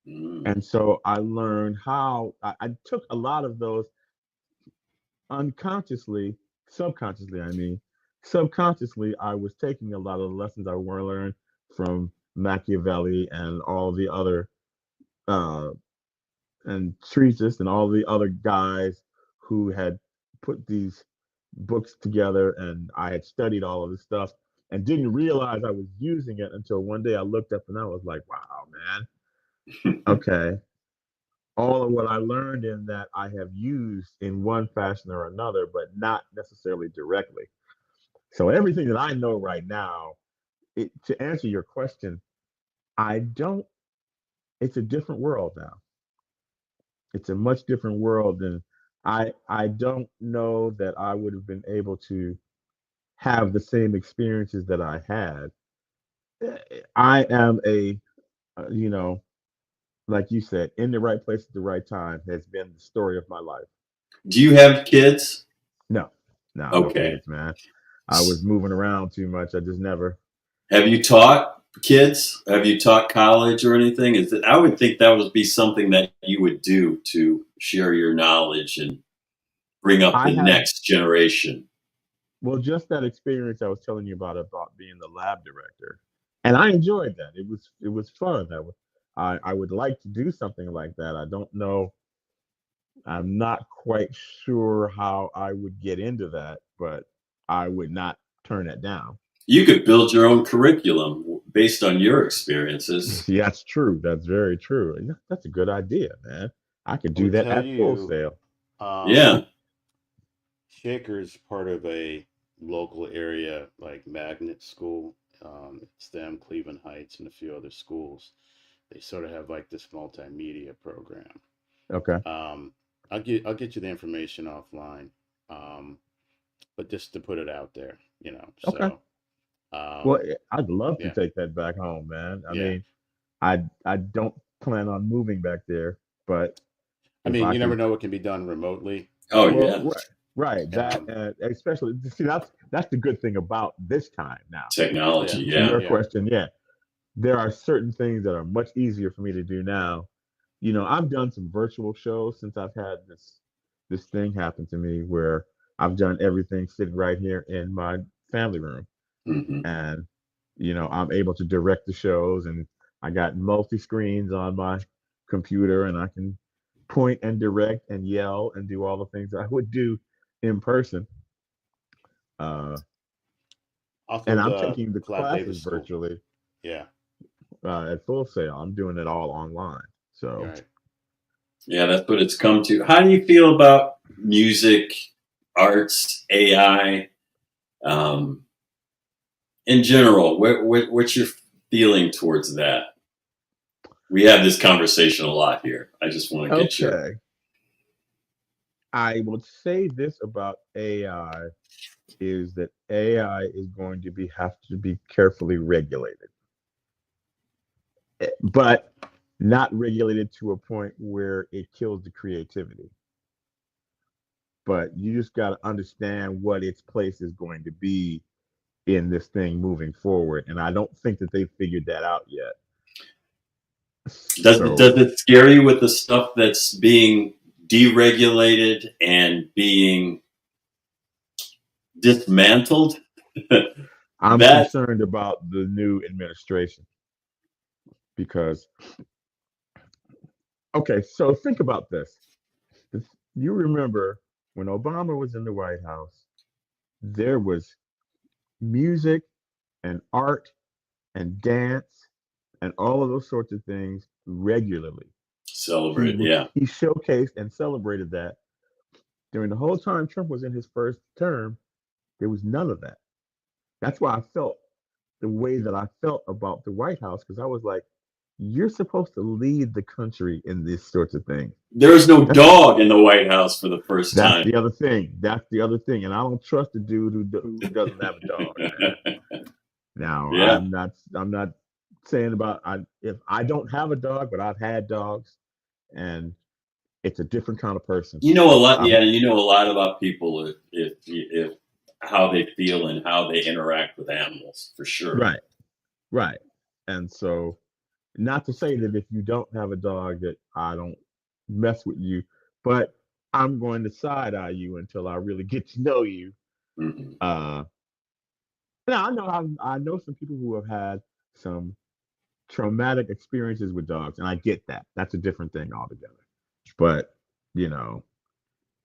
Speaker 3: Mm.
Speaker 2: And so I learned how I took a lot of those unconsciously, subconsciously, I mean, subconsciously, I was taking a lot of the lessons I learned from Machiavelli and all the other, uh, and Treatise and all the other guys who had put these books together, and I had studied all of this stuff and didn't realize I was using it until one day I looked up and I was like, wow, man, okay. All of what I learned in that I have used in one fashion or another, but not necessarily directly. So everything that I know right now, to answer your question, I don't, it's a different world now. It's a much different world than I don't know that I would have been able to have the same experiences that I had. I am like you said, in the right place at the right time has been the story of my life.
Speaker 3: Do you have kids?
Speaker 2: No, no
Speaker 3: Okay.
Speaker 2: kids, man. I was moving around too much. I just never.
Speaker 3: Have you taught kids? Have you taught college or anything? I would think that would be something that you would do to share your knowledge and bring up
Speaker 2: I
Speaker 3: the
Speaker 2: have
Speaker 3: next generation.
Speaker 2: Well, just that experience I was telling you about being the lab director, and I enjoyed that. It was fun. I would like to do something like that. I don't know. I'm not quite sure how I would get into that, but I would not turn it down.
Speaker 3: You could build your own curriculum based on your experiences.
Speaker 2: See, that's true. That's very true. And that's a good idea, man. I could
Speaker 1: I
Speaker 2: do
Speaker 1: would
Speaker 2: that
Speaker 1: tell
Speaker 2: at
Speaker 1: you,
Speaker 2: wholesale.
Speaker 1: um,
Speaker 3: Yeah.
Speaker 1: Shaker's part of a local area like magnet school. It's them, Cleveland Heights, and a few other schools. They sort of have like this multimedia program.
Speaker 2: Okay.
Speaker 1: Um, I'll get you the information offline. Um, but just to put it out there,
Speaker 2: Okay.
Speaker 1: So
Speaker 2: Well,
Speaker 1: um,
Speaker 2: I'd love to
Speaker 1: yeah,
Speaker 2: take that back home, man. I
Speaker 1: yeah.
Speaker 2: mean, I don't plan on moving back there, but
Speaker 1: I
Speaker 2: if
Speaker 1: mean,
Speaker 2: I
Speaker 1: you never
Speaker 2: could.
Speaker 1: know what can be done remotely.
Speaker 3: Oh
Speaker 2: Well,
Speaker 3: yeah,
Speaker 2: right. That especially see that's the good thing about this time now.
Speaker 1: Oh yeah,
Speaker 3: technology.
Speaker 2: To
Speaker 3: Yeah.
Speaker 2: your
Speaker 1: yeah,
Speaker 2: question, yeah, there are certain things that are much easier for me to do now. I've done some virtual shows since I've had this thing happen to me where I've done everything sitting right here in my family room,
Speaker 3: Hmm.
Speaker 2: and I'm able to direct the shows, and I got multi screens on my computer, and I can point and direct and yell and do all the things that I would do in person. Uh,
Speaker 1: off
Speaker 2: and
Speaker 1: of
Speaker 2: I'm
Speaker 1: the
Speaker 2: taking the
Speaker 1: Clive
Speaker 2: classes
Speaker 1: Davis school.
Speaker 2: virtually
Speaker 1: Yeah,
Speaker 2: at Full Sail. I'm doing it all online.
Speaker 1: you're
Speaker 2: So
Speaker 1: right.
Speaker 3: Yeah, that's what it's come to. How do you feel about music, arts, AI, um, in general? What's your feeling towards that? We have this conversation a lot here. I just want to get your.
Speaker 2: okay, I would say this about AI is that AI is going to have to be carefully regulated, but not regulated to a point where it kills the creativity. But you just got to understand what its place is going to be in this thing moving forward. And I don't think that they've figured that out yet.
Speaker 3: Does
Speaker 2: So
Speaker 3: it scare you with the stuff that's being deregulated and being dismantled?
Speaker 2: I'm
Speaker 3: That
Speaker 2: concerned about the new administration because, okay, so think about this. You remember when Obama was in the White House, there was music and art and dance and all of those sorts of things regularly.
Speaker 3: celebrate, yeah.
Speaker 2: He showcased and celebrated that during the whole time Trump was in his first term. There was none of that. That's why I felt the way that I felt about the White House because I was like, you're supposed to lead the country in these sorts of things.
Speaker 3: There was no
Speaker 2: That's
Speaker 3: dog in the White House for the first
Speaker 2: that's
Speaker 3: time.
Speaker 2: the other thing. That's the other thing, and I don't trust a dude who doesn't have a dog, man. Now,
Speaker 3: Yeah.
Speaker 2: I'm not saying about if I don't have a dog, but I've had dogs, and it's a different kind of person.
Speaker 3: You know a lot,
Speaker 2: I'm
Speaker 3: yeah. You know a lot about people if how they feel and how they interact with animals, for sure.
Speaker 2: right, right, and so not to say that if you don't have a dog that I don't mess with you, but I'm going to side eye you until I really get to know you.
Speaker 3: Hmm.
Speaker 2: Uh, Now I know some people who have had some traumatic experiences with dogs, and I get that. That's a different thing altogether. But you know,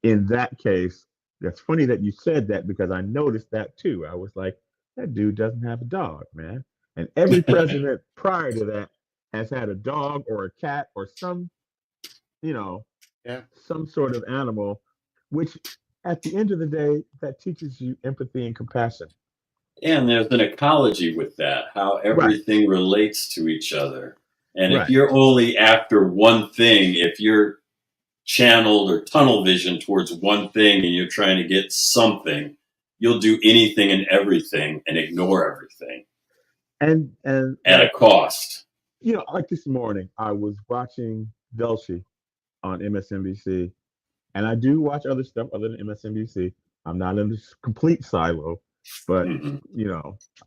Speaker 2: in that case, that's funny that you said that because I noticed that too. I was like, that dude doesn't have a dog, man. And every president prior to that has had a dog or a cat or you know,
Speaker 1: Yeah,
Speaker 2: some sort of animal, which at the end of the day, that teaches you empathy and compassion.
Speaker 3: And there's an ecology with that, how
Speaker 2: Right,
Speaker 3: everything relates to each other. And if
Speaker 2: right.
Speaker 3: you're only after one thing, if you're channeled or tunnel vision towards one thing and you're trying to get something, you'll do anything and everything and ignore everything
Speaker 2: And
Speaker 3: at a
Speaker 2: like
Speaker 3: cost.
Speaker 2: like this morning, I was watching Delshi on MSNBC, and I do watch other stuff other than MSNBC. I'm not in this complete silo, but
Speaker 3: Hmm.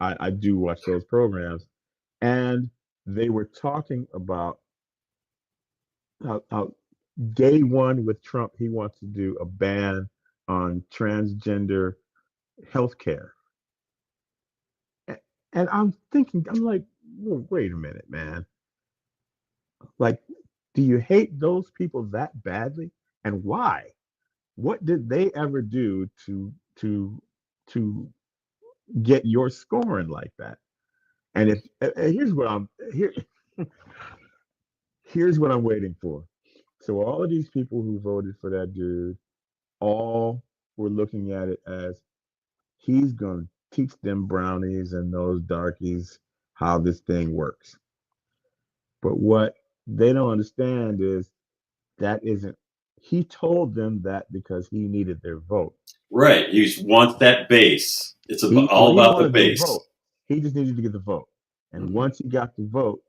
Speaker 2: I do watch those programs, and they were talking about how day one with Trump, he wants to do a ban on transgender healthcare. And I'm thinking, I'm like, wait a minute, man. Like, do you hate those people that badly? And why? What did they ever do to get your scoring like that? And if here's what I'm here here's what I'm waiting for. So all of these people who voted for that dude all were looking at it as he's going to teach them brownies and those darkies how this thing works. But what they don't understand is that isn't, he told them that because he needed their vote.
Speaker 3: Right. You want that base. It's
Speaker 2: He
Speaker 3: all
Speaker 2: he
Speaker 3: about the
Speaker 2: wanted their
Speaker 3: base.
Speaker 2: vote. He just needed to get the vote. And
Speaker 3: Hmm.
Speaker 2: once he got the vote,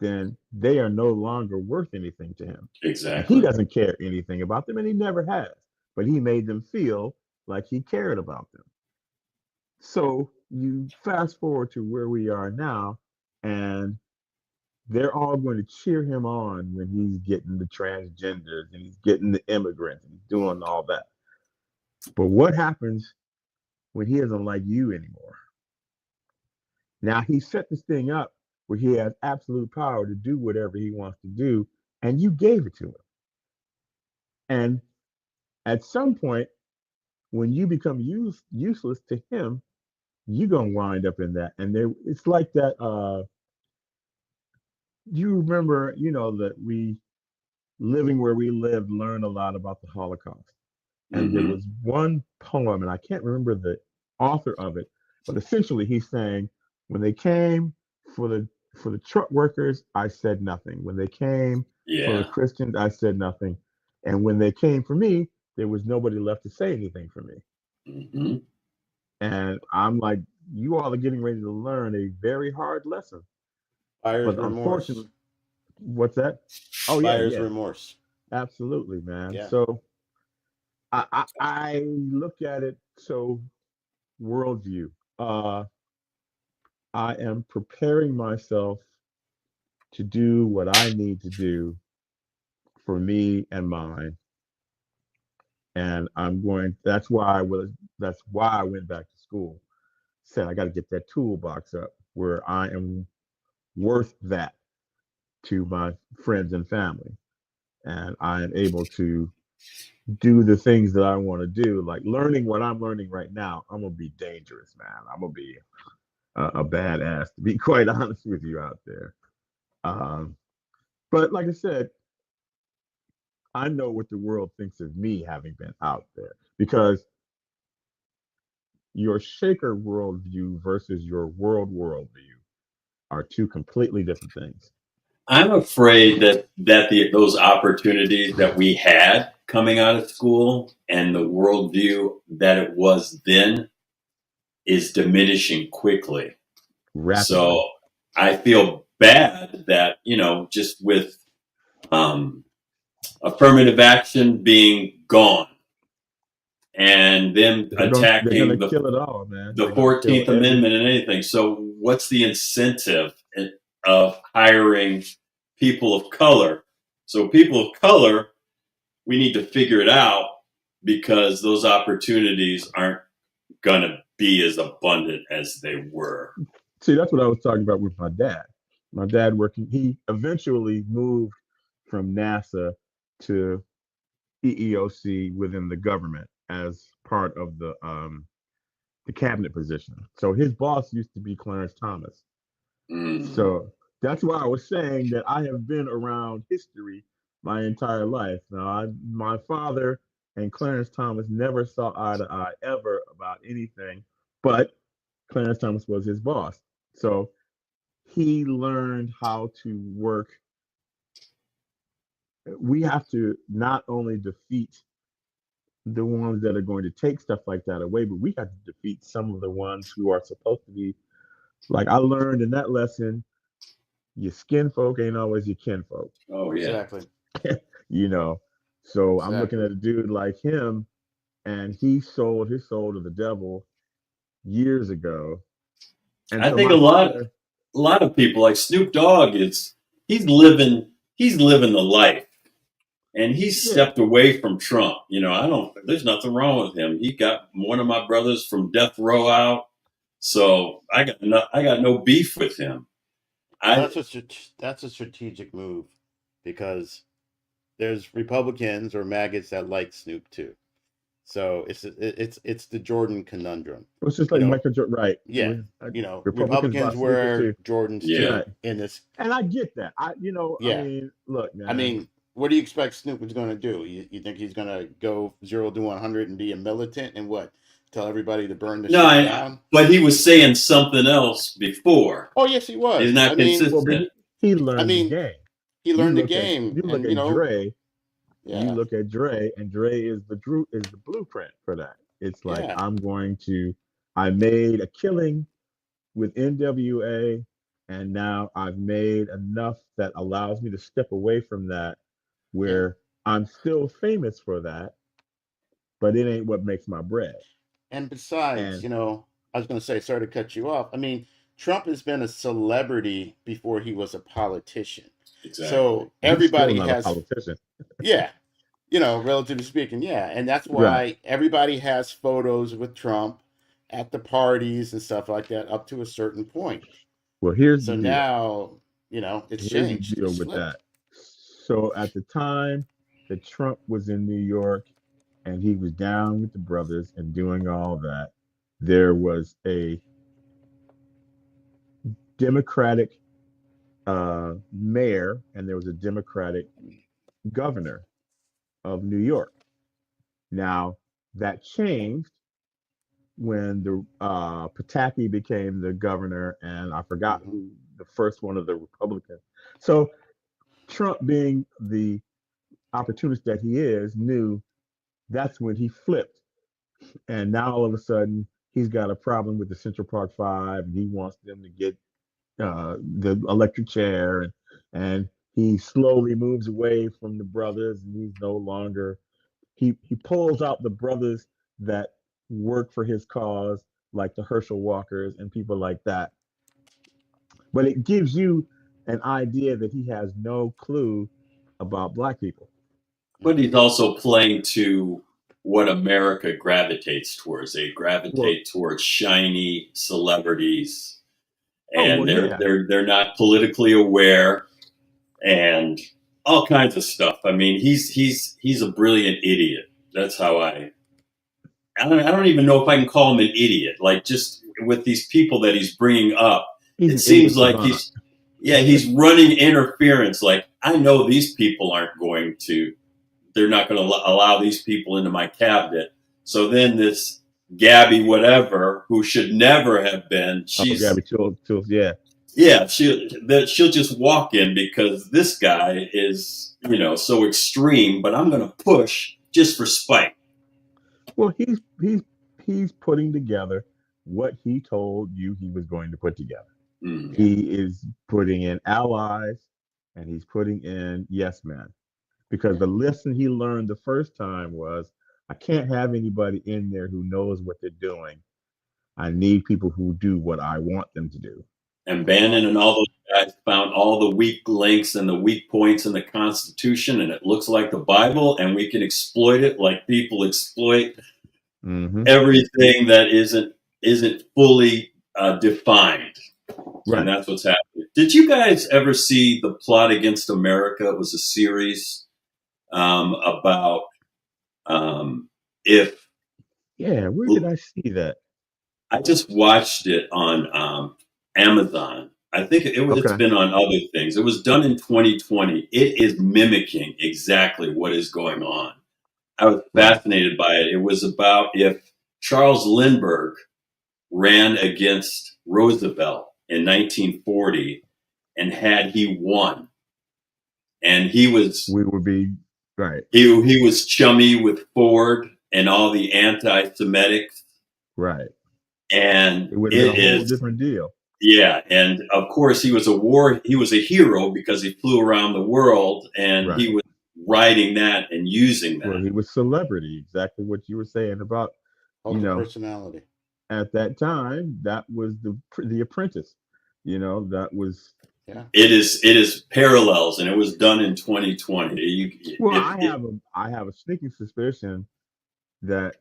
Speaker 2: then they are no longer worth anything to him. And he
Speaker 3: Exactly.
Speaker 2: doesn't care anything about them, and he never has. But he made them feel like he cared about them. So you fast forward to where we are now, and they're all going to cheer him on when he's getting the transgenders and he's getting the immigrants and he's doing all that. But what happens when he doesn't like you anymore? Now he set this thing up where he has absolute power to do whatever he wants to do, and you gave it to him. And at some point, when you become useless to him, you're gonna wind up in that. And there, it's like that. You remember, that we living where we lived learned a lot about the Holocaust. And there
Speaker 3: Hmm.
Speaker 2: was one poem, and I can't remember the author of it, but essentially he's saying, when they came for the truck workers, I said nothing. When they came for the
Speaker 3: Yeah.
Speaker 2: Christians, I said nothing. And when they came for me, there was nobody left to say anything for me.
Speaker 3: Hmm.
Speaker 2: And I'm like, you all are getting ready to learn a very hard lesson.
Speaker 1: Buyer's
Speaker 2: But
Speaker 1: remorse.
Speaker 2: unfortunately, what's that? Oh yeah,
Speaker 1: Buyer's
Speaker 2: yeah,
Speaker 1: remorse.
Speaker 2: absolutely, man.
Speaker 1: Yeah.
Speaker 2: So I look at it so worldview. Uh, I am preparing myself to do what I need to do for me and mine, and I'm going. That's why I was. That's why I went back to school. Said I got to get that toolbox up where I am worth that to my friends and family, and I am able to do the things that I want to do. Like learning what I'm learning right now, I'm gonna be dangerous, man. I'm gonna be a badass, to be quite honest with you out there. Um, but like I said, I know what the world thinks of me having been out there because your shaker worldview versus your world worldview are two completely different things.
Speaker 3: I'm afraid that those opportunities that we had coming out of school and the worldview that it was then is diminishing quickly.
Speaker 2: Rapidly.
Speaker 3: So I feel bad that, just with um, affirmative action being gone and them
Speaker 2: They're gonna
Speaker 3: attacking
Speaker 2: kill it all, man.
Speaker 3: the
Speaker 2: They're gonna kill
Speaker 3: 14th
Speaker 2: every.
Speaker 3: Amendment and anything. So what's the incentive of hiring people of color? So people of color, we need to figure it out because those opportunities aren't going to be as abundant as they were.
Speaker 2: See, that's what I was talking about with my dad. My dad working, he eventually moved from NASA to EEOC within the government as part of the cabinet position. So his boss used to be Clarence Thomas.
Speaker 3: Mm.
Speaker 2: So that's why I was saying that I have been around history my entire life. Now, my father and Clarence Thomas never saw eye to eye ever about anything, but Clarence Thomas was his boss. So he learned how to work. We have to not only defeat the ones that are going to take stuff like that away, but we have to defeat some of the ones who are supposed to be. Like I learned in that lesson, your skin folk ain't always your kin folk,
Speaker 3: Oh, yeah.
Speaker 1: Exactly.
Speaker 2: you know. So I'm looking
Speaker 1: Exactly.
Speaker 2: at a dude like him, and he sold his soul to the devil years ago. And
Speaker 3: I
Speaker 2: so
Speaker 3: think
Speaker 2: my father,
Speaker 3: a lot of people like Snoop Dogg he's living the life. And he
Speaker 2: yeah,
Speaker 3: stepped away from Trump. There's nothing wrong with him. He got one of my brothers from death row out. So I got no beef with him.
Speaker 1: Well,
Speaker 3: I,
Speaker 1: that's a strategic move because there's Republicans or maggots that like Snoop too. So it's the Jordan conundrum.
Speaker 2: it was just
Speaker 1: You
Speaker 2: like
Speaker 1: know,
Speaker 2: Michael Jordan, right?
Speaker 1: yeah.
Speaker 2: Republicans
Speaker 1: Republicans
Speaker 2: bought Snoop
Speaker 1: wear
Speaker 2: too,
Speaker 1: Jordans
Speaker 3: yeah.
Speaker 1: too
Speaker 2: right?
Speaker 1: in this.
Speaker 2: And I get that. I
Speaker 1: Yeah.
Speaker 2: mean, look,
Speaker 1: I
Speaker 2: man.
Speaker 1: mean, what do you expect Snoop is going to do? You think he's going to go 0 to 100 and be a militant and what? Tell everybody to burn the
Speaker 3: No,
Speaker 1: shit down?
Speaker 3: but he was saying something else before.
Speaker 1: Oh, yes, he
Speaker 3: He's
Speaker 1: was.
Speaker 3: not
Speaker 2: Well, but
Speaker 3: consistent.
Speaker 2: he
Speaker 1: I
Speaker 2: learned the
Speaker 1: mean,
Speaker 2: game.
Speaker 1: he
Speaker 2: You
Speaker 1: learned the
Speaker 2: look at
Speaker 1: game,
Speaker 2: you look
Speaker 1: and
Speaker 2: at Dre. You
Speaker 1: yeah,
Speaker 2: look at Dre, and Dre is the blueprint for that. It's like
Speaker 1: yeah,
Speaker 2: I made a killing with NWA and now I've made enough that allows me to step away from that,
Speaker 1: Yeah.
Speaker 2: where I'm still famous for that, but it ain't what makes my bread.
Speaker 1: And besides,
Speaker 2: And
Speaker 1: I was going to say, sorry to cut you off. I mean, Trump has been a celebrity before he was a politician.
Speaker 3: Exactly.
Speaker 1: So
Speaker 2: he's still
Speaker 1: everybody
Speaker 2: not a
Speaker 1: has,
Speaker 2: politician.
Speaker 1: yeah, relatively speaking, yeah. And that's
Speaker 2: Right.
Speaker 1: why everybody has photos with Trump at the parties and stuff like that up to a certain point.
Speaker 2: Well, here's the
Speaker 1: So
Speaker 2: deal.
Speaker 1: now, it's
Speaker 2: Here's the
Speaker 1: changed.
Speaker 2: deal
Speaker 1: It's
Speaker 2: with
Speaker 1: flipped.
Speaker 2: that. So at the time that Trump was in New York and he was down with the brothers and doing all that, there was a Democratic mayor and there was a Democratic governor of New York. Now, that changed when the Pataki became the governor, and I forgot
Speaker 1: Hmm.
Speaker 2: who the first one of the Republicans. So Trump, being the opportunist that he is, knew that's when he flipped. And now all of a sudden, he's got a problem with the Central Park Five, and he wants them to get the electric chair, and he slowly moves away from the brothers, and he's no longer he pulls out the brothers that work for his cause, like the Herschel Walkers and people like that. But it gives you an idea that he has no clue about black people.
Speaker 3: But
Speaker 1: Hmm.
Speaker 3: he's also playing to what America gravitates towards. They
Speaker 2: Well,
Speaker 3: gravitate towards shiny celebrities,
Speaker 2: oh
Speaker 3: and
Speaker 2: well,
Speaker 3: they're
Speaker 2: yeah,
Speaker 3: they're they're not politically aware and all kinds of stuff. I mean, he's a brilliant idiot. That's how I don't even know if I can call him an idiot. Like, just with these people that he's bringing up,
Speaker 2: he's
Speaker 3: it
Speaker 2: an idiot
Speaker 3: seems like
Speaker 2: savant.
Speaker 3: he's running interference. Like, I know these people aren't going to they're not going to allow these people into my cabinet. So then this Gabby, whatever, who should never have been,
Speaker 2: Oh, Gabby Tills, yeah.
Speaker 3: she'll just walk in because this guy is, so extreme. But I'm going to push just for spite.
Speaker 2: Well, he's putting together what he told you he was going to put together.
Speaker 3: Mm.
Speaker 1: Yeah.
Speaker 2: He is putting in allies and he's putting in yes men. Because
Speaker 1: Yeah.
Speaker 2: the lesson he learned the first time was I can't have anybody in there who knows what they're doing. I need people who do what I want them to do.
Speaker 3: And Bannon and
Speaker 1: Regardless.
Speaker 3: all those guys found all the weak links and the weak points in the Constitution, and it looks like the Bible, and we can exploit it like people exploit
Speaker 2: Mm-hmm.
Speaker 3: everything that isn't fully defined, and
Speaker 2: Right.
Speaker 3: that's what's happening. Did you guys ever see the Plot Against America? It was a series about if
Speaker 2: Yeah. Where did I see that?
Speaker 3: I just watched it on Amazon. I think it's
Speaker 2: Okay.
Speaker 3: been on other things. It was done in 2020. It is mimicking exactly what is going on. I was
Speaker 2: Right.
Speaker 3: fascinated by it. It was about if Charles Lindbergh ran against Roosevelt in 1940, and had he won, and
Speaker 2: We would be right.
Speaker 3: he was chummy with Ford and all the anti-Semitics,
Speaker 2: Right.
Speaker 3: and
Speaker 2: It would have been a
Speaker 3: it
Speaker 2: whole
Speaker 3: is,
Speaker 2: different deal.
Speaker 3: yeah. And of course, he was a hero because he flew around the world, and he
Speaker 2: Right.
Speaker 3: was writing that and using
Speaker 2: Well,
Speaker 3: that.
Speaker 2: he was celebrity, exactly what you were saying about, you
Speaker 1: Cult of
Speaker 2: know,
Speaker 1: personality.
Speaker 2: at that time, that was the apprentice. That was
Speaker 1: Yeah.
Speaker 3: It is parallels, and it was done in 2020.
Speaker 2: well, I have a sneaking suspicion that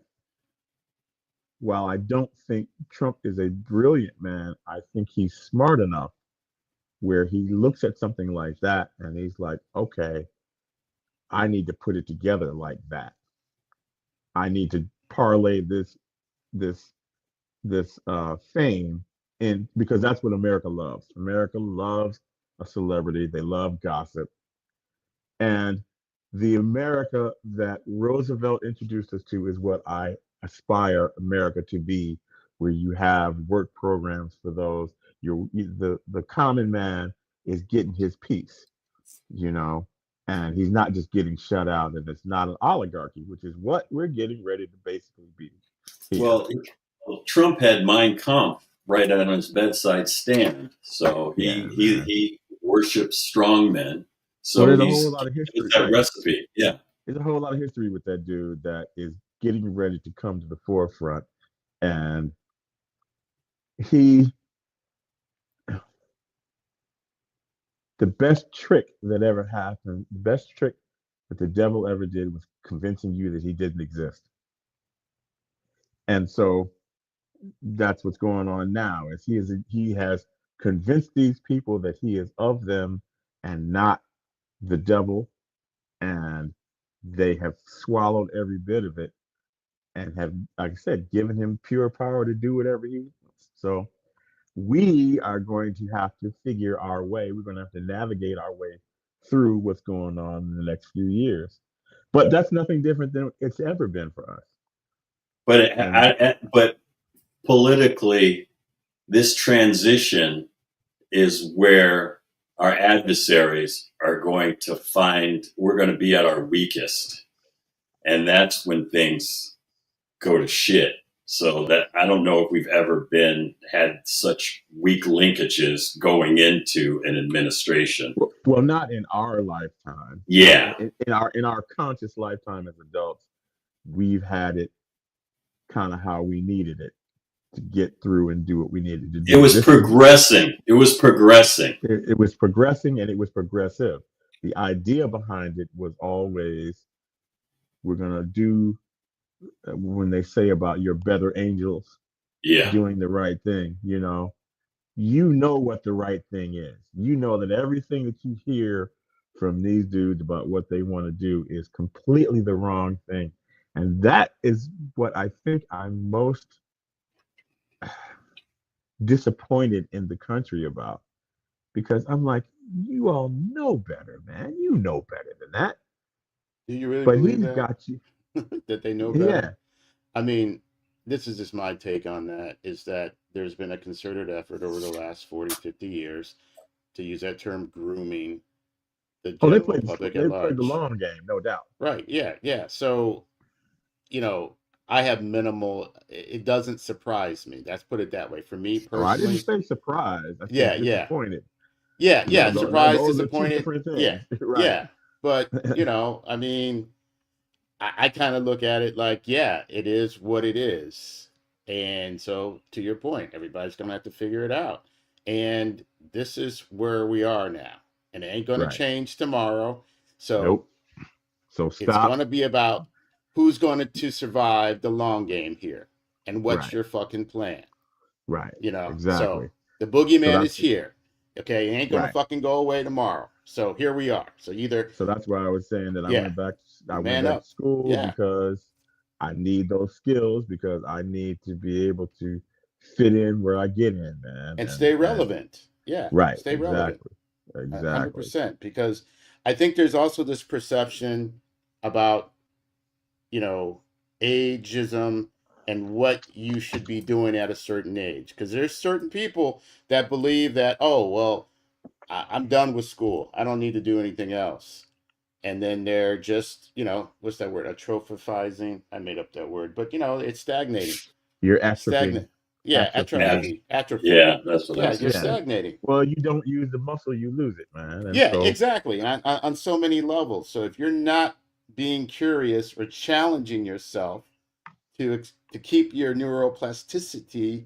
Speaker 2: while I don't think Trump is a brilliant man, I think he's smart enough where he looks at something like that and he's like, okay, I need to put it together like that. I need to parlay this fame in because that's what America loves. America loves a celebrity. They love gossip. And the America that Roosevelt introduced us to is what I aspire America to be, where you have work programs for those. The common man is getting his piece, you know, and he's not just getting shut out, and it's not an oligarchy, which is what we're getting ready to basically be here.
Speaker 3: Well, Trump had Mein Kampf right on his bedside stand. So he worships strong men. So
Speaker 2: there's a
Speaker 3: he's
Speaker 2: whole lot of history.
Speaker 3: that
Speaker 2: Right.
Speaker 3: recipe. Yeah.
Speaker 2: There's a whole lot of history with that dude that is getting ready to come to the forefront. And the best trick that ever happened, the best trick that the devil ever did was convincing you that he didn't exist. And so that's what's going on now, is he has convinced these people that he is of them and not the devil, and they have swallowed every bit of it and have, like I said, given him pure power to do whatever he wants. So we are going to have to figure our way. We're going to have to navigate our way through what's going on in the next few years. But that's nothing different than it's ever been for us.
Speaker 3: But politically, this transition is where our adversaries are going to find we're going to be at our weakest. And that's when things go to shit. So that I don't know if we've ever had such weak linkages going into an administration.
Speaker 2: Well, not in our lifetime.
Speaker 3: Yeah.
Speaker 2: In our conscious lifetime as adults, we've had it kind of how we needed it to get through and do what we needed to do.
Speaker 3: It was progressing. It was progressing.
Speaker 2: It was progressing, and it was progressive. The idea behind it was always, we're going to do, when they say about your better angels doing the right thing, you know what the right thing is. You know that everything that you hear from these dudes about what they want to do is completely the wrong thing. And that is what I think I'm most disappointed in the country about, because I'm like, you all know better, man. You know better than that.
Speaker 1: Do you really
Speaker 2: but
Speaker 1: believe
Speaker 2: he's
Speaker 1: that?
Speaker 2: got you.
Speaker 1: That they know better?
Speaker 2: Yeah.
Speaker 1: I mean, this is just my take on that, is that there's been a concerted effort over the last 40, 50 years to use that term grooming the
Speaker 2: Oh,
Speaker 1: general public at
Speaker 2: they played the
Speaker 1: large.
Speaker 2: long game, no doubt.
Speaker 1: Right. Yeah. Yeah. So, I have minimal, it doesn't surprise me. Let's put it that way. For me
Speaker 2: Oh, I didn't
Speaker 1: personally,
Speaker 2: say surprised. I
Speaker 1: yeah.
Speaker 2: said
Speaker 1: Yeah.
Speaker 2: disappointed.
Speaker 1: Yeah. Yeah. Surprised,
Speaker 2: Those are two
Speaker 1: disappointed.
Speaker 2: different
Speaker 1: Yeah.
Speaker 2: things. Right.
Speaker 1: Yeah. But, I mean, I kind of look at it like, yeah, it is what it is. And so, to your point, everybody's going to have to figure it out. And this is where we are now. And it ain't going to
Speaker 2: Right.
Speaker 1: change tomorrow. So,
Speaker 2: Nope. So
Speaker 1: it's
Speaker 2: stop.
Speaker 1: going to be about who's going to survive the long game here. And what's
Speaker 2: Right.
Speaker 1: your fucking plan?
Speaker 2: Right.
Speaker 1: So
Speaker 2: Exactly.
Speaker 1: the boogeyman
Speaker 2: So
Speaker 1: is here. Okay, he ain't gonna
Speaker 2: Right.
Speaker 1: fucking go away tomorrow. So here we are. So
Speaker 2: So that's why I was saying that I
Speaker 1: yeah,
Speaker 2: went back
Speaker 1: man
Speaker 2: to
Speaker 1: up.
Speaker 2: school,
Speaker 1: Yeah,
Speaker 2: because I need those skills, because I need to be able to fit in where I get in, man.
Speaker 1: and stay relevant. Yeah,
Speaker 2: Right.
Speaker 1: stay relevant.
Speaker 2: Exactly.
Speaker 1: 100%. Because I think there's also this perception about, ageism and what you should be doing at a certain age. Because there's certain people that believe that, oh well, I'm done with school. I don't need to do anything else. And then they're just, what's that word? Atrophizing. I made up that word, but it's stagnating.
Speaker 2: You're
Speaker 1: Stagnant.
Speaker 2: atrophying.
Speaker 1: Yeah,
Speaker 2: Atrophying.
Speaker 1: atrophy.
Speaker 3: Yeah, that's what I
Speaker 1: Yeah,
Speaker 3: was
Speaker 1: you're
Speaker 3: saying.
Speaker 1: stagnating.
Speaker 2: Well, you don't use the muscle, you lose it, man. And
Speaker 1: Yeah,
Speaker 2: so
Speaker 1: exactly. And on so many levels. So if you're not being curious or challenging yourself to keep your neuroplasticity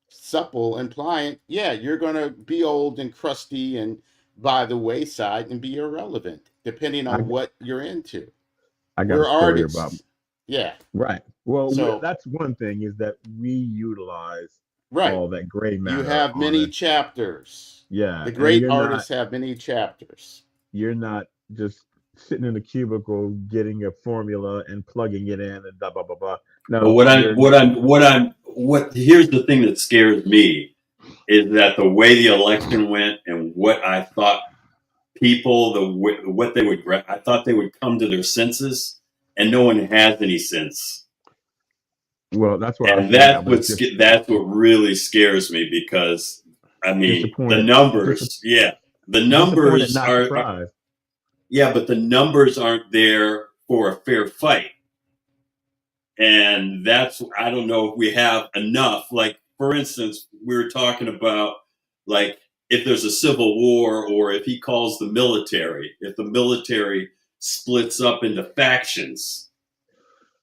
Speaker 1: supple and pliant, yeah, you're going to be old and crusty and by the wayside and be irrelevant, depending
Speaker 2: I,
Speaker 1: on what you're into.
Speaker 2: I got a
Speaker 1: We're
Speaker 2: story about.
Speaker 1: artists. Yeah.
Speaker 2: Right. Well,
Speaker 1: So,
Speaker 2: that's one thing, is that we utilize
Speaker 1: right.
Speaker 2: all that gray
Speaker 1: You
Speaker 2: matter
Speaker 1: have
Speaker 2: on
Speaker 1: many
Speaker 2: a.
Speaker 1: chapters.
Speaker 2: Yeah,
Speaker 1: The
Speaker 2: and
Speaker 1: great artists have many chapters.
Speaker 2: you're not just sitting in a cubicle getting a formula and plugging it in and blah blah blah blah.
Speaker 3: But
Speaker 2: No,
Speaker 3: here's the thing that scares me is that the way the election went and what I thought I thought they would come to their senses, and no one has any sense.
Speaker 2: well, that's why I
Speaker 3: And
Speaker 2: said I was just
Speaker 3: that's what really scares me, because I mean the
Speaker 2: disappointed.
Speaker 3: numbers, the
Speaker 2: Disappointed,
Speaker 3: numbers
Speaker 2: not surprised.
Speaker 3: but the numbers aren't there for a fair fight. And I don't know if we have enough. Like for instance, we were talking about like if there's a civil war or if he calls the military, if the military splits up into factions.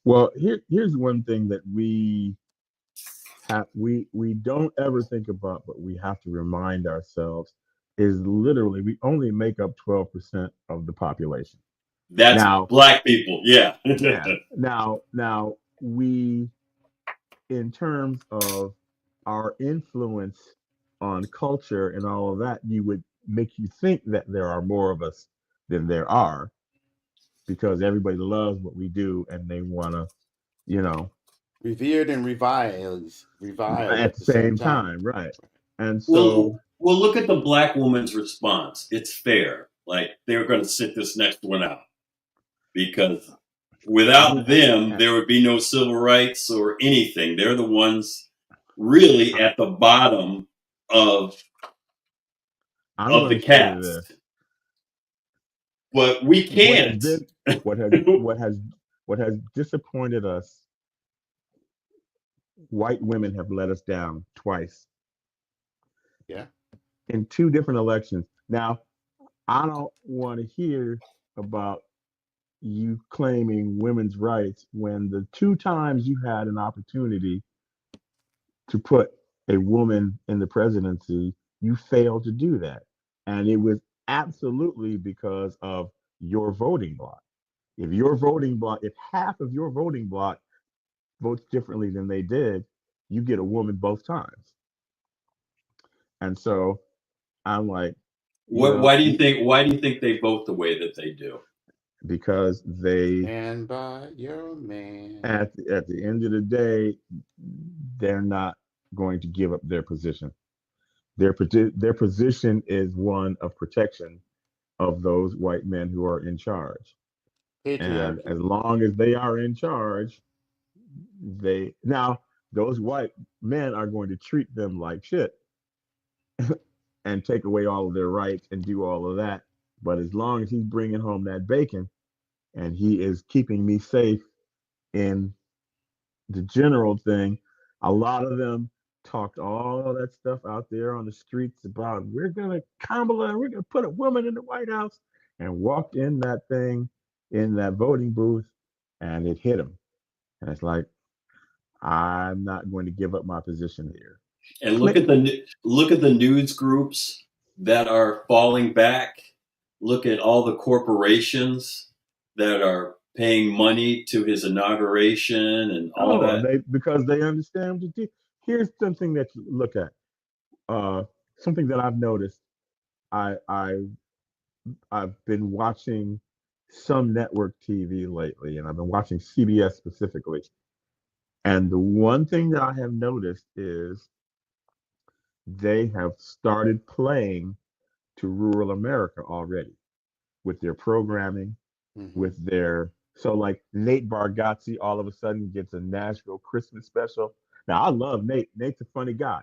Speaker 2: Well, here's one thing that we don't ever think about, but we have to remind ourselves is literally we only make up 12% of the population.
Speaker 3: That's
Speaker 2: Now,
Speaker 3: black people. Yeah.
Speaker 2: yeah. Now we, in terms of our influence on culture and all of that, you would make you think that there are more of us than there are because everybody loves what we do and they want to, you know,
Speaker 1: revered and reviled
Speaker 2: at
Speaker 1: at
Speaker 2: the
Speaker 1: the same
Speaker 2: same
Speaker 1: time.
Speaker 2: time, right? And
Speaker 3: Well,
Speaker 2: so,
Speaker 3: well, look at the black woman's response. It's fair. Like they're going to sit this next one out because without them, there would be no civil rights or anything. They're the ones really at the bottom of
Speaker 2: I'm going
Speaker 3: the
Speaker 2: to say this:
Speaker 3: cast. But we
Speaker 2: what has
Speaker 3: can't.
Speaker 2: been, what has disappointed us. White women have let us down twice
Speaker 1: Yeah.
Speaker 2: in two different elections. Now, I don't want to hear about you claiming women's rights when the two times you had an opportunity to put a woman in the presidency, you failed to do that. And it was absolutely because of your voting bloc. If half of your voting bloc votes differently than they did, you get a woman both times. And so I'm like,
Speaker 3: Why do you think? Why do you think they vote the way that they do?
Speaker 2: because they
Speaker 1: And by your man.
Speaker 2: at the end of the day, they're not going to give up their position. Their position is one of protection of those white men who are in charge. And
Speaker 1: Patriarchy.
Speaker 2: as long as they are in charge, they now those white men are going to treat them like shit and take away all of their rights and do all of that. But as long as he's bringing home that bacon and he is keeping me safe in the general thing, a lot of them talked all that stuff out there on the streets about we're gonna Kamala, we're gonna put a woman in the White House, and walked in that thing in that voting booth, and it hit him. And it's like, I'm not going to give up my position here.
Speaker 3: And
Speaker 2: Click.
Speaker 3: look at the news groups that are falling back. Look at all the corporations that are paying money to his inauguration and all
Speaker 2: Oh,
Speaker 3: that.
Speaker 2: they because they understand what to do. Here's something that you look at. Uh, Something that I've noticed. I I've been watching some network TV lately, and I've been watching CBS specifically. And the one thing that I have noticed is they have started playing to rural America already with their programming, with their so like Nate Bargatze all of a sudden gets a Nashville Christmas special. Now I love Nate. Nate's a funny guy.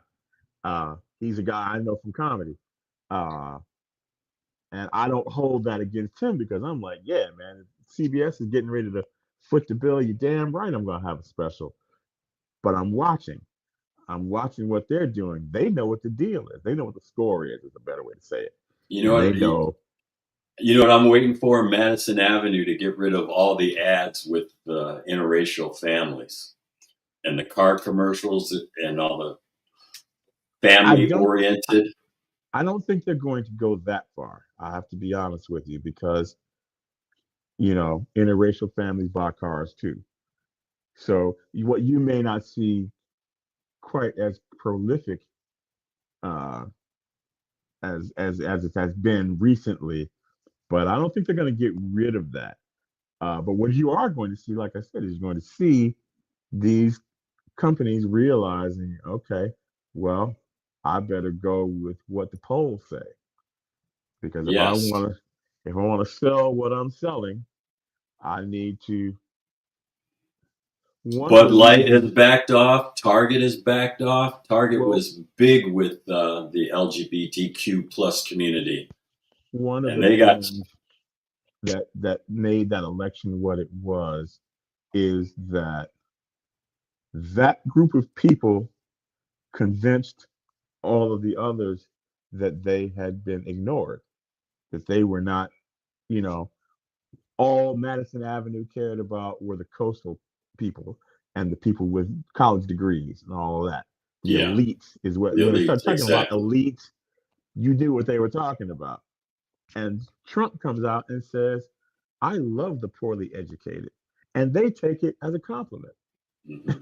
Speaker 2: He's a guy I know from comedy. Uh, and I don't hold that against him because I'm like, yeah, man, CBS is getting ready to foot the bill. You damn right I'm gonna have a special. But I'm watching. I'm watching what they're doing. They know what the deal is. They know what the score is a better way to say it.
Speaker 3: You know
Speaker 2: And they
Speaker 3: what?
Speaker 2: know,
Speaker 3: You know what I'm waiting for? Madison Avenue to get rid of all the ads with interracial families and the car commercials and all the
Speaker 2: I
Speaker 3: family
Speaker 2: don't
Speaker 3: oriented.
Speaker 2: I don't think they're going to go that far. I have to be honest with you because interracial families buy cars too. So what you may not see quite as prolific uh, as it has been recently, but I don't think they're going to get rid of that. But what you are going to see, like I said, is you're going to see these companies realizing, okay, well, I better go with what the polls say because
Speaker 3: Yes.
Speaker 2: if I want to sell what I'm selling, I need to. One of
Speaker 3: Bud
Speaker 2: the
Speaker 3: Light has
Speaker 2: reasons,
Speaker 3: backed off. Target has backed off. Target
Speaker 2: well,
Speaker 3: was big with the LGBTQ plus community,
Speaker 2: one of
Speaker 3: and
Speaker 2: the
Speaker 3: they got
Speaker 2: things that made that election what it was is that group of people convinced all of the others that they had been ignored, that they were not, you know, all Madison Avenue cared about were the coastal people and the people with college degrees and all of that. The
Speaker 3: Yeah.
Speaker 2: elites is what,
Speaker 3: The
Speaker 2: when they
Speaker 3: elites,
Speaker 2: start talking about
Speaker 3: exactly.
Speaker 2: elites, you knew what they were talking about. And Trump comes out and says, I love the poorly educated. And they take it as a compliment.
Speaker 3: Hmm.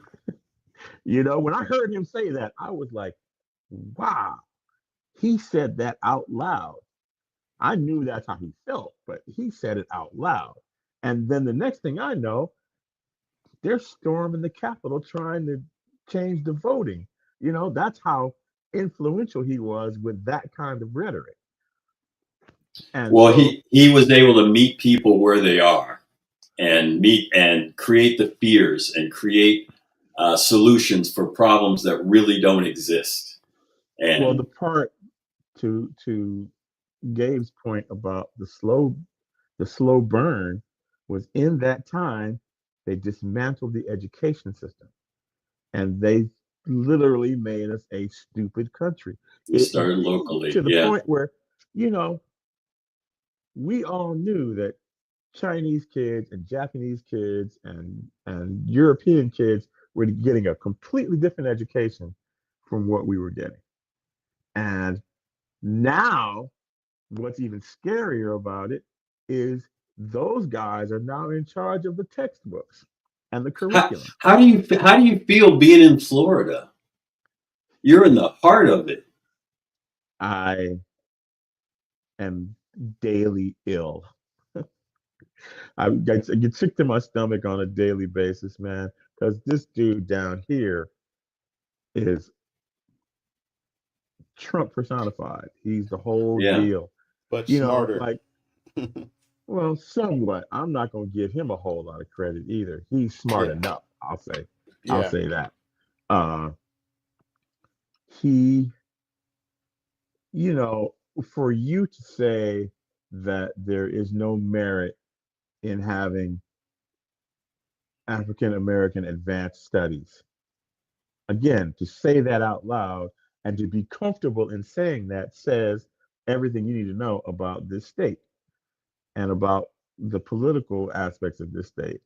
Speaker 2: You know, when I heard him say that, I was like, wow, he said that out loud. I knew that's how he felt, but he said it out loud. And then the next thing I know, they're storming the Capitol trying to change the voting. You know, that's how influential he was with that kind of rhetoric. And
Speaker 3: Well,
Speaker 2: so,
Speaker 3: he was able to meet people where they are and meet and create the fears and create solutions for problems that really don't exist.
Speaker 2: well, the
Speaker 3: And
Speaker 2: part to Gabe's point about the slow burn was in that time they dismantled the education system and they literally made us a stupid country.
Speaker 3: we started locally.
Speaker 2: To the
Speaker 3: Yeah.
Speaker 2: point where, you know, we all knew that Chinese kids and Japanese kids and European kids were getting a completely different education from what we were getting. And now, what's even scarier about it is those guys are now in charge of the textbooks and the curriculum.
Speaker 3: How do you feel being in Florida? You're in the heart of it.
Speaker 2: I am daily ill. I get sick to my stomach on a daily basis, man, because this dude down here is Trump personified. He's the whole
Speaker 3: Yeah.
Speaker 2: deal.
Speaker 1: But
Speaker 2: You know,
Speaker 1: smarter.
Speaker 2: like, well, somewhat. I'm not gonna give him a whole lot of credit either. He's smart
Speaker 3: Yeah.
Speaker 2: enough, I'll say. I'll
Speaker 1: Yeah.
Speaker 2: say that. Uh he, you know, for you to say that there is no merit in having African American advanced studies, again, to say that out loud and to be comfortable in saying that says everything you need to know about this state and about the political aspects of this state.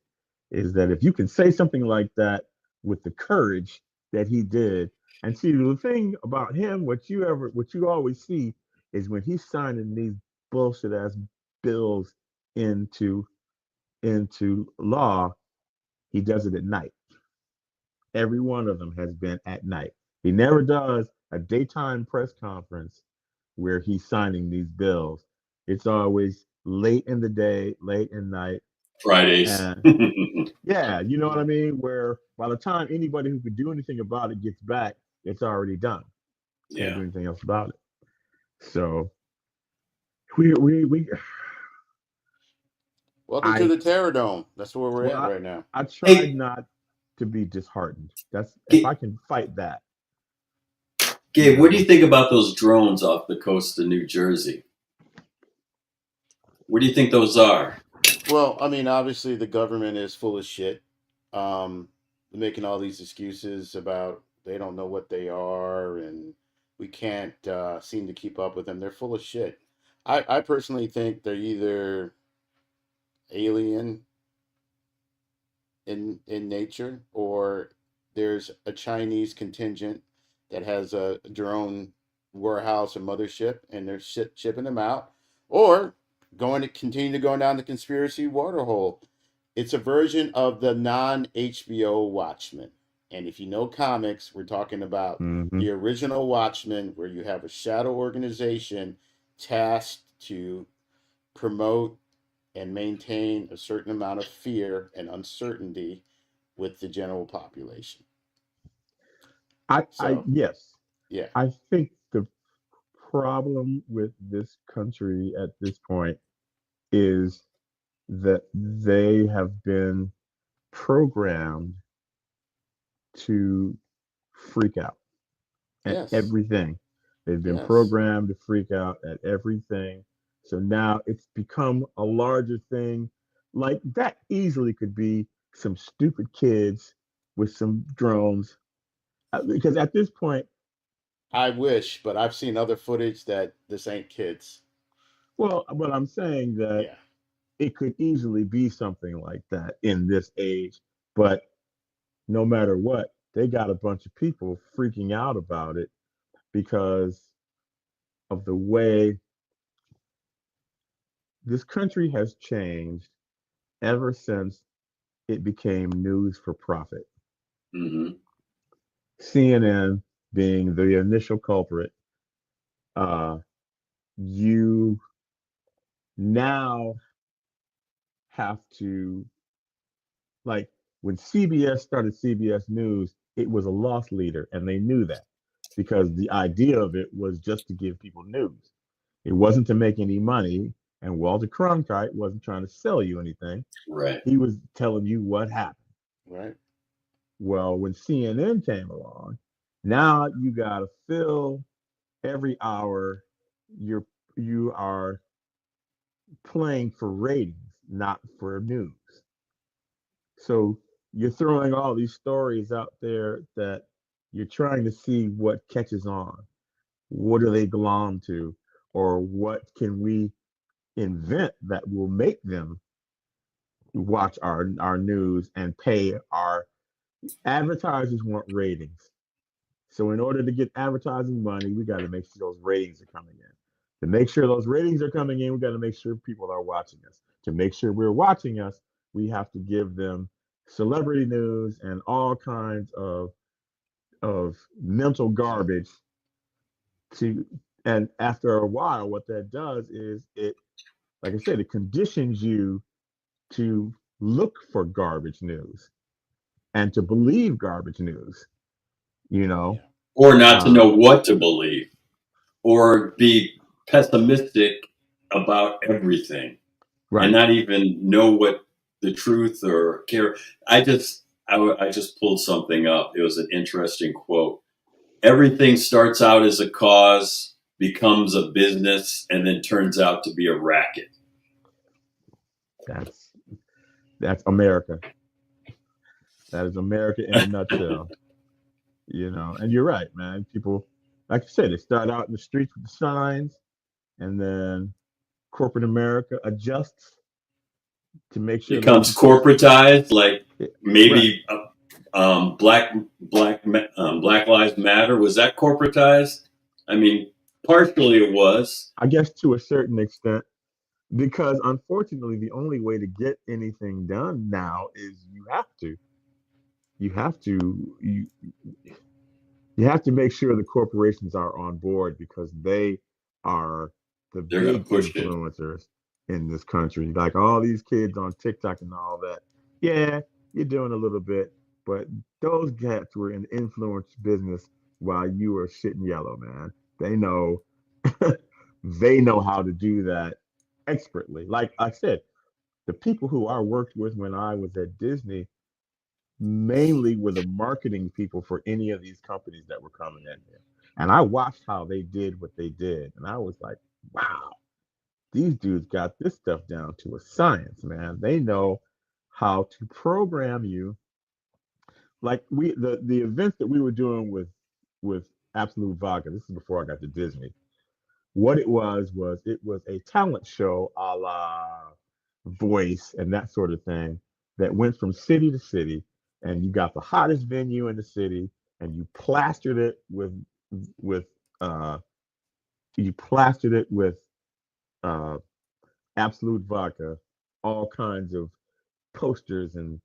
Speaker 2: Is that if you can say something like that with the courage that he did, and see the thing about him, what you always see is when he's signing these bullshit ass bills into law, he does it at night. Every one of them has been at night. He never does a daytime press conference where he's signing these bills. It's always late in the day, late in night.
Speaker 3: Fridays.
Speaker 2: And yeah, you know what I mean? Where by the time anybody who could do anything about it gets back, it's already done. Can't
Speaker 3: Yeah.
Speaker 2: do anything else about it. So we
Speaker 1: Welcome to
Speaker 2: I
Speaker 1: the Terror Dome. That's where we're
Speaker 2: well
Speaker 1: at right now.
Speaker 2: I tried
Speaker 3: Hey,
Speaker 2: not to be disheartened. That's if I
Speaker 3: G-
Speaker 2: can fight that, you
Speaker 3: Gabe, what do you
Speaker 2: know.
Speaker 3: think about those drones off the coast of New Jersey? What do you think those are?
Speaker 1: Well, I mean, obviously the government is full of shit. Making all these excuses about they don't know what they are and we can't seem to keep up with them. They're full of shit. I personally think they're either alien in nature, or there's a Chinese contingent that has a drone warehouse or mothership, and they're shipping them out, or going to continue to go down the conspiracy waterhole. It's a version of the non HBO Watchmen. And if you know comics, we're talking about
Speaker 2: Hmm.
Speaker 1: the original Watchmen, where you have a shadow organization tasked to promote and maintain a certain amount of fear and uncertainty with the general population.
Speaker 2: I
Speaker 1: So,
Speaker 2: yes,
Speaker 1: yeah.
Speaker 2: I think the problem with this country at this point is that they have been programmed to freak out at
Speaker 1: Yes.
Speaker 2: everything. They've been
Speaker 1: Yes.
Speaker 2: programmed to freak out at everything. So now it's become a larger thing. Like that easily could be some stupid kids with some drones. Because at this point,
Speaker 1: I wish, but I've seen other footage that this ain't kids.
Speaker 2: Well, but I'm saying that
Speaker 1: Yeah.
Speaker 2: it could easily be something like that in this age. But no matter what, they got a bunch of people freaking out about it because of the way this country has changed ever since it became news for profit.
Speaker 3: Hmm.
Speaker 2: CNN being the initial culprit, uh, you now have to, like, when CBS started CBS News, it was a loss leader, and they knew that because the idea of it was just to give people news. It wasn't to make any money, and Walter Cronkite wasn't trying to sell you anything.
Speaker 3: Right.
Speaker 2: He was telling you what happened.
Speaker 1: Right.
Speaker 2: Well, when CNN came along, now you got to fill every hour you're you are playing for ratings, not for news. So you're throwing all these stories out there that you're trying to see what catches on. What do they belong to? Or what can we invent that will make them watch our news and pay our advertisers want ratings. So in order to get advertising money, we got to make sure those ratings are coming in. To make sure those ratings are coming in, we got to make sure people are watching us. To make sure we're watching us, we have to give them celebrity news and all kinds of mental garbage to and after a while what that does is it, like I said, it conditions you to look for garbage news and to believe garbage news, you know.
Speaker 1: Yeah.
Speaker 3: Or not to
Speaker 2: uh,
Speaker 3: know what to believe, or be pessimistic about everything, and
Speaker 2: right.
Speaker 3: not even know what the truth or care. I just pulled something up. It was an interesting quote. Everything starts out as a cause, becomes a business, and then turns out to be a racket.
Speaker 2: that's that's America. That is America in a nutshell, you know. And you're right, man. People, like you said, they start out in the streets with the signs, and then corporate America adjusts to make sure they
Speaker 3: Becomes
Speaker 2: can push
Speaker 3: corporatized, like
Speaker 2: it. Right.
Speaker 3: maybe Black Lives Matter. Was that corporatized? I mean, partially it was.
Speaker 2: I guess to a certain extent, because unfortunately, the only way to get anything done now is you have to you you have to make sure the corporations are on board because they are the
Speaker 3: They're going to
Speaker 2: big
Speaker 3: push it.
Speaker 2: influencers in this country. Like all these kids on TikTok and all that. Yeah, you're doing a little bit, but those cats were in influence business while you were shitting yellow, man. They know they know how to do that expertly. Like I said, the people who I worked with when I was at Disney mainly were the marketing people for any of these companies that were coming in here. And I watched how they did what they did. And I was like, wow, these dudes got this stuff down to a science, man. They know how to program you. Like the events that we were doing with Absolute Vodka, this is before I got to Disney. What it was it was a talent show a la Voice and that sort of thing that went from city to city, and you got the hottest venue in the city, and with uh, you plastered it with uh, Absolute Vodka, all kinds of posters and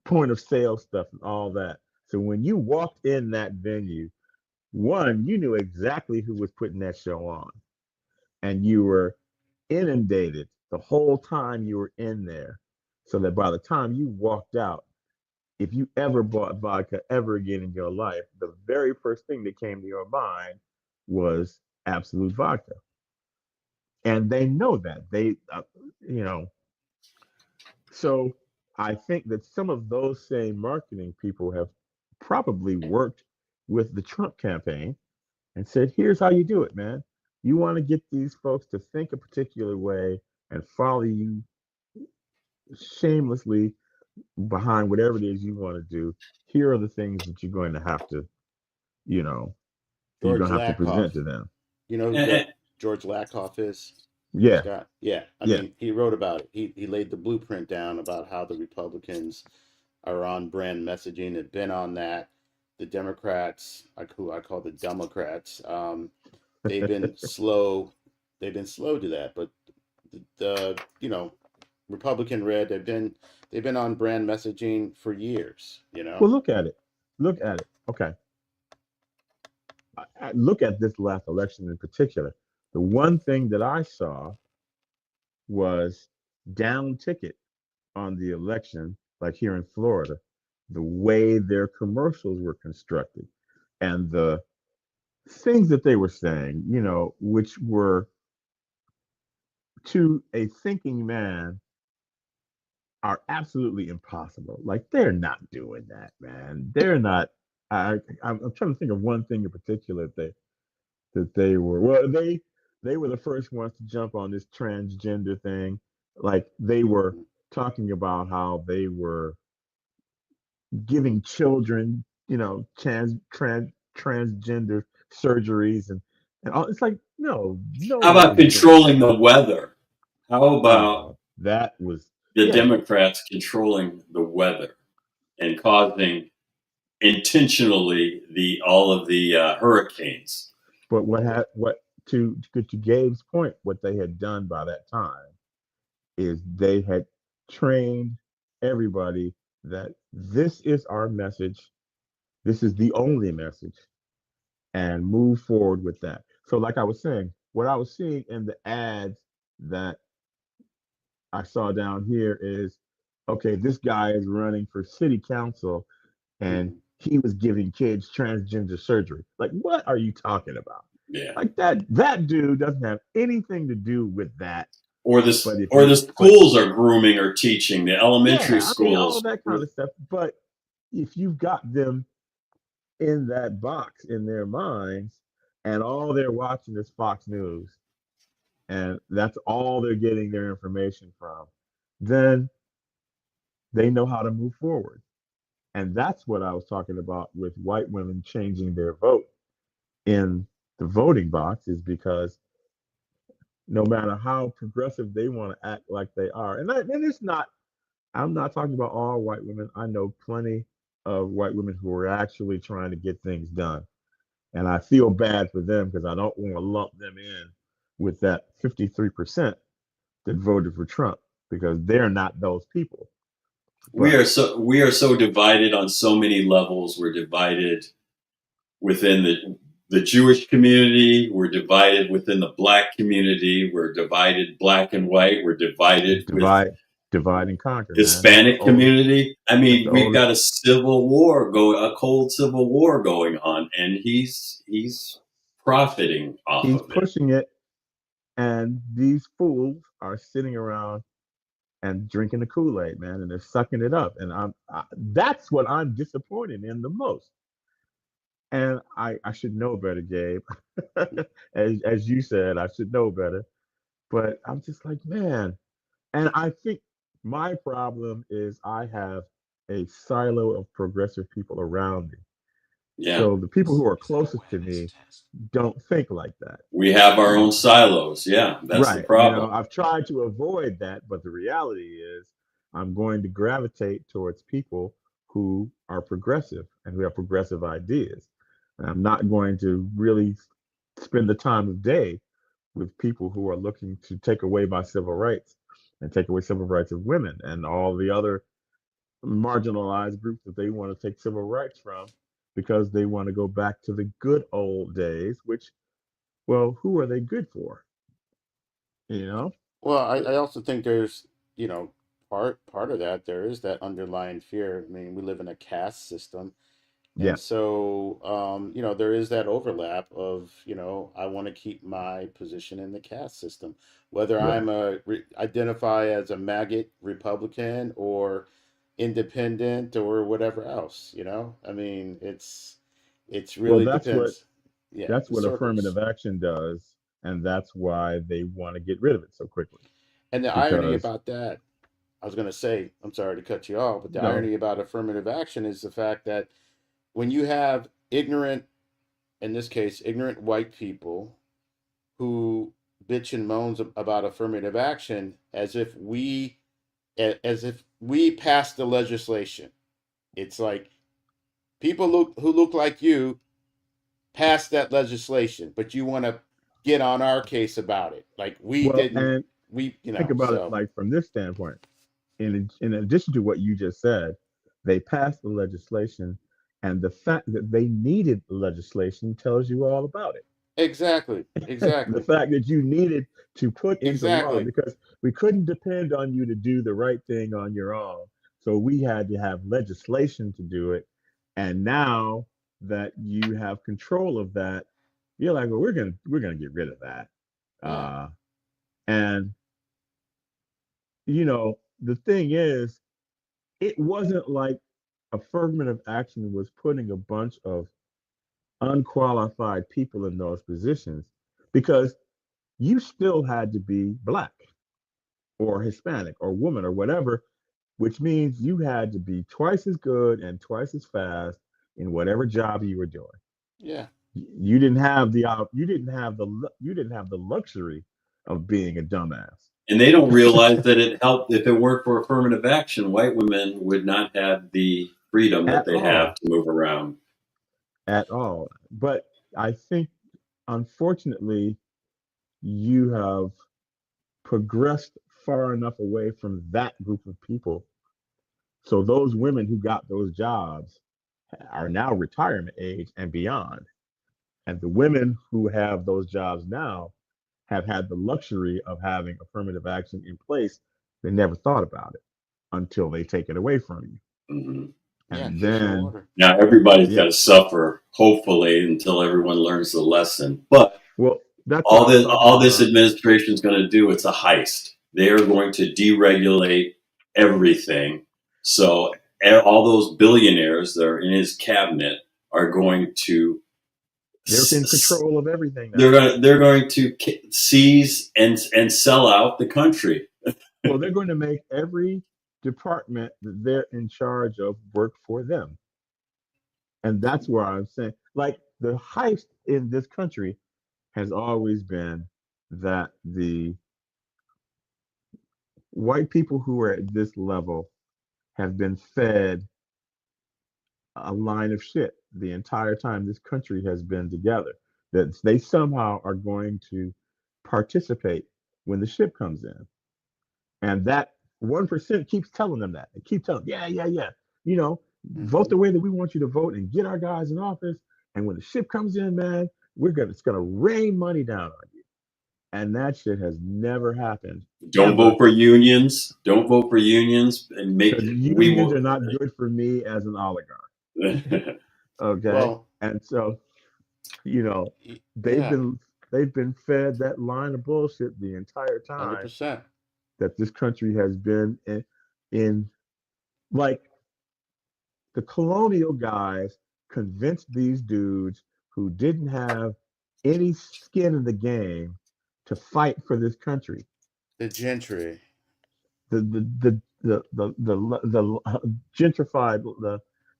Speaker 2: point of sale stuff and all that. So when you walked in that venue, one, you knew exactly who was putting that show on, and you were inundated the whole time you were in there. So that by the time you walked out, if you ever bought vodka ever again in your life, the very first thing that came to your mind was Absolute Vodka. And they know that. You know, so I think that some of those same marketing people have probably worked with the Trump campaign and said, here's how you do it, man. You want to get these folks to think a particular way and follow you shamelessly behind whatever it is you want to do. Here are the things that you're going to have to, you know, you're
Speaker 1: George
Speaker 2: gonna have to
Speaker 1: Lakoff.
Speaker 2: present to them.
Speaker 1: You know who
Speaker 3: And,
Speaker 1: George Lakoff is?
Speaker 2: Yeah,
Speaker 1: Scott. Yeah, I
Speaker 2: yeah.
Speaker 1: mean, he wrote about it. He laid the blueprint down about how the Republicans are on brand messaging. Have been on that. The Democrats, like who I call the Democrats, they've been slow. They've been slow to that. But the Republican red, they've been on brand messaging for years.
Speaker 2: Well, look at it. Look at it. Okay. Look at this last election in particular. The one thing that I saw was down ticket on the election, like here in Florida, the way their commercials were constructed and the things that they were saying, which were to a thinking man are absolutely impossible. Like they're not doing that, man. They're not. I'm trying to think of one thing in particular that they were. Well, they were the first ones to jump on this transgender thing. Like they were talking about how they were giving children, transgender surgeries and all. It's like no, no
Speaker 3: how
Speaker 2: one
Speaker 3: about
Speaker 2: is doing
Speaker 3: controlling the weather? How about
Speaker 2: Oh, that was
Speaker 3: the
Speaker 2: yeah.
Speaker 3: Democrats controlling the weather and causing intentionally all of the hurricanes?
Speaker 2: But what to Gabe's point, what they had done by that time is they had trained everybody that this is our message, this is the only message, and move forward with that. So, like I was saying, what I was seeing in the ads that I saw down here is, okay, this guy is running for city council and
Speaker 1: Mhm.
Speaker 2: he was giving kids transgender surgery. Like, what are you talking about?
Speaker 3: Yeah.
Speaker 2: Like that dude doesn't have anything to do with that.
Speaker 3: Or
Speaker 2: But if
Speaker 3: or
Speaker 2: you
Speaker 3: the
Speaker 2: but
Speaker 3: schools are grooming or teaching, the elementary
Speaker 2: yeah, I mean all
Speaker 3: schools.
Speaker 2: that kind of stuff. But if you've got them in that box in their minds and all they're watching is Fox News and that's all they're getting their information from, then they know how to move forward. And that's what I was talking about with white women changing their vote in the voting box is because no matter how progressive they want to act like they are, and it's not, I'm not talking about all white women. I know plenty of white women who are actually trying to get things done. And I feel bad for them because I don't want to lump them in with that 53% that voted for Trump because they're not those people. But
Speaker 3: We are so divided on so many levels. We're divided within the Jewish community. We're divided within the black community. We're divided black and white. We're divided with
Speaker 2: divide and conquer, man.
Speaker 3: Hispanic community. I
Speaker 2: That's
Speaker 3: mean,
Speaker 2: the
Speaker 3: we've
Speaker 2: old
Speaker 3: got a cold civil war going on, and he's profiting off
Speaker 2: he's
Speaker 3: of it.
Speaker 2: pushing it, and these fools are sitting around and drinking the Kool-Aid, man, and they're sucking it up. And that's what I'm disappointed in the most. And I should know better, Gabe. as you said, I should know better. But I'm just like, man. And I think my problem is I have a silo of progressive people around me.
Speaker 3: Yeah,
Speaker 2: So the people who are closest to me don't think like that.
Speaker 3: we have our
Speaker 2: You
Speaker 3: own
Speaker 2: know,
Speaker 3: silos. Yeah, that's the
Speaker 2: right.
Speaker 3: problem.
Speaker 2: I've tried to avoid that, but the reality is I'm going to gravitate towards people who are progressive and who have progressive ideas. And I'm not going to really spend the time of day with people who are looking to take away my civil rights and take away civil rights of women and all the other marginalized groups that they want to take civil rights from because they want to go back to the good old days, which, well, who are they good for? You know?
Speaker 1: Well, I also think there's, you know, part of that, there is that underlying fear. I mean, we live in a caste system. And
Speaker 2: Yes.
Speaker 1: so, there is that overlap of, I want to keep my position in the caste system, whether
Speaker 2: Yeah.
Speaker 1: identify as a maggot Republican or independent or whatever else. I mean, it's
Speaker 2: Well,
Speaker 1: really depends. Yeah,
Speaker 2: that's
Speaker 1: the
Speaker 2: what
Speaker 1: circles.
Speaker 2: affirmative action does, and that's why they want to get rid of it so quickly.
Speaker 1: And the irony
Speaker 2: Because
Speaker 1: about that, I was going to say, I'm sorry to cut you off, but the
Speaker 2: no,
Speaker 1: irony about affirmative action is the fact that when you have ignorant in this case, ignorant white people who bitch and moans about affirmative action as if we passed the legislation. It's like people who look like you passed that legislation, but you want to get on our case about it. Like we
Speaker 2: Well,
Speaker 1: didn't.
Speaker 2: and think about it
Speaker 1: So
Speaker 2: like from this standpoint. In addition to what you just said, they passed the legislation, and the fact that they needed legislation tells you all about it.
Speaker 1: exactly,
Speaker 2: The
Speaker 1: exactly,
Speaker 2: fact that you needed to put into law,
Speaker 1: exactly.
Speaker 2: because we couldn't depend on you to do the right thing on your own. So we had to have legislation to do it. And now that you have control of that, you're like, well, we're gonna get rid of that.
Speaker 1: Yeah,
Speaker 2: Uh, and the thing is, it wasn't like affirmative action was putting a bunch of unqualified people in those positions, because you still had to be black or Hispanic or woman or whatever, which means you had to be twice as good and twice as fast in whatever job you were doing.
Speaker 1: yeah,
Speaker 2: You didn't have the luxury of being a dumbass
Speaker 3: And they don't realize that it helped. If it weren't for affirmative action, white women would not have the freedom that
Speaker 2: at
Speaker 3: they have
Speaker 2: all,
Speaker 3: to move around.
Speaker 2: at all. But I think, unfortunately, you have progressed far enough away from that group of people. So those women who got those jobs are now retirement age and beyond. And the women who have those jobs now have had the luxury of having affirmative action in place. They never thought about it until they take it away from you.
Speaker 3: Hmm.
Speaker 1: yeah.
Speaker 2: And
Speaker 1: There's no
Speaker 2: then,
Speaker 1: order.
Speaker 3: Now everybody's got
Speaker 2: yeah,
Speaker 3: to suffer, hopefully, until everyone learns the lesson. But
Speaker 2: well, that's what I was talking
Speaker 3: all this
Speaker 2: about.
Speaker 3: administration is going to do, it's a heist. They are going to deregulate everything. So all those billionaires that are in his cabinet are going to
Speaker 2: They're in control of everything now.
Speaker 3: they're going to seize and sell out the country.
Speaker 2: Well, they're going to make every department that they're in charge of work for them. And that's where I'm saying, like, the heist in this country has always been that the white people who are at this level have been fed a line of shit the entire time this country has been together. That they somehow are going to participate when the ship comes in. And that 1% keeps telling them that. They keep telling, yeah, yeah, yeah. You know, vote
Speaker 1: Hmm.
Speaker 2: the way that we want you to vote and get our guys in office. And when the ship comes in, man, it's gonna rain money down on you. And that shit has never happened
Speaker 3: Don't vote
Speaker 2: ever,
Speaker 3: for unions. Don't vote for unions, and make
Speaker 2: because
Speaker 3: we
Speaker 2: unions are
Speaker 3: will.
Speaker 2: not good for me as an oligarch. Okay,
Speaker 1: Well,
Speaker 2: and so you know they've
Speaker 1: yeah,
Speaker 2: been they've been fed that line of bullshit the entire
Speaker 1: hundred
Speaker 2: time
Speaker 1: percent.
Speaker 2: that this country has been in like, the colonial guys convinced these dudes who didn't have any skin in the game to fight for this country.
Speaker 1: The gentry.
Speaker 2: The gentrified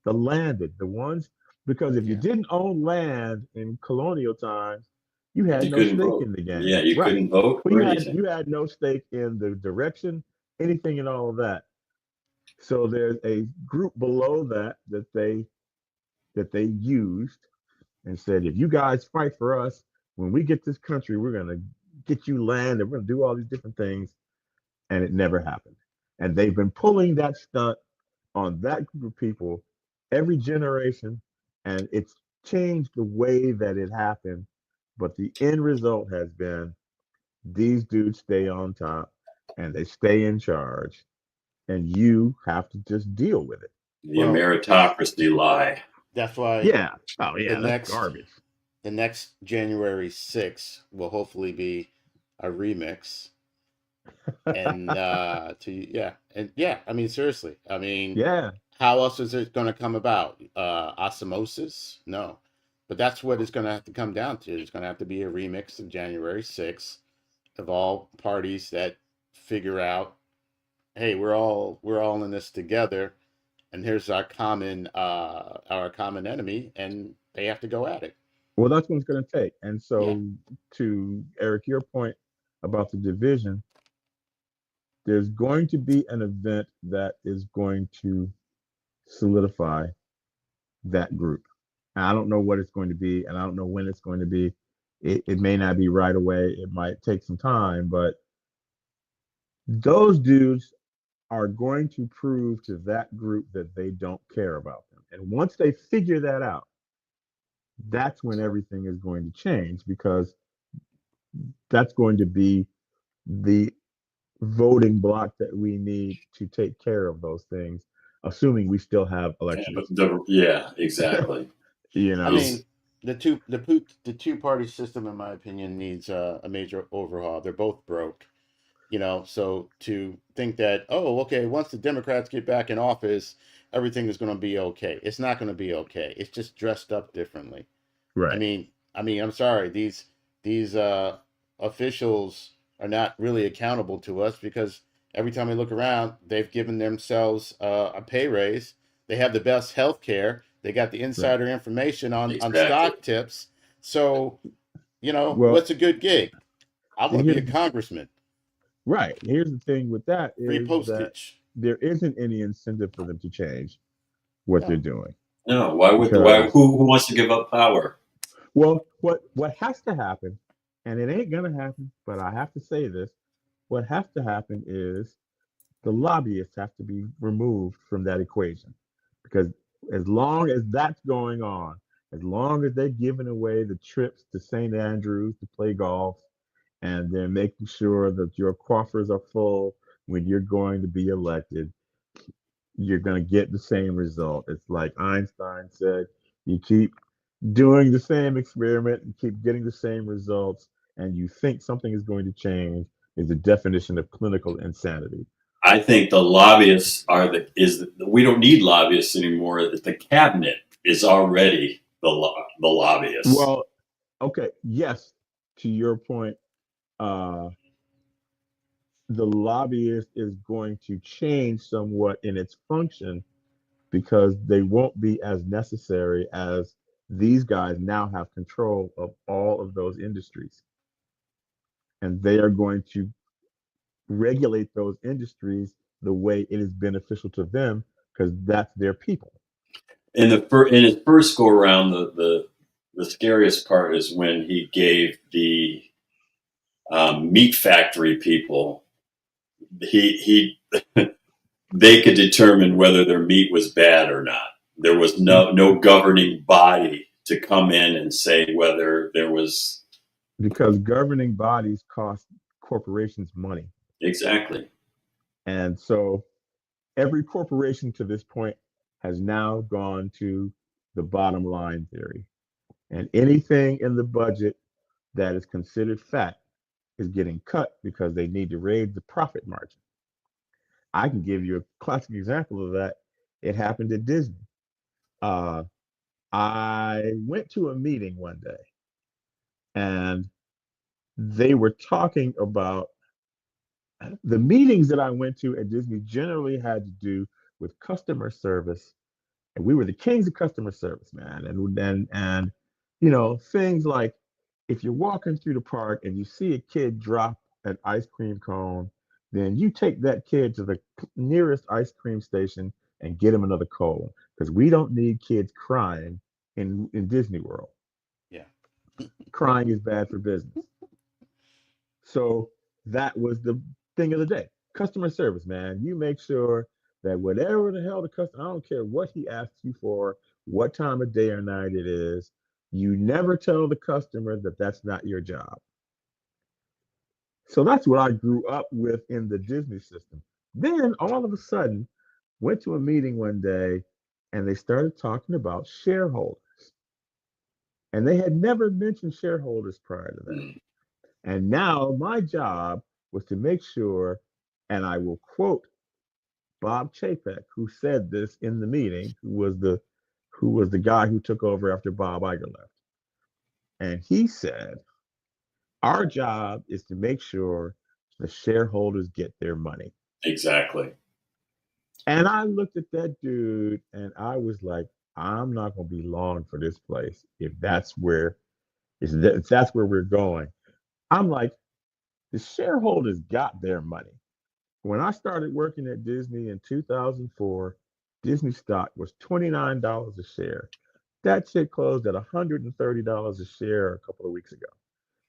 Speaker 2: the landed, the ones, because if you
Speaker 1: Yeah,
Speaker 2: didn't own land in colonial times, you
Speaker 1: yeah,
Speaker 2: had
Speaker 3: You
Speaker 2: no
Speaker 3: couldn't
Speaker 2: stake
Speaker 3: vote.
Speaker 2: in the
Speaker 3: Yeah,
Speaker 2: game,
Speaker 3: you
Speaker 2: right?
Speaker 3: couldn't vote
Speaker 2: Well,
Speaker 3: for
Speaker 2: you
Speaker 3: anything.
Speaker 2: had no stake in the direction, anything, and all of that. So there's a group below that they used and said, if you guys fight for us, when we get this country, we're going to get you land and we're going to do all these different things. And it never happened. And they've been pulling that stunt on that group of people every generation. And it's changed the way that it happened. But the end result has been these dudes stay on top and they stay in charge. And you have to just deal with it.
Speaker 3: The
Speaker 1: well,
Speaker 3: meritocracy lie.
Speaker 1: that's why
Speaker 2: Yeah. Oh,
Speaker 1: the
Speaker 2: yeah. That's
Speaker 1: next
Speaker 2: garbage.
Speaker 1: the next January 6th will hopefully be a remix. And I mean, seriously, I mean,
Speaker 2: Yeah.
Speaker 1: how else is it going to come about? Osmosis? No, but that's what it's going to have to come down to. It's going to have to be a remix of January 6th of all parties that figure out, hey, we're all in this together, and here's our common enemy, and they have to go at it.
Speaker 2: Well, that's what it's going to take. And
Speaker 1: Yeah.
Speaker 2: so, to Eric, your point about the division, there's going to be an event that is going to solidify that group. And I don't know what it's going to be, and I don't know when it's going to be. It may not be right away. It might take some time, but those dudes are going to prove to that group that they don't care about them. And once they figure that out, that's when everything is going to change, because that's going to be the voting block that we need to take care of those things, assuming we still have
Speaker 3: Yeah, but
Speaker 2: elections.
Speaker 3: yeah, exactly.
Speaker 2: You
Speaker 1: I
Speaker 2: know,
Speaker 3: Is
Speaker 1: mean, the two-party system, in my opinion, needs a major overhaul. They're both broke. So to think that, oh, okay, once the Democrats get back in office, everything is going to be okay. It's not going to be okay. It's just dressed up differently. I
Speaker 2: right,
Speaker 1: mean, I'm sorry. These officials are not really accountable to us, because every time we look around, they've given themselves a pay raise. They have the best health care. They got the
Speaker 2: right.
Speaker 1: insider information on
Speaker 3: exactly.
Speaker 1: stock tips. So,
Speaker 2: Well,
Speaker 1: what's a good gig? I want to be
Speaker 2: here's
Speaker 1: a congressman.
Speaker 2: right. Here's the thing with that
Speaker 1: Free
Speaker 2: is that
Speaker 1: postage.
Speaker 2: there isn't any incentive for them to change what they're
Speaker 1: No.
Speaker 2: doing,
Speaker 3: No, why would why
Speaker 2: because
Speaker 3: who wants to give up power?
Speaker 2: well, what has to happen, and it ain't gonna happen, but I have to say this, what has to happen is the lobbyists have to be removed from that equation, because as long as that's going on, as long as they're giving away the trips to St. Andrews to play golf, and they're making sure that your coffers are full when you're going to be elected, you're going to get the same result. It's like Einstein said, you keep doing the same experiment and keep getting the same results, and you think something is going to change, is the definition of clinical insanity.
Speaker 3: I think the lobbyists we don't need lobbyists anymore. The cabinet is already the lobbyists.
Speaker 2: Well, okay, yes, to your point, uh, the lobbyist is going to change somewhat in its function, because they won't be as necessary, as these guys now have control of all of those industries. And they are going to regulate those industries the way it is beneficial to them, because that's their people.
Speaker 3: In his first go around, the scariest part is when he gave the meat factory people he they could determine whether their meat was bad or not. There was no governing body to come in and say whether there was
Speaker 2: Because governing bodies cost corporations money.
Speaker 3: exactly.
Speaker 2: And so every corporation to this point has now gone to the bottom line theory. And anything in the budget that is considered fat is getting cut, because they need to raise the profit margin. I can give you a classic example of that. It happened at Disney. Uh, I went to a meeting one day, and they were talking about the meetings that I went to at Disney generally had to do with customer service, and we were the kings of customer service, man. And things like, if you're walking through the park and you see a kid drop an ice cream cone, then you take that kid to the nearest ice cream station and get him another cone, because we don't need kids crying in Disney World.
Speaker 1: Yeah.
Speaker 2: Crying is bad for business. So that was the thing of the day. Customer service, man. You make sure that whatever the hell the customer, I don't care what he asks you for, what time of day or night it is, you never tell the customer that that's not your job. So that's what I grew up with in the Disney system. Then all of a sudden, went to a meeting one day, and they started talking about shareholders. And they had never mentioned shareholders prior to that.
Speaker 3: Mm.
Speaker 2: And now my job was to make sure, and I will quote Bob Chapek, who said this in the meeting, who was the guy who took over after Bob Iger left. And he said, our job is to make sure the shareholders get their money.
Speaker 3: Exactly.
Speaker 2: And I looked at that dude and I was like, I'm not going to be long for this place if that's where That's where we're going. I'm like, the shareholders got their money. When I started working at Disney in 2004, Disney stock was $29 a share. That shit closed at $130 a share a couple of weeks ago.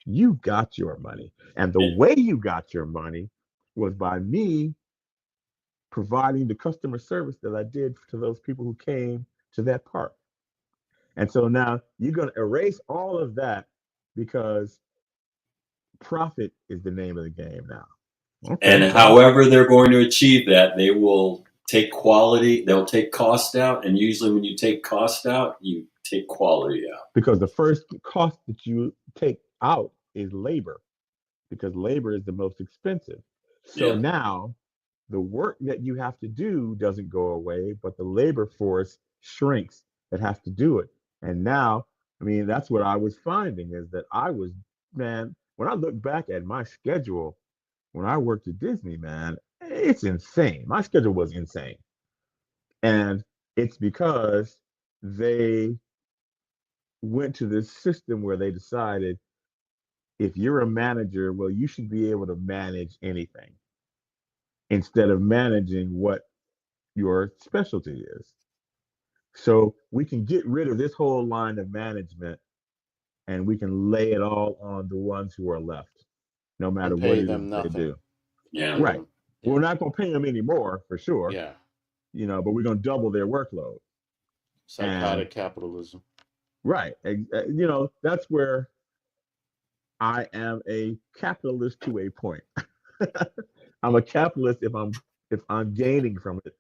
Speaker 2: You got your money. And the way you got your money was by me providing the customer service that I did to those people who came to that park. And so now you're going to erase all of that because profit is the name of the game now.
Speaker 3: And
Speaker 2: Okay, fine.
Speaker 3: however they're going to achieve that, they will take quality, they'll take cost out. And usually when you take cost out, you take quality out.
Speaker 2: Because the first cost that you take out is labor, because labor is the most expensive. So
Speaker 3: Yeah.
Speaker 2: now the work that you have to do doesn't go away, but the labor force shrinks that has to do it. And now, I mean, that's what I was finding is that man, when I look back at my schedule when I worked at Disney, man, it's insane. My schedule was insane. And it's because they went to this system where they decided if you're a manager, well, you should be able to manage anything instead of managing what your specialty is. So we can get rid of this whole line of management and we can lay it all on the ones who are left, no matter
Speaker 1: And
Speaker 2: what
Speaker 1: pay
Speaker 2: it is
Speaker 1: them
Speaker 2: they
Speaker 1: nothing.
Speaker 2: do.
Speaker 3: Yeah.
Speaker 2: Right.
Speaker 1: Yeah.
Speaker 2: We're not going to pay them anymore for sure,
Speaker 1: Yeah.
Speaker 2: but we're going to double their workload. And
Speaker 1: Psychotic capitalism.
Speaker 2: right, that's where I am a capitalist to a point. I'm a capitalist if I'm gaining from it,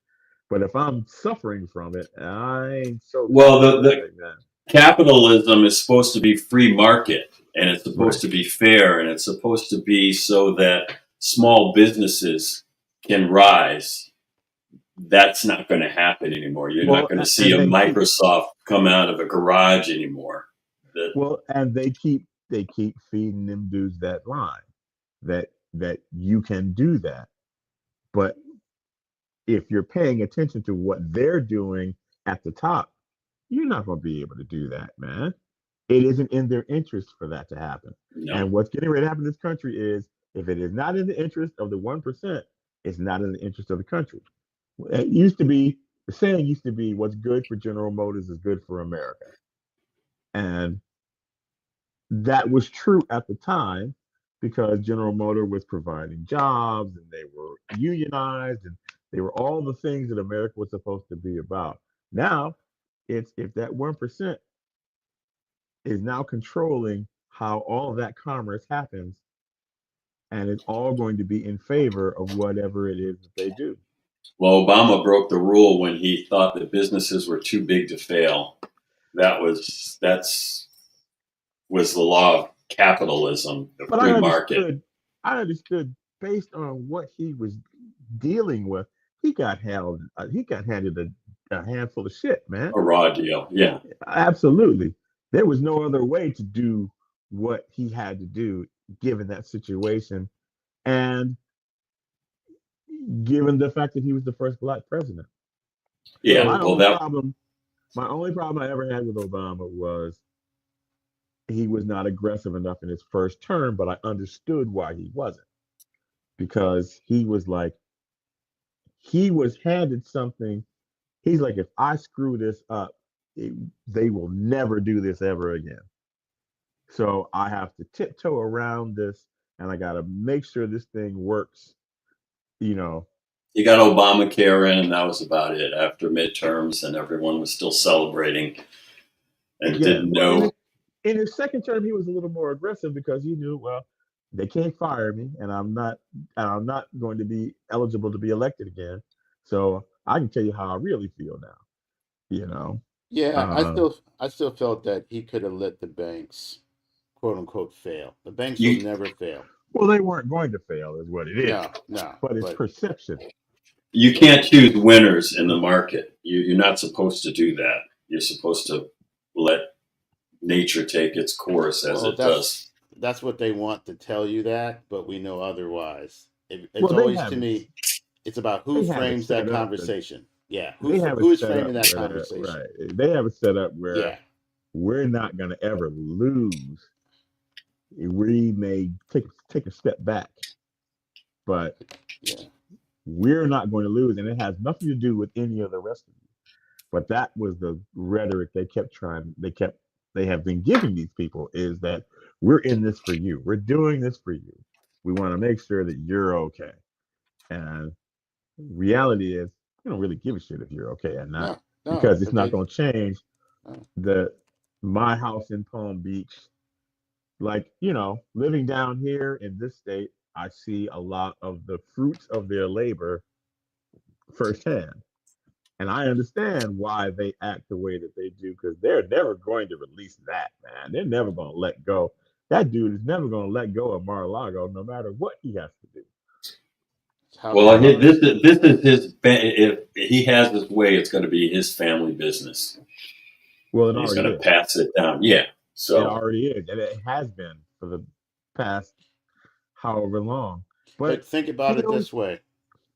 Speaker 2: but if I'm suffering from it, I ain't so
Speaker 3: Well, the
Speaker 2: capitalistic, man.
Speaker 3: capitalism is supposed to be free market, and it's supposed
Speaker 2: Right.
Speaker 3: to be fair, and it's supposed to be so that small businesses can rise. That's not going to happen anymore. You're not
Speaker 2: Well,
Speaker 3: going to see
Speaker 2: and
Speaker 3: a
Speaker 2: they keep
Speaker 3: Microsoft come out of a garage anymore. That
Speaker 2: and they keep feeding them dudes that line that you can do that, but if you're paying attention to what they're doing at the top, you're not going to be able to do that, man. It isn't in their interest for that to happen.
Speaker 3: no.
Speaker 2: And what's getting ready to happen in this country is if it is not in the interest of the 1%, it's not in the interest of the country. It used to be, the saying used to be, what's good for General Motors is good for America. And that was true at the time because General Motor was providing jobs and they were unionized and they were all the things that America was supposed to be about. Now, it's if that 1% is now controlling how all of that commerce happens, and it's all going to be in favor of whatever it is that they do.
Speaker 3: Well, Obama broke the rule when he thought that businesses were too big to fail. That's was the law of capitalism, the
Speaker 2: But
Speaker 3: free market.
Speaker 2: I understood based on what he was dealing with, he got handed a handful of shit, man.
Speaker 3: A raw deal. Yeah.
Speaker 2: Absolutely. There was no other way to do what he had to do given that situation and given the fact that he was the first black president.
Speaker 3: Yeah.
Speaker 2: My
Speaker 1: So
Speaker 3: Well,
Speaker 2: only
Speaker 3: that
Speaker 2: problem, my only problem I ever had with Obama was he was not aggressive enough in his first term, but I understood why he wasn't because he was handed something. He's like, if I screw this up, they will never do this ever again. So I have to tiptoe around this and I got to make sure this thing works, you know.
Speaker 3: you got Obamacare in, and that was about it. After midterms, and everyone was still celebrating and
Speaker 2: Yeah.
Speaker 3: didn't
Speaker 2: Well,
Speaker 3: know.
Speaker 2: in his second term, he was a little more aggressive because he knew, well, they can't fire me and I'm not going to be eligible to be elected again. So I can tell you how I really feel now, you know.
Speaker 1: yeah,
Speaker 2: Uh,
Speaker 1: I still felt that he could have let the banks, quote unquote, fail. The banks will
Speaker 3: You
Speaker 1: never fail.
Speaker 2: well, they weren't going to fail, is what it is,
Speaker 1: No, no.
Speaker 2: but it's
Speaker 1: But
Speaker 2: perception.
Speaker 3: you can't choose winners in the market. You're not supposed to do that. You're supposed to let nature take its course as
Speaker 1: well,
Speaker 3: it does.
Speaker 1: that's what they want to tell you that, but we know otherwise. It's
Speaker 2: Well, they
Speaker 1: always
Speaker 2: have
Speaker 1: to
Speaker 2: it.
Speaker 1: me, it's about who
Speaker 2: They have it
Speaker 1: frames that
Speaker 2: set up that
Speaker 1: conversation. Yeah,
Speaker 2: they have it
Speaker 1: who is
Speaker 2: set up
Speaker 1: framing that
Speaker 2: where
Speaker 1: conversation?
Speaker 2: right. They have it set up where
Speaker 1: Yeah,
Speaker 2: we're not going to ever lose we may take a step back, but
Speaker 1: Yeah.
Speaker 2: we're not going to lose, and it has nothing to do with any of the rest of you. But that was the rhetoric they have been giving these people, is that we're in this for you. We're doing this for you. We want to make sure that you're okay. And reality is, we don't really give a shit if you're okay or not,
Speaker 1: No, no,
Speaker 2: because it's
Speaker 1: but
Speaker 2: not
Speaker 1: they,
Speaker 2: going to change
Speaker 1: no.
Speaker 2: the my house in Palm Beach. Like, living down here in this state, I see a lot of the fruits of their labor firsthand. And I understand why they act the way that they do, because they're never going to release that, man. They're never going to let go. That dude is never going to let go of Mar-a-Lago, no matter what he has to do.
Speaker 1: How they
Speaker 3: Well,
Speaker 2: And
Speaker 1: run it.
Speaker 3: this is his. If he has his way, it's going to be his family business,
Speaker 2: well, it
Speaker 3: and he's
Speaker 2: already
Speaker 3: going to
Speaker 2: is.
Speaker 3: pass it down. Yeah.
Speaker 2: It
Speaker 3: So,
Speaker 2: already is, and it has been for the past however long.
Speaker 1: But
Speaker 2: But
Speaker 1: think about
Speaker 2: he
Speaker 1: it
Speaker 2: don't.
Speaker 1: this way: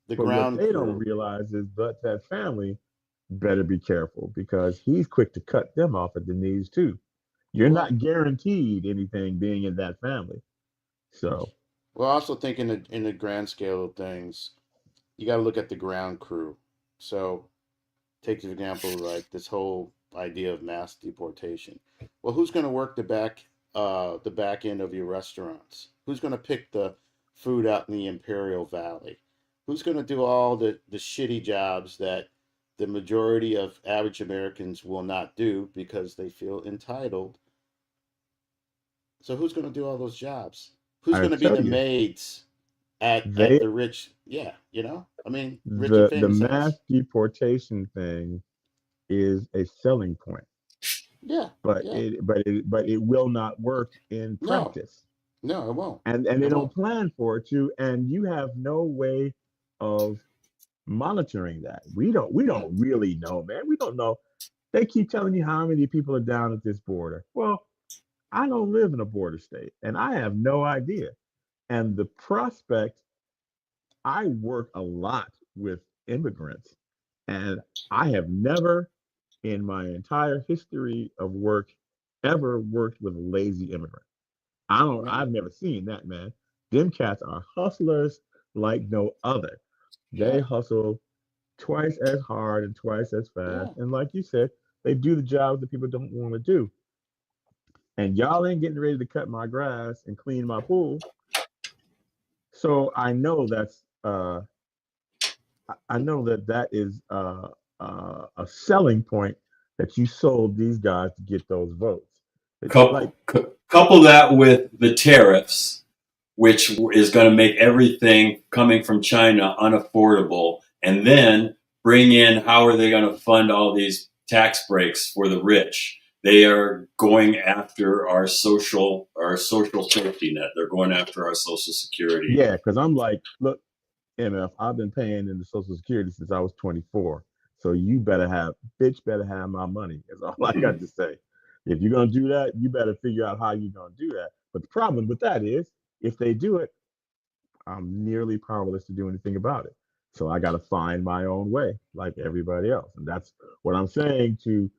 Speaker 1: the
Speaker 2: But what
Speaker 1: ground
Speaker 2: they don't
Speaker 1: crew.
Speaker 2: realize is that family better be careful, because he's quick to cut them off at the knees too. You're
Speaker 1: Well,
Speaker 2: not guaranteed anything being in that family. So
Speaker 1: well, I also think in the grand scale of things, you got to look at the ground crew. So, take the example like this whole idea of mass deportation. Well, who's going to work the back end of your restaurants? Who's going to pick the food out in the Imperial Valley? Who's going to do all the shitty jobs that the majority of average Americans will not do because they feel entitled? So who's going to do all those jobs? Who's
Speaker 2: I
Speaker 1: going to be
Speaker 2: tell
Speaker 1: the
Speaker 2: you,
Speaker 1: maids at
Speaker 2: they
Speaker 1: the rich? Yeah, I mean, rich and
Speaker 2: the
Speaker 1: famous
Speaker 2: mass
Speaker 1: house.
Speaker 2: deportation thing is a selling point,
Speaker 1: Yeah,
Speaker 2: but
Speaker 1: yeah.
Speaker 2: it will not work in
Speaker 1: No,
Speaker 2: practice.
Speaker 1: no, it won't.
Speaker 2: And they
Speaker 1: It
Speaker 2: don't
Speaker 1: won't.
Speaker 2: plan for it to, and you have no way of monitoring that. We don't
Speaker 1: No.
Speaker 2: really know, man. We don't know. They keep telling you how many people are down at this border. Well, I don't live in a border state, and I have no idea. And the prospect, I work a lot with immigrants, and I have never in my entire history of work ever worked with a lazy immigrant.
Speaker 1: No.
Speaker 2: I've never seen that, man. Them cats are hustlers like no other. They
Speaker 1: Yeah.
Speaker 2: hustle twice as hard and twice as
Speaker 1: Yeah.
Speaker 2: fast. And like you said, they do the jobs that people don't want to do. And y'all ain't getting ready to cut my grass and clean my pool. So I know that is a selling point that you sold these guys to get those votes. Like,
Speaker 3: couple that with the tariffs, which is going to make everything coming from China unaffordable, and then bring in how are they going to fund all these tax breaks for the rich? They are going after our social safety net. They're going after our social security.
Speaker 2: yeah, because I'm like, look, MF, I've been paying into Social Security since I was 24. So you bitch better have my money. Is all I got to say. If you're gonna do that, you better figure out how you're gonna do that. But the problem with that is, if they do it, I'm nearly powerless to do anything about it. So I got to find my own way, like everybody else. And that's what I'm saying to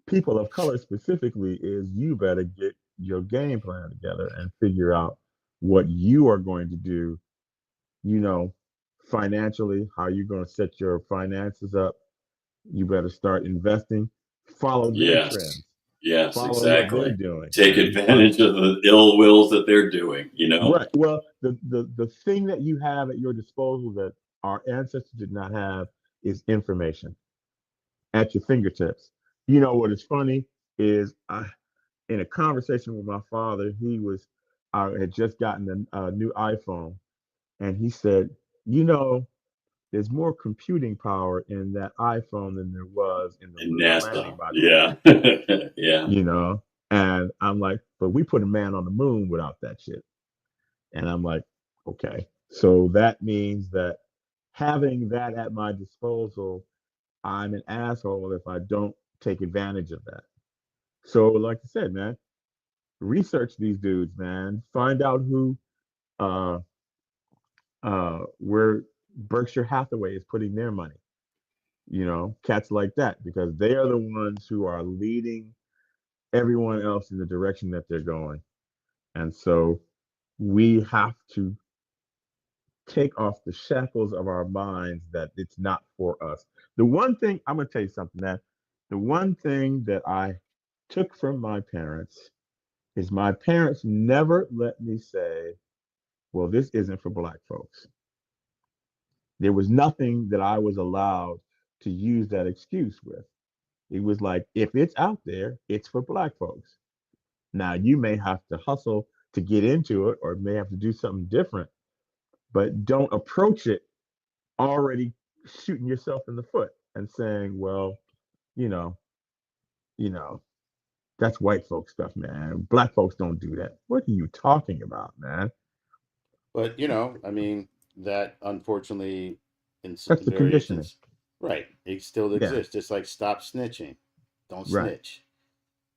Speaker 2: people of color specifically: is you better get your game plan together and figure out what you are going to do, you know, financially, how you're going to set your finances up. You better start investing, follow their
Speaker 3: Yes,
Speaker 2: trends,
Speaker 3: yes,
Speaker 2: follow what they're
Speaker 3: exactly.
Speaker 2: doing,
Speaker 3: Take
Speaker 2: and
Speaker 3: advantage of the ill wills that they're doing.
Speaker 2: right. Well, the thing that you have at your disposal that our ancestors did not have is information at your fingertips. What is funny is, in a conversation with my father, I had just gotten a new iPhone, and he said, you know, there's more computing power in that iPhone than there was in the
Speaker 3: And
Speaker 2: lunar landing
Speaker 3: NASA,
Speaker 2: module.
Speaker 3: yeah, yeah.
Speaker 2: You know, and I'm like, but we put a man on the moon without that shit. And I'm like, okay. So that means that having that at my disposal, I'm an asshole if I don't take advantage of that. So, like I said, man, research these dudes, man. Find out uh where Berkshire Hathaway is putting their money. Cats like that, because they are the ones who are leading everyone else in the direction that they're going. And so we have to take off the shackles of our minds that it's not for us. The one thing, I'm going to tell you something, man. The one thing that I took from my parents is my parents never let me say, well, this isn't for black folks. There was nothing that I was allowed to use that excuse with. It was like, if it's out there, it's for black folks. Now, you may have to hustle to get into it or may have to do something different, but don't approach it already shooting yourself in the foot and saying, well, you know, you know, that's white folks stuff, man. Black folks don't do that. What are you talking about, man?
Speaker 1: But I mean, that unfortunately,
Speaker 2: That's
Speaker 1: in
Speaker 2: the
Speaker 1: various
Speaker 2: conditioning.
Speaker 1: right, it still
Speaker 2: Yeah,
Speaker 1: exists. Just like stop snitching, don't
Speaker 2: right.
Speaker 1: snitch.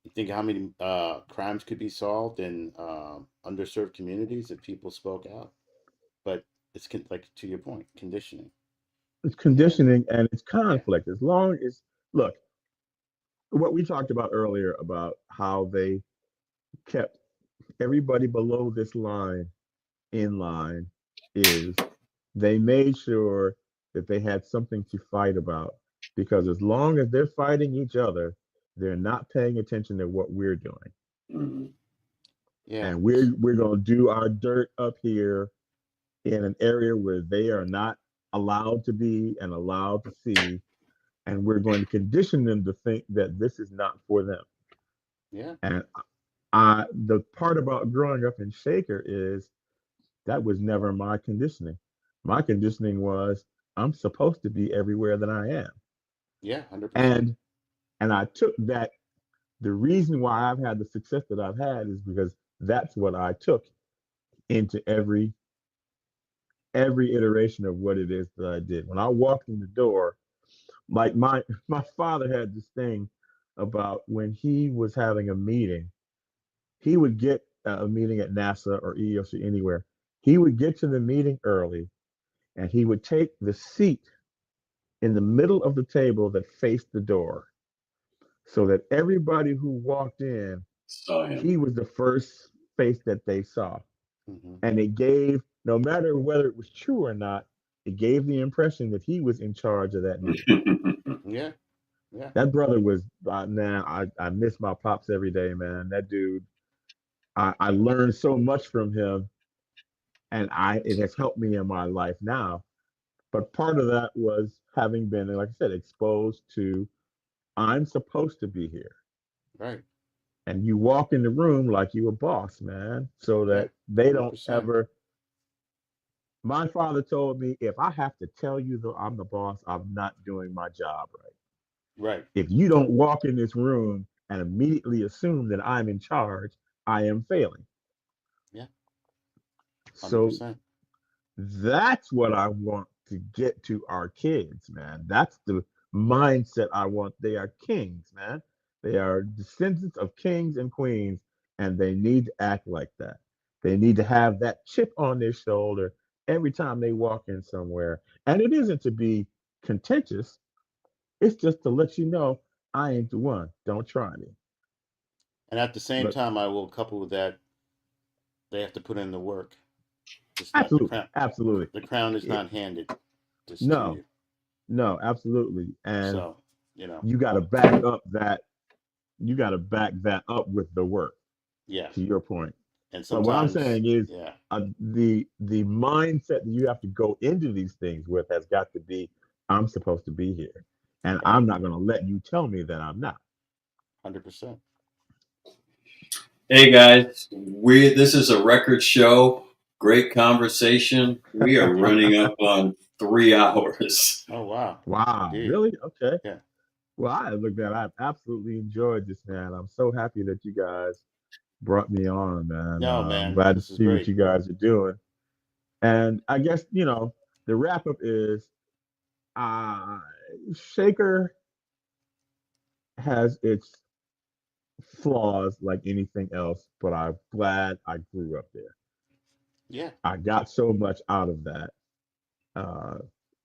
Speaker 1: You think how many crimes could be solved in underserved communities if people spoke out? But it's like to your point, conditioning,
Speaker 2: It's
Speaker 1: and
Speaker 2: conditioning and it's
Speaker 1: yeah,
Speaker 2: conflict. As long as, look, what we talked about earlier about how they kept everybody below this line in line is they made sure that they had something to fight about because as long as they're fighting each other, they're not paying attention to what we're doing.
Speaker 3: Mhm.
Speaker 1: yeah,
Speaker 2: And we're going to do our dirt up here in an area where they are not allowed to be and allowed to see, and we're going to condition them to think that this is not for them.
Speaker 1: yeah,
Speaker 2: And the part about growing up in Shaker is that was never my conditioning. My conditioning was I'm supposed to be everywhere that I am.
Speaker 1: yeah, 100%.
Speaker 2: And I took that. The reason why I've had the success that I've had is because that's what I took into every iteration of what it is that I did. When I walked in the door, like my father had this thing about when he was having a meeting, he would get a meeting at NASA or EOC anywhere. He would get to the meeting early and he would take the seat in the middle of the table that faced the door so that everybody who walked in,
Speaker 3: Saw him.
Speaker 2: he was the first face that they saw.
Speaker 1: Hmm.
Speaker 2: And it gave, no matter whether it was true or not, it gave the impression that he was in charge of that meeting.
Speaker 1: Yeah, yeah,
Speaker 2: That brother was, man, I miss my pops every day, man. That dude, I learned so much from him and it has helped me in my life now. But part of that was having been, like I said, exposed to I'm supposed to be here.
Speaker 1: right,
Speaker 2: And you walk in the room like you a boss, man, so
Speaker 1: yeah,
Speaker 2: that they don't
Speaker 1: 100%,
Speaker 2: ever. My father told me if I have to tell you that I'm the boss, I'm not doing my job right.
Speaker 1: right,
Speaker 2: If you don't walk in this room and immediately assume that I'm in charge, I am failing.
Speaker 1: yeah,
Speaker 2: So
Speaker 1: 100%,
Speaker 2: that's what I want to get to our kids, man. That's the mindset I want. They are kings, man. They are descendants of kings and queens, and they need to act like that. They need to have that chip on their shoulder every time they walk in somewhere. And it isn't to be contentious, it's just to let you know I ain't the one. Don't try me.
Speaker 1: and at the same
Speaker 2: But
Speaker 1: time, I will couple with that they have to put in the work. It's not the
Speaker 2: absolutely,
Speaker 1: crown.
Speaker 2: absolutely.
Speaker 1: The crown is
Speaker 2: It,
Speaker 1: not handed just to
Speaker 2: no,
Speaker 1: you.
Speaker 2: no, absolutely. And
Speaker 1: So, you know,
Speaker 2: you got to back up that you got to back that up with the work
Speaker 1: yeah.
Speaker 2: to your point.
Speaker 1: And
Speaker 2: But what I'm
Speaker 1: sometimes,
Speaker 2: saying is
Speaker 1: yeah,
Speaker 2: the mindset that you have to go into these things with has got to be I'm supposed to be here and
Speaker 1: right,
Speaker 2: I'm not going to let you tell me that I'm not.
Speaker 1: 100%.
Speaker 3: Hey guys, we this is a record show. Great conversation. We are running up on 3 hours.
Speaker 1: Oh, wow.
Speaker 2: Wow,
Speaker 1: Indeed.
Speaker 2: really? Okay.
Speaker 1: Yeah.
Speaker 2: Well, I look man, I've absolutely enjoyed this, man. I'm so happy that you guys brought me on, man.
Speaker 1: No,
Speaker 2: I'm
Speaker 1: man,
Speaker 2: glad to
Speaker 1: this is
Speaker 2: see what
Speaker 1: great.
Speaker 2: you guys are doing. And I guess, the wrap up is uh Shaker has its flaws like anything else, but I'm glad I grew up there.
Speaker 1: Yeah.
Speaker 2: I got so much out of that uh,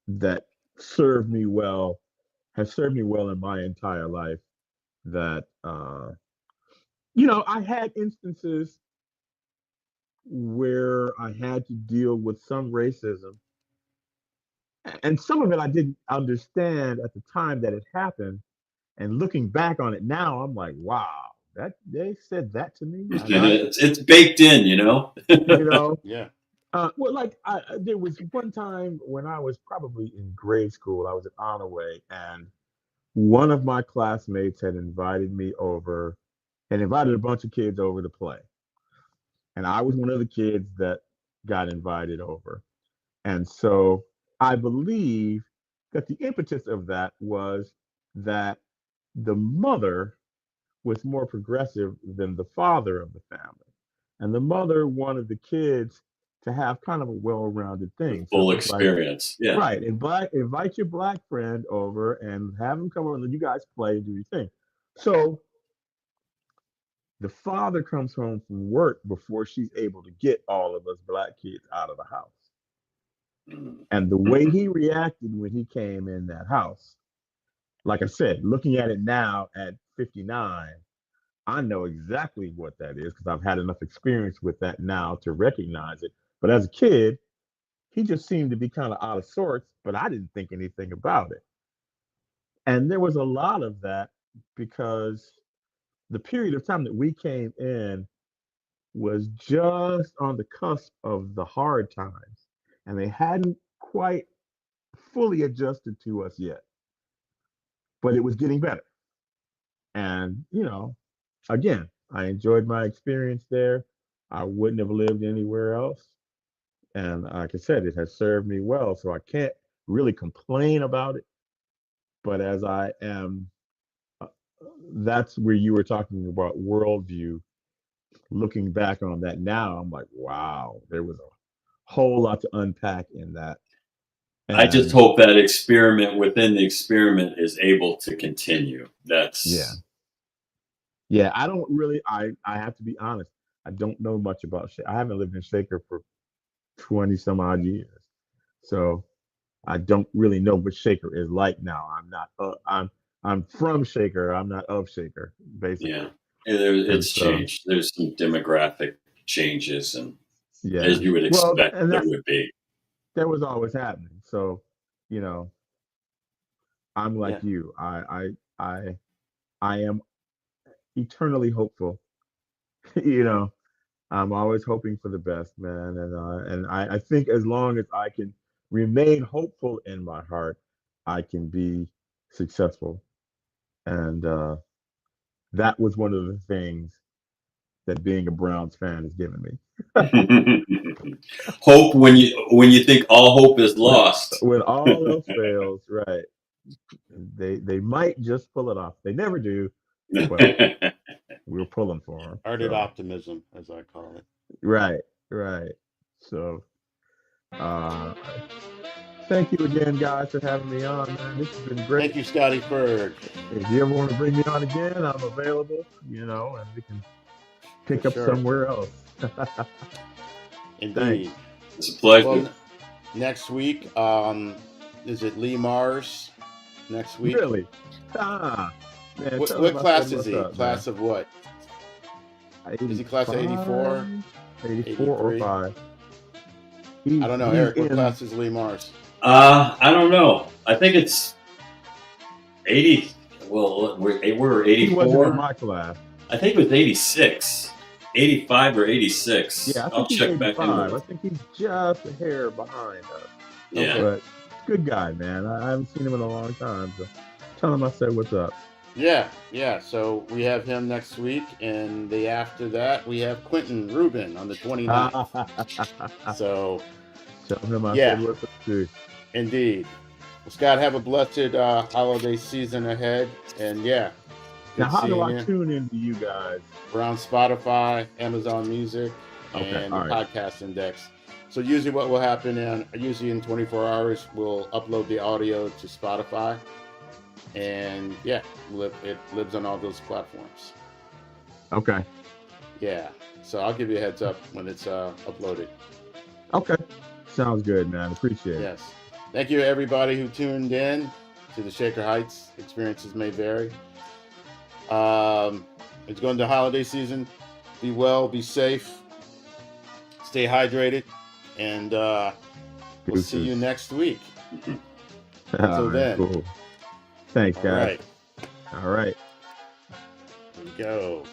Speaker 2: that served me well, has served me well in my entire life. That I had instances where I had to deal with some racism, and some of it I didn't understand at the time that it happened. And looking back on it now, I'm like, wow, that they said that to me, and
Speaker 3: It's baked in, you know.
Speaker 2: you know,
Speaker 1: Yeah.
Speaker 2: well, like there was one time when I was probably in grade school, I was at Honorway, and one of my classmates had invited me over, and invited a bunch of kids over to play, and I was one of the kids that got invited over. And so I believe that the impetus of that was that the mother was more progressive than the father of the family. And the mother wanted the kids to have kind of a well-rounded
Speaker 3: The
Speaker 2: thing. So it
Speaker 3: full
Speaker 2: was like,
Speaker 3: experience. Yeah.
Speaker 2: right, invite your black friend over and have him come over and let you guys play and do your thing. So the father comes home from work before she's able to get all of us black kids out of the house. And the way he reacted when he came in that house, like I said, looking at it now at 59, I know exactly what that is because I've had enough experience with that now to recognize it. But as a kid, he just seemed to be kind of out of sorts, but I didn't think anything about it. And there was a lot of that because the period of time that we came in was just on the cusp of the hard times, and they hadn't quite fully adjusted to us yet, but it was getting better. And, again, I enjoyed my experience there. I wouldn't have lived anywhere else. And like I said, it has served me well. So I can't really complain about it. But as I am, uh, that's where you were talking about worldview. Looking back on that now, I'm like, wow, there was a whole lot to unpack in that.
Speaker 3: I just
Speaker 2: And
Speaker 3: hope that experiment within the experiment is able to continue.
Speaker 2: yeah,
Speaker 3: That's
Speaker 2: yeah, I don't really, I have to be honest. I don't know much about Shaker. I haven't lived in Shaker for 20 some odd years. So I don't really know what Shaker is like now. I'm from Shaker. I'm not of Shaker,
Speaker 3: yeah.
Speaker 2: basically. And
Speaker 3: It's
Speaker 2: so
Speaker 3: changed. There's some demographic changes, and
Speaker 2: yeah.
Speaker 3: as you would
Speaker 2: Well,
Speaker 3: expect,
Speaker 2: and
Speaker 3: there would be.
Speaker 2: that was always happening. So, you know, I'm
Speaker 1: Yeah.
Speaker 2: like you. I am eternally hopeful. you know, I'm always hoping for the best, man. And I think as long as I can remain hopeful in my heart, I can be successful. And that was one of the things that being a Browns fan has given me.
Speaker 3: Hope when you think all hope is
Speaker 2: when
Speaker 3: lost.
Speaker 2: when all else fails, right? They might just pull it off. They never do, but we're pulling for them.
Speaker 1: Ardent
Speaker 2: So
Speaker 1: optimism, as I call it.
Speaker 2: right, right. So uh, thank you again, guys, for having me on, man. This has been
Speaker 1: Thank
Speaker 2: great.
Speaker 1: you, Scotty Ferg,
Speaker 2: If you ever want to bring me on again, I'm available. And we can
Speaker 1: for
Speaker 2: pick up
Speaker 1: sure.
Speaker 2: somewhere else.
Speaker 1: Indeed.
Speaker 2: Thanks.
Speaker 3: It's a pleasure.
Speaker 1: Well, next week, is it Lee Mars? Next week.
Speaker 2: Really? Ah, man, tell
Speaker 1: What
Speaker 2: him I said
Speaker 1: class is
Speaker 2: what's
Speaker 1: he?
Speaker 2: up, man.
Speaker 1: Class of what? Is he class of 84?
Speaker 2: 85, 84 or
Speaker 1: 83?
Speaker 2: 5.
Speaker 1: I
Speaker 2: He's
Speaker 1: don't know.
Speaker 2: he's
Speaker 1: Eric, what
Speaker 2: in.
Speaker 1: class is Lee Mars?
Speaker 3: I don't know. I think it's 80. Well, we're
Speaker 2: He wasn't in
Speaker 3: 84.
Speaker 2: my class.
Speaker 3: I think it was 86, 85 or 86.
Speaker 2: Yeah, I
Speaker 3: I'll
Speaker 2: think he's
Speaker 3: check back in
Speaker 2: 85.
Speaker 3: with
Speaker 2: I
Speaker 3: it.
Speaker 2: think he's just a hair behind us.
Speaker 3: Yeah.
Speaker 1: Okay.
Speaker 2: But good guy, man. I haven't seen him in a long time. So tell him I said what's up.
Speaker 1: Yeah, yeah. So we have him next week, and the after that we have Quentin Rubin on the 29th. So
Speaker 2: Tell him I said
Speaker 1: yeah,
Speaker 2: what's up too.
Speaker 1: indeed. Well, Scott, have a blessed holiday season ahead, and yeah,
Speaker 2: Now,
Speaker 1: good
Speaker 2: how do
Speaker 1: seeing
Speaker 2: I
Speaker 1: you.
Speaker 2: tune into you guys?
Speaker 1: We're on Spotify, Amazon Music,
Speaker 2: Okay,
Speaker 1: and the
Speaker 2: all right.
Speaker 1: Podcast Index. So usually what will happen usually in 24 hours, we'll upload the audio to Spotify. And yeah, it lives on all those platforms.
Speaker 2: Okay.
Speaker 1: Yeah. So I'll give you a heads up when it's uploaded.
Speaker 2: Okay. Sounds good, man. Appreciate it.
Speaker 1: Yes. Thank you, everybody who tuned in to the Shaker Heights. Experiences may vary. It's going to holiday season. Be well, be safe. Stay hydrated, and we'll see you
Speaker 2: Deuces.
Speaker 1: next week.
Speaker 2: All
Speaker 1: Until
Speaker 2: right,
Speaker 1: then.
Speaker 2: cool. Thanks,
Speaker 1: All
Speaker 2: guys.
Speaker 1: right.
Speaker 2: All right.
Speaker 1: Here we go.